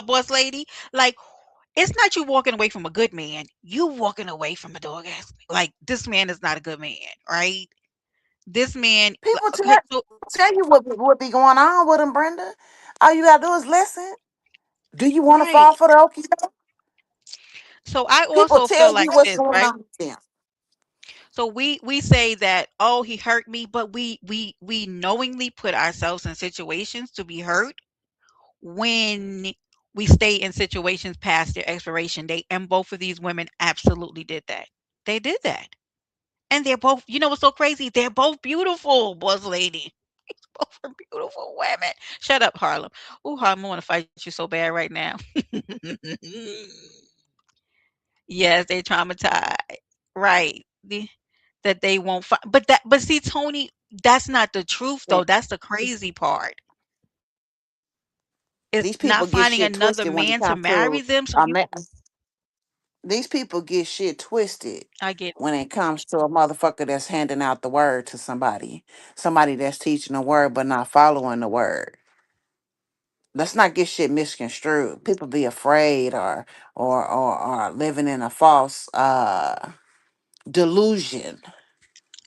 Boss lady. Like it's not you walking away from a good man. You walking away from a dog ass. Like this man is not a good man, right? This man, okay, so People tell you what be going on with them, Brenda. All you gotta do is listen. Do you want to right. fall for the okie doke? So I People also feel tell like you what's this, going right? on with them. So we say that, oh, he hurt me, but we knowingly put ourselves in situations to be hurt when we stay in situations past their expiration date. And both of these women absolutely did that. They did that. And they're both, you know what's so crazy? They're both beautiful, boss lady. Both are beautiful women. Shut up, Harlem. Ooh, Harlem, I want to fight you so bad right now. Yes, they traumatized. Right. That they won't find. But see, Tony, that's not the truth though. That's the crazy part. It's These not people get finding shit another twisted when it man to comes marry to them. So a you man. These people get shit twisted I get when it comes to a motherfucker that's handing out the word to somebody, somebody that's teaching the word but not following the word. Let's not get shit misconstrued. People be afraid or living in a false delusion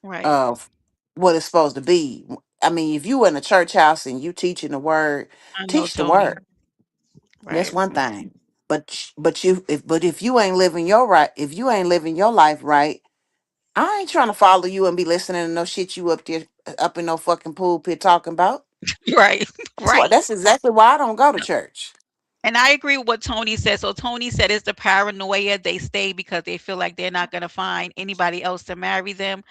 right. of what it's supposed to be. I mean, if you in a church house and you teaching the word, I know, teach the Tony. word. That's Right. one thing. But if you ain't living your right, if you ain't living your life right, I ain't trying to follow you and be listening to no shit you up there up in no fucking pulpit talking about. Right. Right. That's exactly why I don't go to church. And I agree with what Tony said. So Tony said it's the paranoia. They stay because they feel like they're not going to find anybody else to marry them.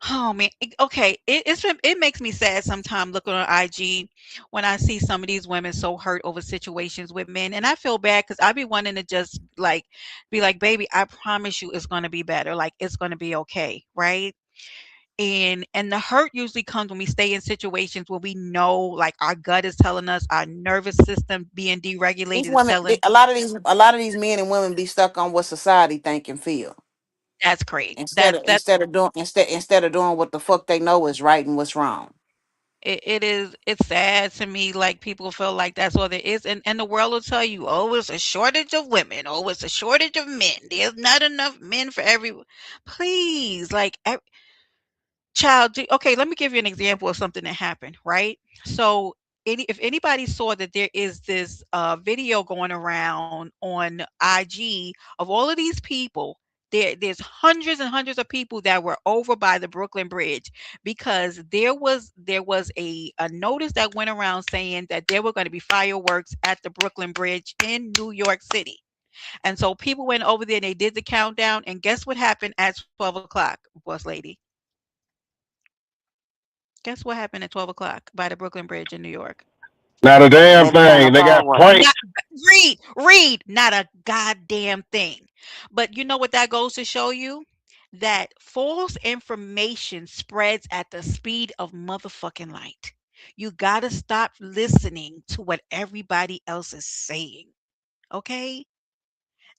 Oh man, okay. It makes me sad sometimes looking on IG when I see some of these women so hurt over situations with men, and I feel bad because I be wanting to just like be like, baby, I promise you, it's gonna be better. Like it's gonna be okay, right? And the hurt usually comes when we stay in situations where we know, like our gut is telling us, our nervous system being deregulated is telling A lot of these men and women be stuck on what society think and feel that's great. That instead of doing what the fuck they know is right and what's wrong. it's sad to me like people feel like that's all there is and the world will tell you, oh, it's a shortage of women, oh, it's a shortage of men, there's not enough men for everyone. Please, like child, okay, let me give you an example of something that happened, right? So if anybody saw that there is this video going around on IG of all of these people, there's hundreds and hundreds of people that were over by the Brooklyn Bridge because there was a notice that went around saying that there were going to be fireworks at the Brooklyn Bridge in New York City. And so people went over there and they did the countdown. And guess what happened at 12 o'clock, boss lady? Guess what happened at 12 o'clock by the Brooklyn Bridge in New York? Not a They damn didn't have no thing. They got fireworks. pranked. Not read, not a goddamn thing. But you know what that goes to show you? that false information spreads at the speed of motherfucking light. You got to stop listening to what everybody else is saying. Okay?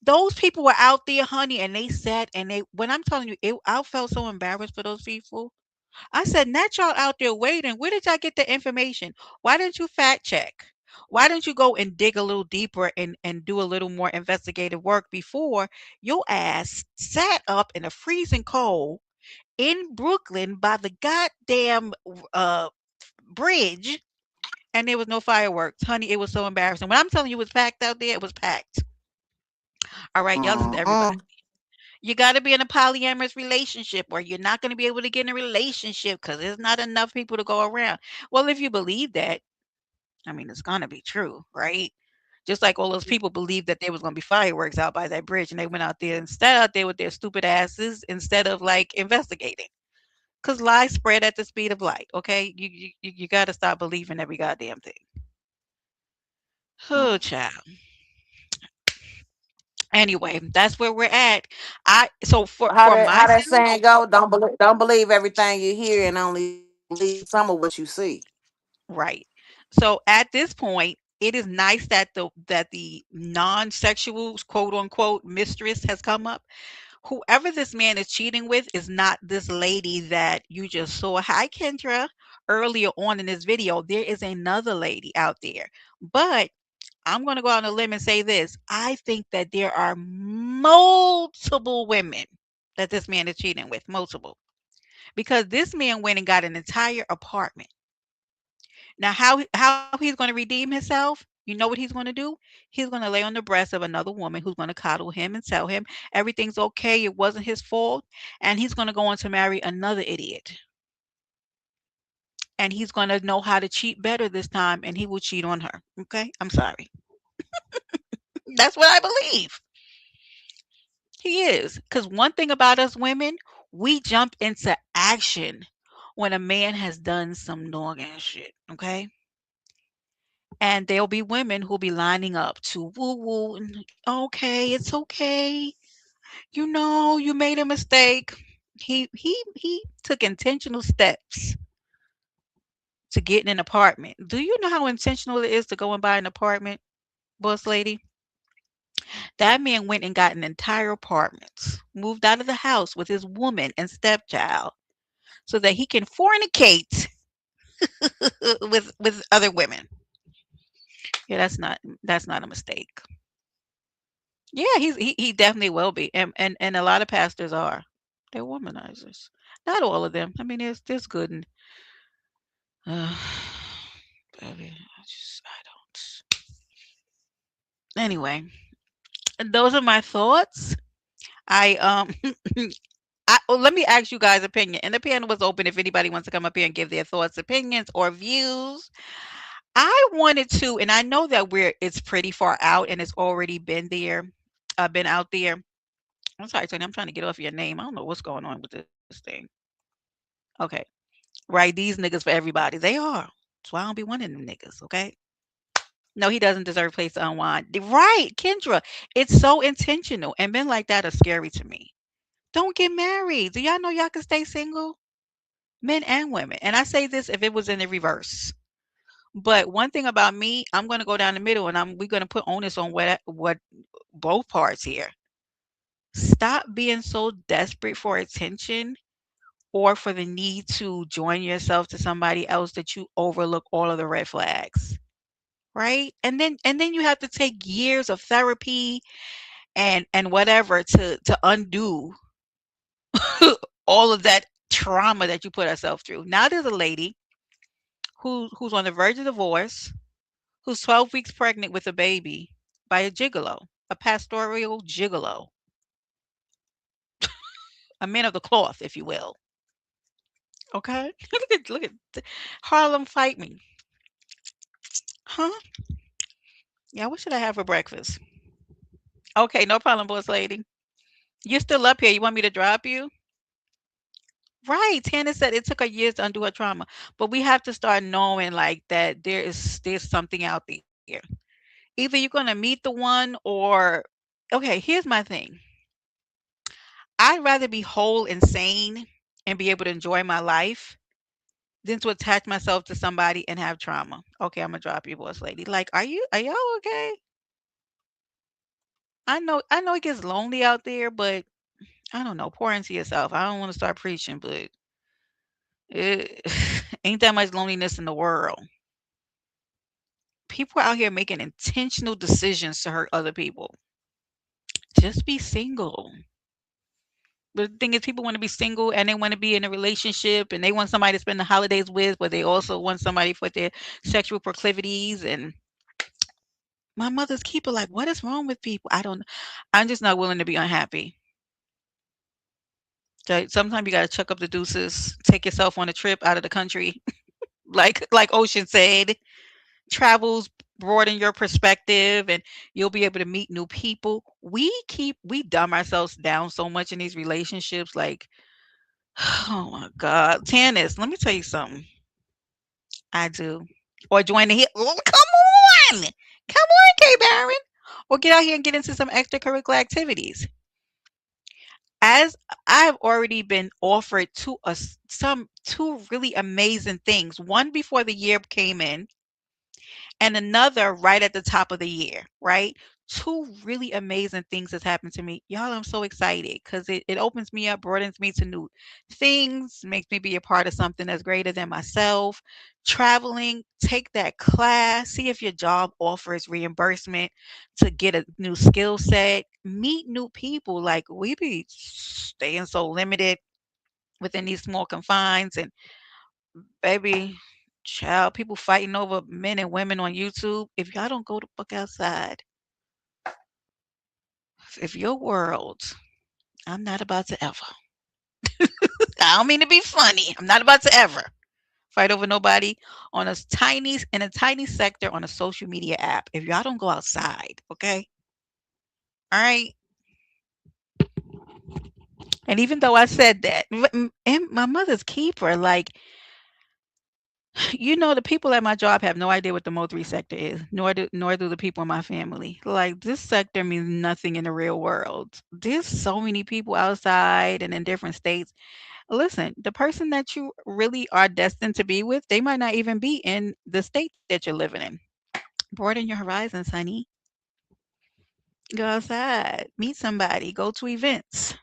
Those people were out there, honey, and they said, and they, when I'm telling you, I felt so embarrassed for those people. I said, not y'all out there waiting. Where did y'all get the information? Why didn't you fact check? Why didn't you go and dig a little deeper and do a little more investigative work before your ass sat up in a freezing cold in Brooklyn by the goddamn uh, bridge and there was no fireworks? Honey, it was so embarrassing. When I'm telling you it was packed out there, it was packed. All right, y'all listen to everybody. Mm-mm. You got to be in a polyamorous relationship or you're not going to be able to get in a relationship because there's not enough people to go around. Well, if you believe that, I mean, it's going to be true, right? Just like all those people believed that there was going to be fireworks out by that bridge and they went out there instead out there with their stupid asses instead of like investigating. Because lies spread at the speed of light, okay? You got to stop believing every goddamn thing. Oh, child. Anyway, that's where we're at. I so for How that myself, saying go? Don't believe everything you hear and only believe some of what you see. right. So at this point, it is nice that the non-sexual quote unquote mistress has come up. Whoever this man is cheating with is not this lady that you just saw. Hi, Kendra. Earlier on in this video, there is another lady out there. But I'm going to go out on a limb and say this. I think that there are multiple women that this man is cheating with, multiple. Because this man went and got an entire apartment. Now, how he's going to redeem himself? You know what he's going to do? He's going to lay on the breast of another woman who's going to coddle him and tell him everything's okay. It wasn't his fault, and he's going to go on to marry another idiot. And he's going to know how to cheat better this time, and he will cheat on her. Okay, I'm sorry. That's what I believe. He is. Because one thing about us women, we jump into action when a man has done some dog ass shit. Okay. And there'll be women who'll be lining up to woo woo. Okay, it's okay. You know, you made a mistake. He took intentional steps to get in an apartment. Do you know how intentional it is to go and buy an apartment, boss lady? That man went and got an entire apartment, moved out of the house with his woman and stepchild so that he can fornicate with other women. Yeah, that's not a mistake. Yeah, he definitely will be, and a lot of pastors are. They're womanizers. Not all of them. I mean, there's good and uh, baby, I don't. Anyway, those are my thoughts. I let me ask you guys' opinion. And the panel was open if anybody wants to come up here and give their thoughts, opinions, or views. I wanted to, and I know that it's pretty far out and it's already been there, been out there. I'm sorry, Tony. I'm trying to get off your name. I don't know what's going on with this thing. Okay. Right. These niggas for everybody. They are. That's why I don't be wanting them niggas. Okay. No, he doesn't deserve a place to unwind. Right, Kendra. It's so intentional. And men like that are scary to me. Don't get married. Do y'all know y'all can stay single? Men and women. And I say this if it was in the reverse. But one thing about me, I'm going to go down the middle and we're going to put onus on what both parts here. Stop being so desperate for attention or for the need to join yourself to somebody else that you overlook all of the red flags, right? And then you have to take years of therapy and whatever to undo all of that trauma that you put yourself through. Now there's a lady who's on the verge of divorce, who's 12 weeks pregnant with a baby by a gigolo, a pastoral gigolo, a man of the cloth, if you will. Okay, look at Harlem, fight me, huh? Yeah, what should I have for breakfast? Okay, no problem, boss lady. You're still up here. You want me to drop you? Right. Tana said it took her years to undo her trauma. But we have to start knowing like that there's something out there. Either you're gonna meet the one or okay, here's my thing. I'd rather be whole and sane and be able to enjoy my life than to attach myself to somebody and have trauma. Okay, I'm gonna drop you, boss lady. Like, are y'all okay? I know it gets lonely out there, but I don't know. Pour into yourself. I don't want to start preaching, but it ain't that much loneliness in the world. People are out here making intentional decisions to hurt other people. Just be single. But the thing is, people want to be single and they want to be in a relationship and they want somebody to spend the holidays with, but they also want somebody for their sexual proclivities. And my mother's keeper, like, what is wrong with people? I don't, I'm just not willing to be unhappy. So sometimes you got to chuck up the deuces, take yourself on a trip out of the country. Like Ocean said, travels broaden your perspective and you'll be able to meet new people. We dumb ourselves down so much in these relationships. Like, oh my God. Tannis, let me tell you something. I do. Or join the hit. Oh, come on. Come on, K Baron. Or get out here and get into some extracurricular activities. As I've already been offered two really amazing things. One before the year came in, and another right at the top of the year, right? Two really amazing things has happened to me. Y'all, I'm so excited because it opens me up, broadens me to new things, makes me be a part of something that's greater than myself. Traveling, take that class, see if your job offers reimbursement to get a new skill set, meet new people. Like, we be staying so limited within these small confines, and baby, child, people fighting over men and women on YouTube. If y'all don't go the fuck outside, if your world, I'm not about to ever. I don't mean to be funny. I'm not about to ever fight over nobody on a tiny sector on a social media app. If y'all don't go outside, okay? All right. And even though I said that, and my mother's keeper, like, the people at my job have no idea what the Mo3 sector is, nor do the people in my family. Like, this sector means nothing in the real world. There's so many people outside and in different states. Listen, the person that you really are destined to be with, they might not even be in the state that you're living in. Broaden your horizons, honey. Go outside, meet somebody, go to events,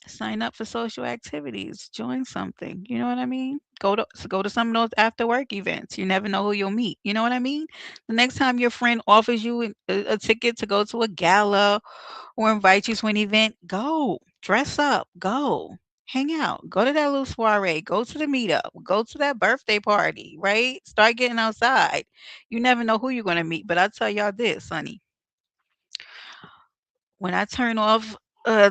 sign up for social activities, join something. You know what I mean? Go to some of those after work events. You never know who you'll meet. You know what I mean? The next time your friend offers you a ticket to go to a gala or invite you to an event, go. Dress up. Go. Hang out. Go to that little soiree. Go to the meetup. Go to that birthday party, right? Start getting outside. You never know who you're going to meet. But I'll tell y'all this, honey. When I turn off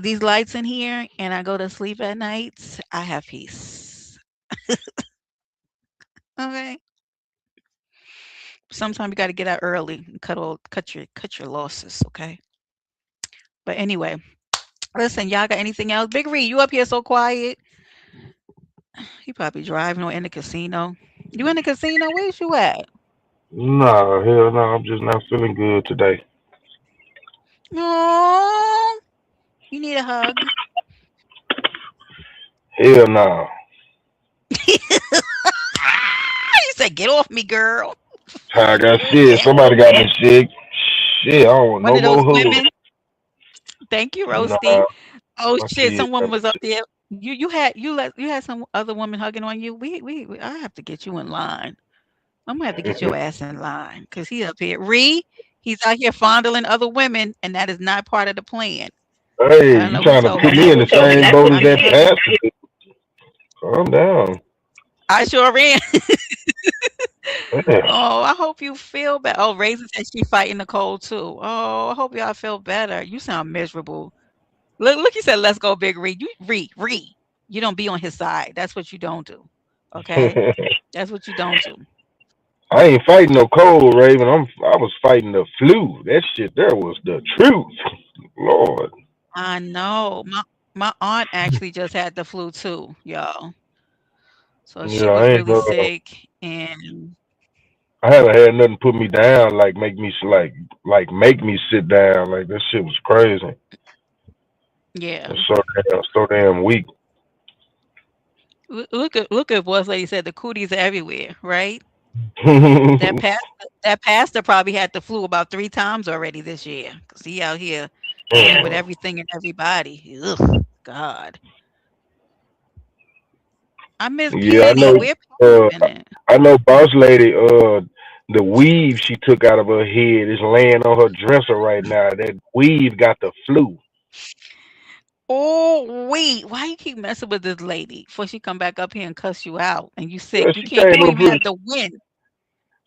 these lights in here and I go to sleep at night, I have peace. Okay. Sometimes you got to get out early and cut your losses. Okay. But anyway, listen, y'all got anything else? Big Reed, you up here so quiet? You probably driving or in the casino. You in the casino? Where's you at? Nah, hell no, I'm just not feeling good today. Oh, you need a hug. Hell no. You said, "Get off me, girl." I got sick. Somebody got me sick. Shit, I don't want One no of those more hugs. women. Thank you, Roasty. Nah, Oh my shit! kids Some got woman me was up sick. there. You had some other woman hugging on you. I have to get you in line. I'm gonna have to get your ass in line because he up here. He's out here fondling other women, and that is not part of the plan. I Hey, don't you know who trying to told put him me that. in the same boat as I'm that telling you, pastor? Calm down. I sure am. Yeah. Oh, I hope you feel better. Oh, Raisin said she fighting the cold too. Oh, I hope y'all feel better. You sound miserable. Look, you said, "Let's go, Big Ree." Ree. You don't be on his side. That's what you don't do. Okay, that's what you don't do. I ain't fighting no cold, Raven. I was fighting the flu. That shit there was the truth. Lord. I know. My aunt actually just had the flu too, y'all. So Yeah, she I was ain't really sick, and I haven't had nothing put me down like make me sit down. Like that shit was crazy. Yeah. It's so damn weak. Look at boss lady said the cooties are everywhere, right? That pastor that pastor probably had the flu about 3 times already this year, 'cause he out here being with everything and everybody. Ugh, God. I miss Yeah, Patty. Where Patty uh been at? I know boss lady, the weave she took out of her head is laying on her dresser right now. That weave got the flu. Oh, wait, why you keep messing with this lady before she come back up here and cuss you out and you Yeah, sick? You don't even have to win.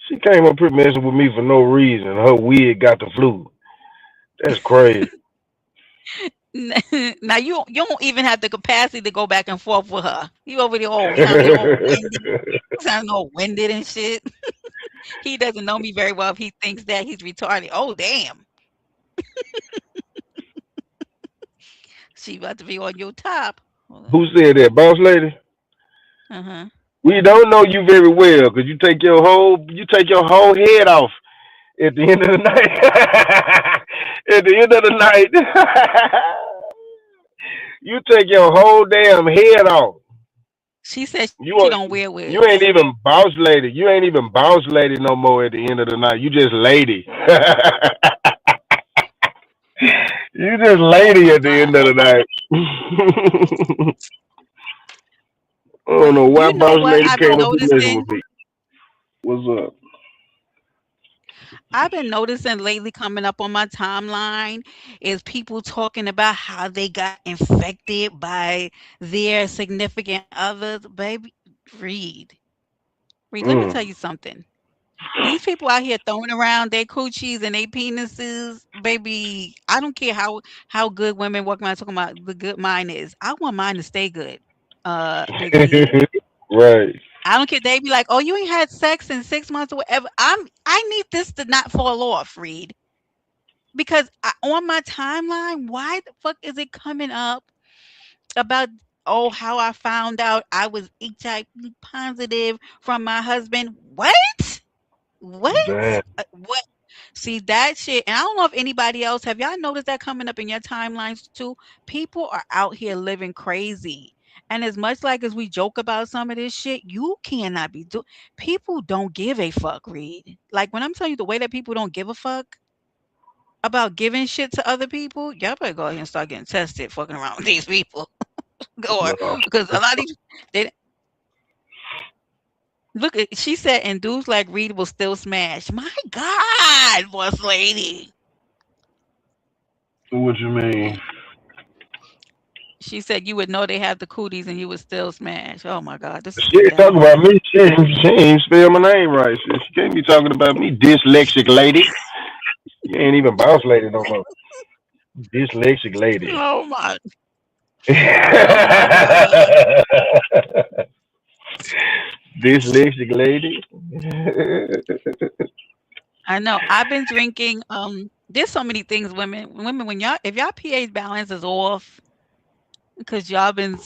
she came up here messing with me for no reason. Her wig got the flu. That's crazy. Now you don't even have the capacity to go back and forth with her. You over there all sounding all winded, sounding all winded and shit. He doesn't know me very well if he thinks that he's retarded. Oh damn, she about to be on your top. Hold Who on. said that, boss lady? Uh-huh. We don't know you very well because you take your whole head off at the end of the night. At the end of the night, you take your whole damn head off. She said she You don't are, wear you wigs. ain't even boss lady. You ain't even boss lady no more at the end of the night. You just lady. You just Oh lady my at the God. end of the night. I Well, don't know why you know boss what? lady came up here messing with me. What's up? I've been noticing lately coming up on my timeline is people talking about how they got infected by their significant others. Baby, read. Read, let me Mm. tell you something. These people out here throwing around their coochies and their penises, baby. I don't care how good women walk around talking about the good mine is. I want mine to stay good. Big Reed. Right. I don't care. They be like, "Oh, you ain't had sex in 6 months or whatever." I need this to not fall off, Reed, because on my timeline, why the fuck is it coming up about? Oh, how I found out I was HIV positive from my husband. What? What? Damn. What? See that shit, and I don't know if anybody else have y'all noticed that coming up in your timelines too? People are out here living crazy. And as much like as we joke about some of this shit, you cannot be do people don't give a fuck, Reed. Like when I'm telling you the way that people don't give a fuck about giving shit to other people, y'all better go ahead and start getting tested fucking around with these people. Or No. because a lot of these they look at she said and dudes like Reed will still smash. My God, boss lady. What you mean? She said you would know they have the cooties and you would still smash. Oh my God, this is She ain't talking pathetic. about me. She ain't spell my name right. She can't be talking about me, dyslexic lady. You ain't even boss lady no more. Dyslexic lady. Oh my, oh my God. Dyslexic lady. I know. I've been drinking. There's so many things, women. When y'all, if y'all pH balance is off, because y'all been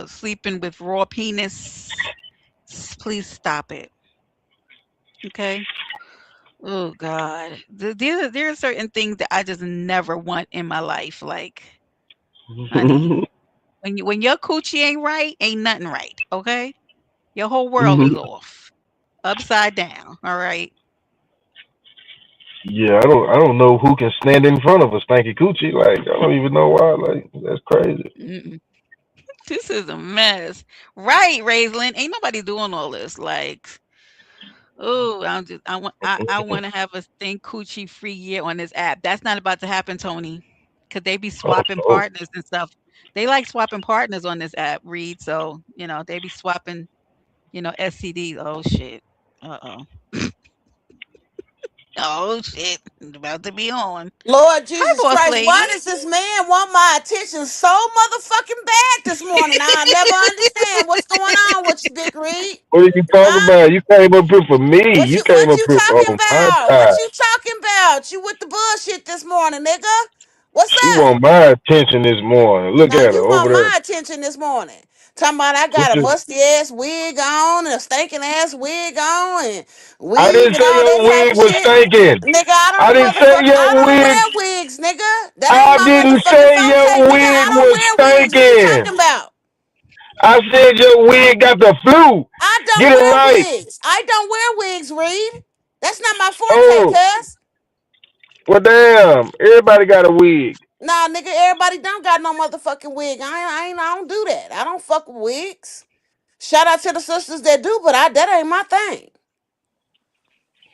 sleeping with raw penis, please stop it. Okay. Oh God, there are certain things that I just never want in my life. Like, honey, when your coochie ain't right, ain't nothing right. Okay, your whole world is off, upside down. All right. Yeah, I don't know who can stand in front of a stanky coochie. Like I don't even know why. Like that's crazy. Mm-mm. This is a mess, right, Raislin? Ain't nobody doing all this. Like, oh, I want to have a stink coochie free year on this app. That's not about to happen, Tony. Cause they be Oh, swapping oh. partners and stuff. They like swapping partners on this app, Reed. So they be swapping, STDs. Oh shit. Uh-oh. Oh shit. It's about to be on. Lord Hi, Jesus boss Christ, why lady. does this man want my attention so motherfucking bad this morning? I'll never understand what's going on with you, Big Reed. What are you talking Huh? about? You came up here for me. What You you came what up you here talking on my about? time. What you talking about? You with the bullshit this morning, nigga? What's She up? want my attention this morning. Look Now at her you over want there. my attention this morning. Talking about I What got a you? musty ass wig on and a stinking ass wig on and I weave didn't and say all that your type wig of was shit. stinking. Nigga, I didn't say I your don't wig. wear wigs, nigga. That ain't I my didn't motherfucking say forte, your nigga. I wig don't was wear wigs. What you stinking. talking about? I said your wig got the flu. I don't Get it wear right. wigs. I don't wear wigs, Reed. That's not my forte, Oh, cuz. well, damn. Everybody got a wig. Nah, nigga, everybody don't got no motherfucking wig. I don't do that. I don't fuck with wigs. Shout out to the sisters that do, but that ain't my thing.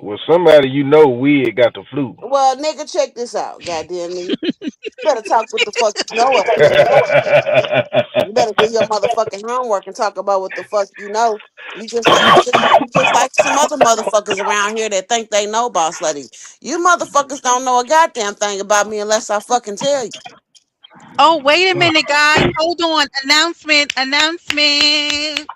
Well, somebody you know wig got the flu. Well, nigga, check this out. Goddamn me. Better talk what the fuck you know up in here. You better do your motherfucking homework and talk about what the fuck you know. You just like some other motherfuckers around here that think they know boss lady. You motherfuckers don't know a goddamn thing about me unless I fucking tell you. Oh, wait a minute, guys. Hold on. Announcement. Announcement.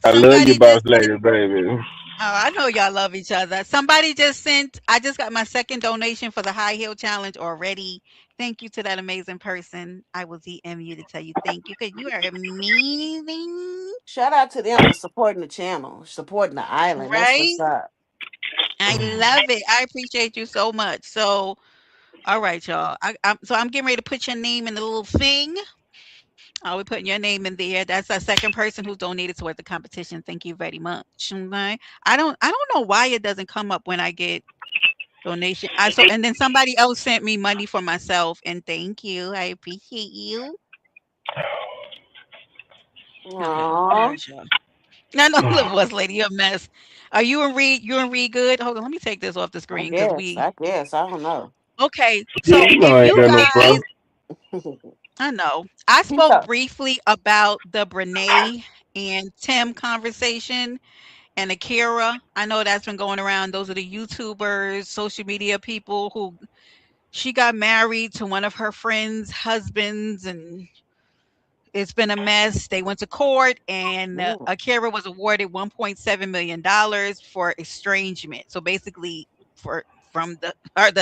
I love you, Somebody boss just sent. lady, baby. Oh, I know y'all love each other. Somebody just sent. I just got my second donation for the high heel challenge already. Thank you to that amazing person. I will DM you to tell you thank you because you are amazing. Shout out to them for supporting the channel, supporting the island. That's what's Right? up. I love it. I appreciate you so much. So, all right, y'all. I'm getting ready to put your name in the little thing. I'll be putting your name in there. That's our second person who's donated toward the competition. Thank you very much. Okay. I don't know why it doesn't come up when I get donation. And then somebody else sent me money for myself and thank you. I appreciate you. Okay. All Aww. right, y'all. No, no, look, was lady, you're a mess. Are you and Reed? You and Reed good? Hold on, let me take this off the I screen because guess. we. I guess. I don't know. Okay, Yeah, so you know if I ain't you got no guys, problem. I know I Keep spoke up. briefly about the Brene and Tim conversation and Akira. I know that's been going around. Those are the YouTubers, social media people who she got married to one of her friends' husbands, and it's been a mess. They went to court, and Mm. Akira was awarded $1.7 million for estrangement. So basically, for from the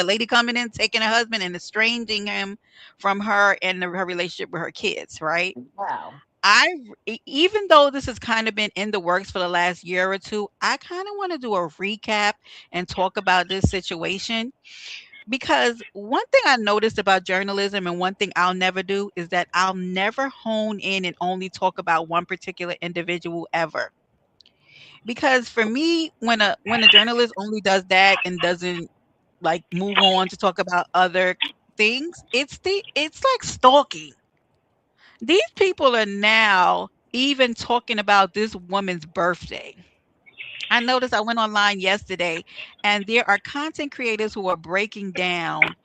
lady coming in, taking her husband and estranging him from her and her relationship with her kids. Right. Wow. Even though this has kind of been in the works for the last year or two, I kind of want to do a recap and talk about this situation because one thing I noticed about journalism and one thing I'll never do is that I'll never hone in and only talk about one particular individual ever. Because for me, when a journalist only does that and doesn't like move on to talk about other things, it's like stalking. These people are now even talking about this woman's birthday. I noticed I went online yesterday and there are content creators who are breaking down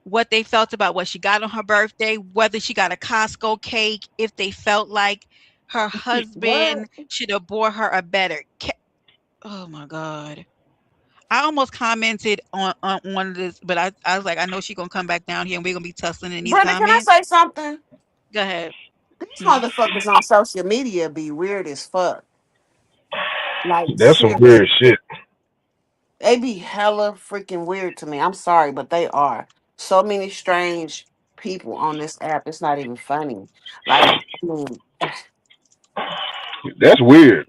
what they felt about what she got on her birthday, whether she got a Costco cake, if they felt like her What? husband should have bought her a better cake. Oh my God. I almost commented on this, but I was like, I know she's gonna come back down here and we're gonna be tussling in these Brother, can I comments. say something? Go ahead. These Hmm. motherfuckers on social media be weird as fuck. Like, That's some weird seriously. shit. They be hella freaking weird to me. I'm sorry, but they are. So many strange people on this app. It's not even funny. Like, I mean, That's weird.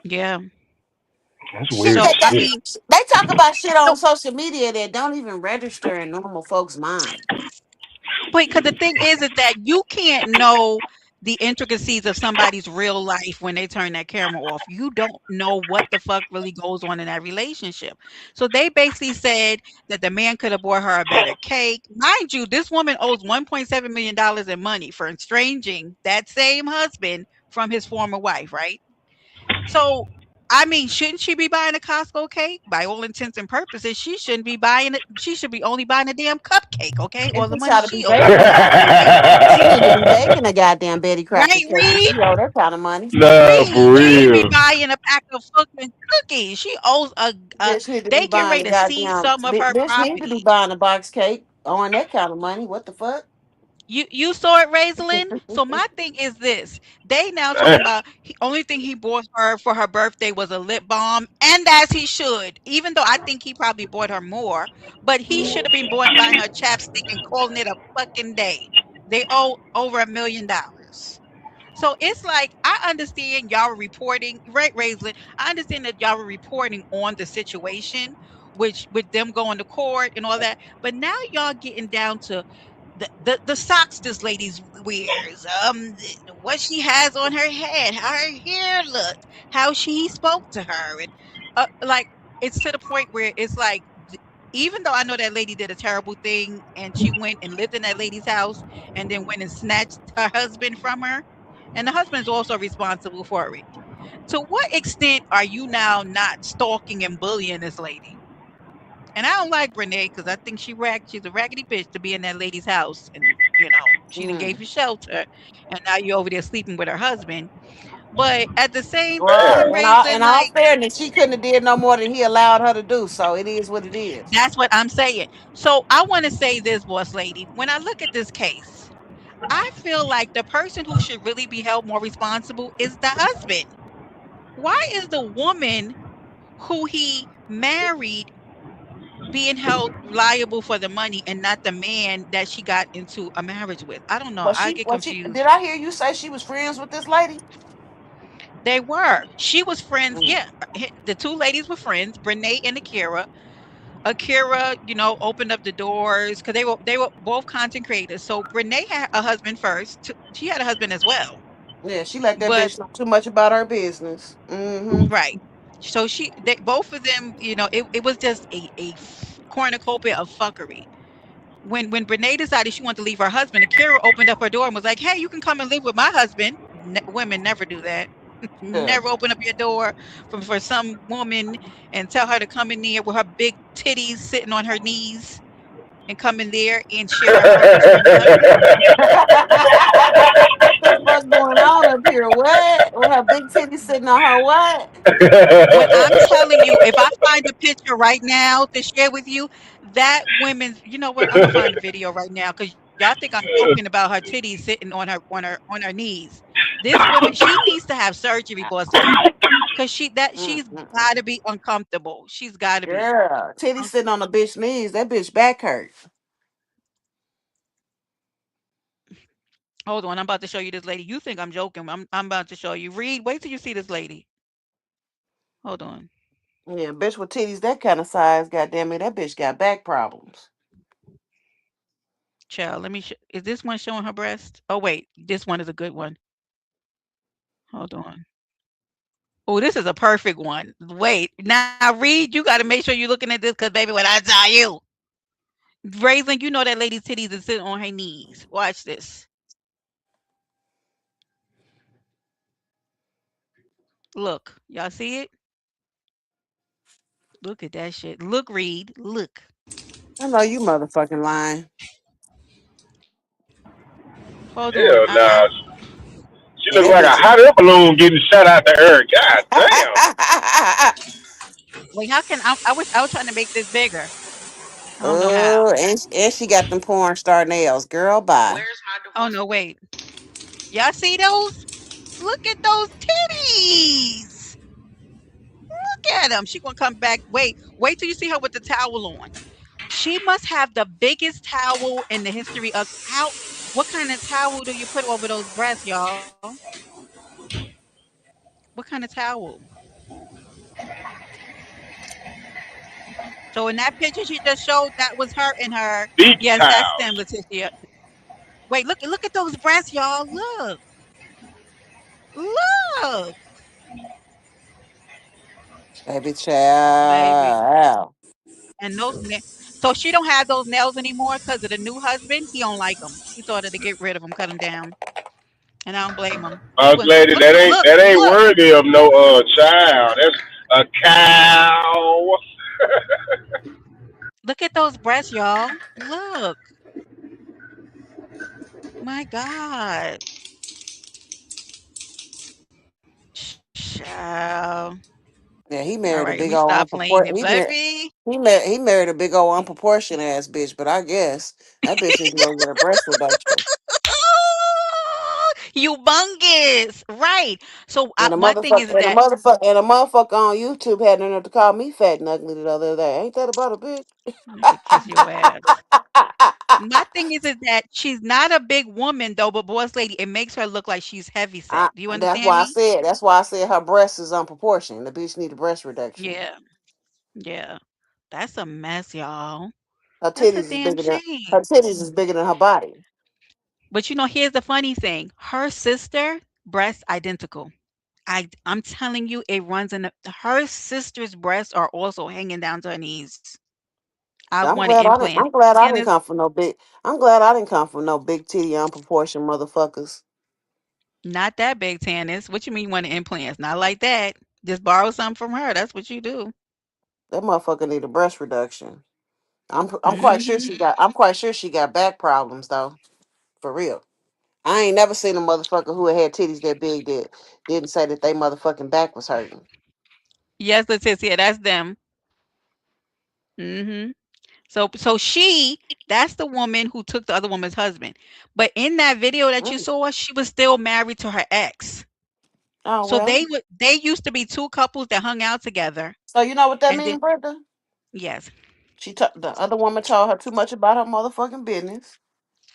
Yeah. That's weird So as I shit. mean, they talk about shit on so social media that don't even register in normal folks' mind. but because the thing is that you can't know the intricacies of somebody's real life when they turn that camera off. You don't know what the fuck really goes on in that relationship. So they basically said that the man could have bought her a better cake. Mind you, this woman owes $1.7 million in money for estranging that same husband from his former wife, right? So, I mean, shouldn't she be buying a Costco cake? By all intents and purposes, she shouldn't be buying it. She should be only buying a damn cupcake, okay? And Or the she money ought to be she owes, baking a goddamn. right? She need to be baking a goddamn Betty Crocker Right, cake. Reed? She owe that kind of money. Nah, Reed, for she need to be real. buying a pack of fucking cookies. She owes a Bitch need to be they getting buying ready a to seize goddamn. some of her Bitch need to be property. buying a box cake. Owing that kind of money. What the fuck? You saw it, Raislyn? So my thing is this. They now talking about only thing he bought her for her birthday was a lip balm, and as he should. Even though I think he probably bought her more, but he should have been buying her chapstick and calling it a fucking day. They owe over $1 million. So it's like I understand y'all were reporting, right, Raislyn? I understand that y'all were reporting on the situation, which with them going to court and all that. But now y'all getting down to the socks this lady's wears, what she has on her head, how her hair looked, how she spoke to her, and like it's to the point where it's like even though I know that lady did a terrible thing and she went and lived in that lady's house and then went and snatched her husband from her, and the husband's also responsible for it. To what extent are you now not stalking and bullying this lady? And I don't like Brene because I think she's a raggedy bitch to be in that lady's house, and she didn't gave Mm. you shelter, and now you're over there sleeping with her husband. But at the same Well, time, Damn. in Raisin, all like fairness, she couldn't have did no more than he allowed her to do. So it is what it is. that's what I'm saying. So I want to say this, boss lady. When I look at this case, I feel like the person who should really be held more responsible is the husband. Why is the woman who he married being held liable for the money and not the man that she got into a marriage with? I don't know. I get Was she? confused. Did I hear you say she was friends with this lady? They were. She was friends. Mm. Yeah, the two ladies were friends, Brene and Akira. Akira, opened up the doors because they were both content creators. So Brene had a husband first. She had a husband as well, Yeah, she let that but bitch know too much about her business. Mm-hmm. right. So they both of them, it was just a cornucopia of fuckery. When Brene decided she wanted to leave her husband, Akira opened up her door and was like, "Hey, you can come and live with my husband." Women never do that. Yeah. Never open up your door for some woman and tell her to come in there with her big titties sitting on her knees and come in there and share a husband's room with her. What the fuck going on up here? What? With her big titty sitting on her what? When I'm telling you, if I find a picture right now to share with you, that women's, you know what? I'm gonna find the video right now because y'all think I'm joking about her titties sitting on her knees. This woman, she needs to have surgery, boss lady, because she's got Mm-mm-mm. to be uncomfortable. She's got to be. Girl, titty Um, sitting on a bitch knees. That bitch back hurt. Hold on, I'm about to show you this lady. You think I'm joking? I'm about to show you. Read. Wait till you see this lady. Hold on, Yeah, bitch with titties that kind of size. Goddamn it, that bitch got back problems. child. Let me. Is this one showing her breast? Oh wait, this one is a good one. Hold on. Oh, this is a perfect one. Wait, now read. You got to make sure you're looking at this because, baby, when I tell you, Raisin, you know that lady's titties is sitting on her knees. Watch this. Look, y'all see it? Look at that shit. Look, Reed. Look. I know you motherfucking lying. Hold on. Hell nah. She Yeah, look that like a bitch. hot air balloon getting shot out the air. God damn. Wait, how can I was trying to make this bigger. I don't know how. Oh, and she got them porn star nails. Girl, bye. Oh no, wait. Y'all see those? Look at those titties. Look at them. She gonna come back. Wait till you see her with the towel on. She must have the biggest towel in the history of how. What kind of towel do you put over those breasts, y'all? What kind of towel? So in that picture she just showed, that was her in her. Beach Yes, that's them, towels. Leticia. Wait, look at those breasts, y'all. Look, Baby baby. child. And so she don't have those nails anymore because of the new husband. He don't like them. He told her to get rid of them, cut them down. And I don't blame him. He was Lady, look, look, that ain't look, worthy of no child. That's a cow. look at those breasts, y'all. Look, my God, child. Yeah, he All married a right, let big me old stop playing unpropor- it, baby. he married a big old unproportioned ass bitch, but I guess that bitch need to go get a breast reduction. Humongous. Right. So And a my thing motherfucker is and a that motherfucker and a motherfucker on YouTube had enough to call me fat and ugly the other day. Ain't that about a bitch? I'm gonna kiss your ass. My thing is that she's not a big woman though, but boss lady, it makes her look like she's heavy set. Do you understand me? That's why I said her breast is unproportioned. The bitch need a breast reduction. Yeah. Yeah. That's a mess, y'all. Her That's a titties is damn bigger than shame. her titties is bigger than her body. But here's the funny thing. Her sister, breasts identical. I'm telling you, it runs in her sister's breasts are also hanging down to her knees. I wanted implants. I'm glad I didn't Tennis, come from no big I'm glad I didn't come from no big titty unproportioned motherfuckers. not that big tennis. What you mean you want implants? Not like that. Just borrow something from her. That's what you do. That motherfucker need a breast reduction. Hmm. I'm quite sure she got back problems though. For real. I ain't never seen a motherfucker who had titties that big that didn't say that they motherfucking back was hurting. Yes, Leticia, that's them. Hmm. So that's the woman who took the other woman's husband. But in that video that you Mm. saw, she was still married to her ex. Oh So well. they used to be two couples that hung out together, So you know what that and then mean, Brenda? yes. The other woman told her too much about her motherfucking business.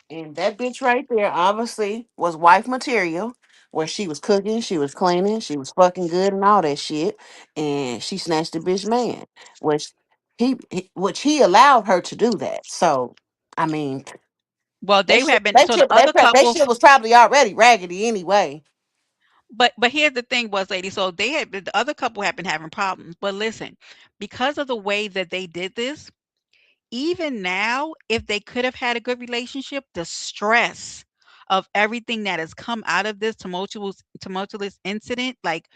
And that bitch right there obviously was wife material, where she was cooking, she was cleaning, she was fucking good and all that shit. And she snatched the bitch man, which which he allowed her to do that. So I mean, Well, they have been they so the shit, other they couple. shit was probably already raggedy anyway. But here's the thing, was lady. So the other couple had been having problems. But listen, because of the way that they did this, even now, if they could have had a good relationship, the stress of everything that has come out of this tumultuous incident, like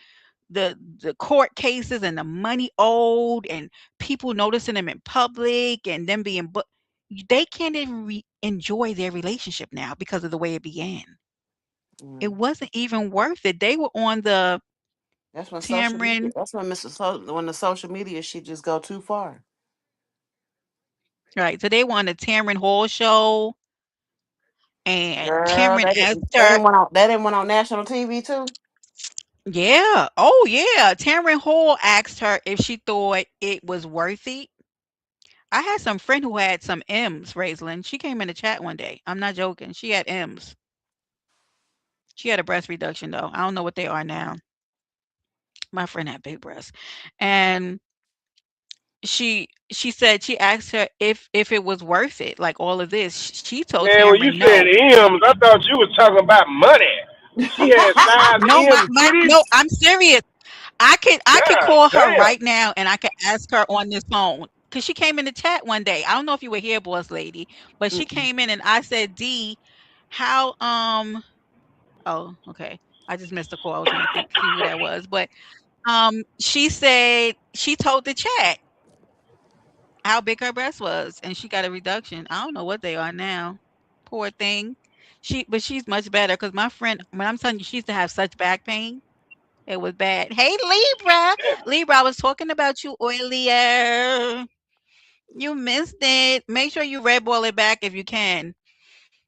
the court cases and the money owed and people noticing them in public and them being they can't even enjoy their relationship now because of the way it began. It Mm. wasn't even worth it. They were on the That's when social media. Tamron, That's when when the social media shit just go too far. right? So they were on the Tamron Hall show, and Girl, Tamron asked her, that didn't went on national TV too. yeah, oh yeah, Tamron Hall asked her if she thought it was worth it. I had some friend who had some M's, Raislyn. She came in the chat one day. I'm not joking. She had M's. She had a breast reduction though. I don't know what they are now. My friend had big breasts, and she said she asked her if it was worth it, like all of this. She told Man, when you Tamron said no. M's, I thought you was talking about money. She had size No, M titties. no, I'm serious. I could God call her damn. right now and I could ask her on this phone because she came in the chat one day. I don't know if you were here, boss lady, but she Mm-mm. came in and I said, D, how oh, okay. I just missed the call. I was trying to see who that was. But she said she told the chat how big her breast was and she got a reduction. I don't know what they are now. Poor thing. She's much better because my friend, when I'm telling you, she used to have such back pain. It was bad. Hey Libra. Libra, I was talking about you earlier. You missed it. Make sure you red ball it back if you can.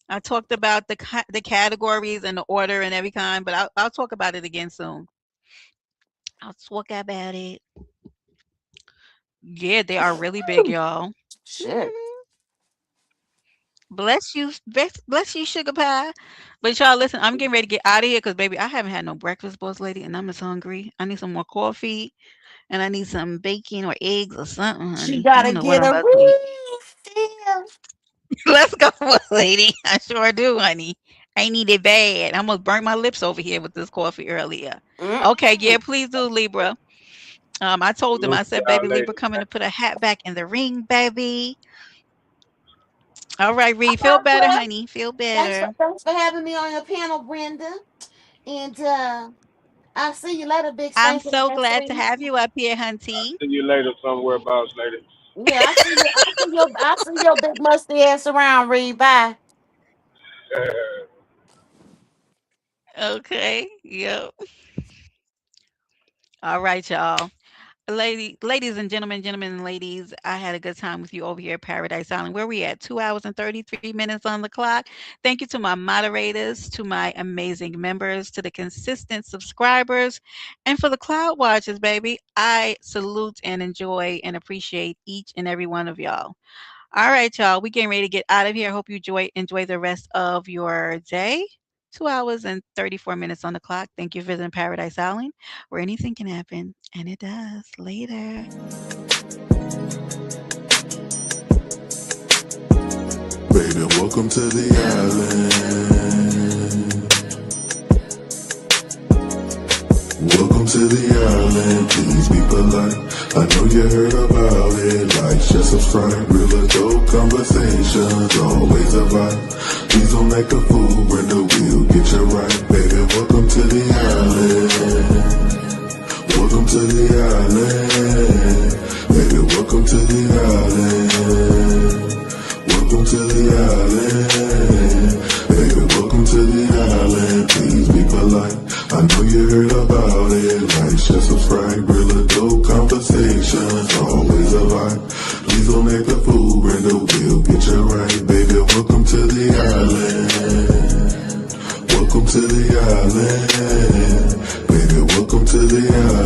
I talked about the categories and the order and every kind, but I'll talk about it again soon. I'll talk about it. Yeah, they are really big, y'all. Shit. Mhm. Bless you, sugar pie. But y'all, listen, I'm getting ready to get out of here because, baby, I haven't had no breakfast, boss lady, and I'm just hungry. I need some more coffee, and I need some bacon or eggs or something, She honey. I gotta don't know what get I'm a about to eat. refill. Let's go, boss lady. I sure do, honey. I need it bad. I almost burnt my lips over here with this coffee earlier. Okay, yeah, Mm-mm. please do, Libra. I told them, Salute I to said, y'all baby, Libra ladies, coming man. to put a hat back in the ring, baby. All right, Reed. Feel All right, better, well, honey. Feel better. thanks for having me on your panel, Brenda. And I'll see you later, big I'm stank so ass glad to lady. have you up here, I'll hunty. see you later somewhere, boss lady. Yeah, I see your big musty ass around, Reed. Bye. Okay. Yep. All right, y'all. ladies and gentlemen and ladies, I had a good time with you over here at Paradise Island. Where we at? 2 hours and 33 minutes on the clock. Thank you to my moderators, to my amazing members, to the consistent subscribers, and for the cloud watchers, baby. I salute and enjoy and appreciate each and every one of y'all. All right, y'all. We getting ready to get out of here. I hope you enjoy the rest of your day. 2 hours and 34 minutes on the clock. Thank you for visiting Paradise Island, where anything can happen, and it does. Later. Baby, welcome to the island. Welcome to the island, please be polite. I know you heard about it, like, share, subscribe. Real adult conversations, always a vibe. Please don't act a fool when the wheel get you right. Baby, welcome to the island. Welcome to the island. Baby, welcome to the island. Welcome to the island. Baby, welcome to the island. Please be polite. I know you heard about it. Like, share, subscribe. Real adult conversations. Always a vibe. Please don't act a fool when the wheel get you right. Baby, welcome to the island. Welcome to the island. Baby, welcome to the island.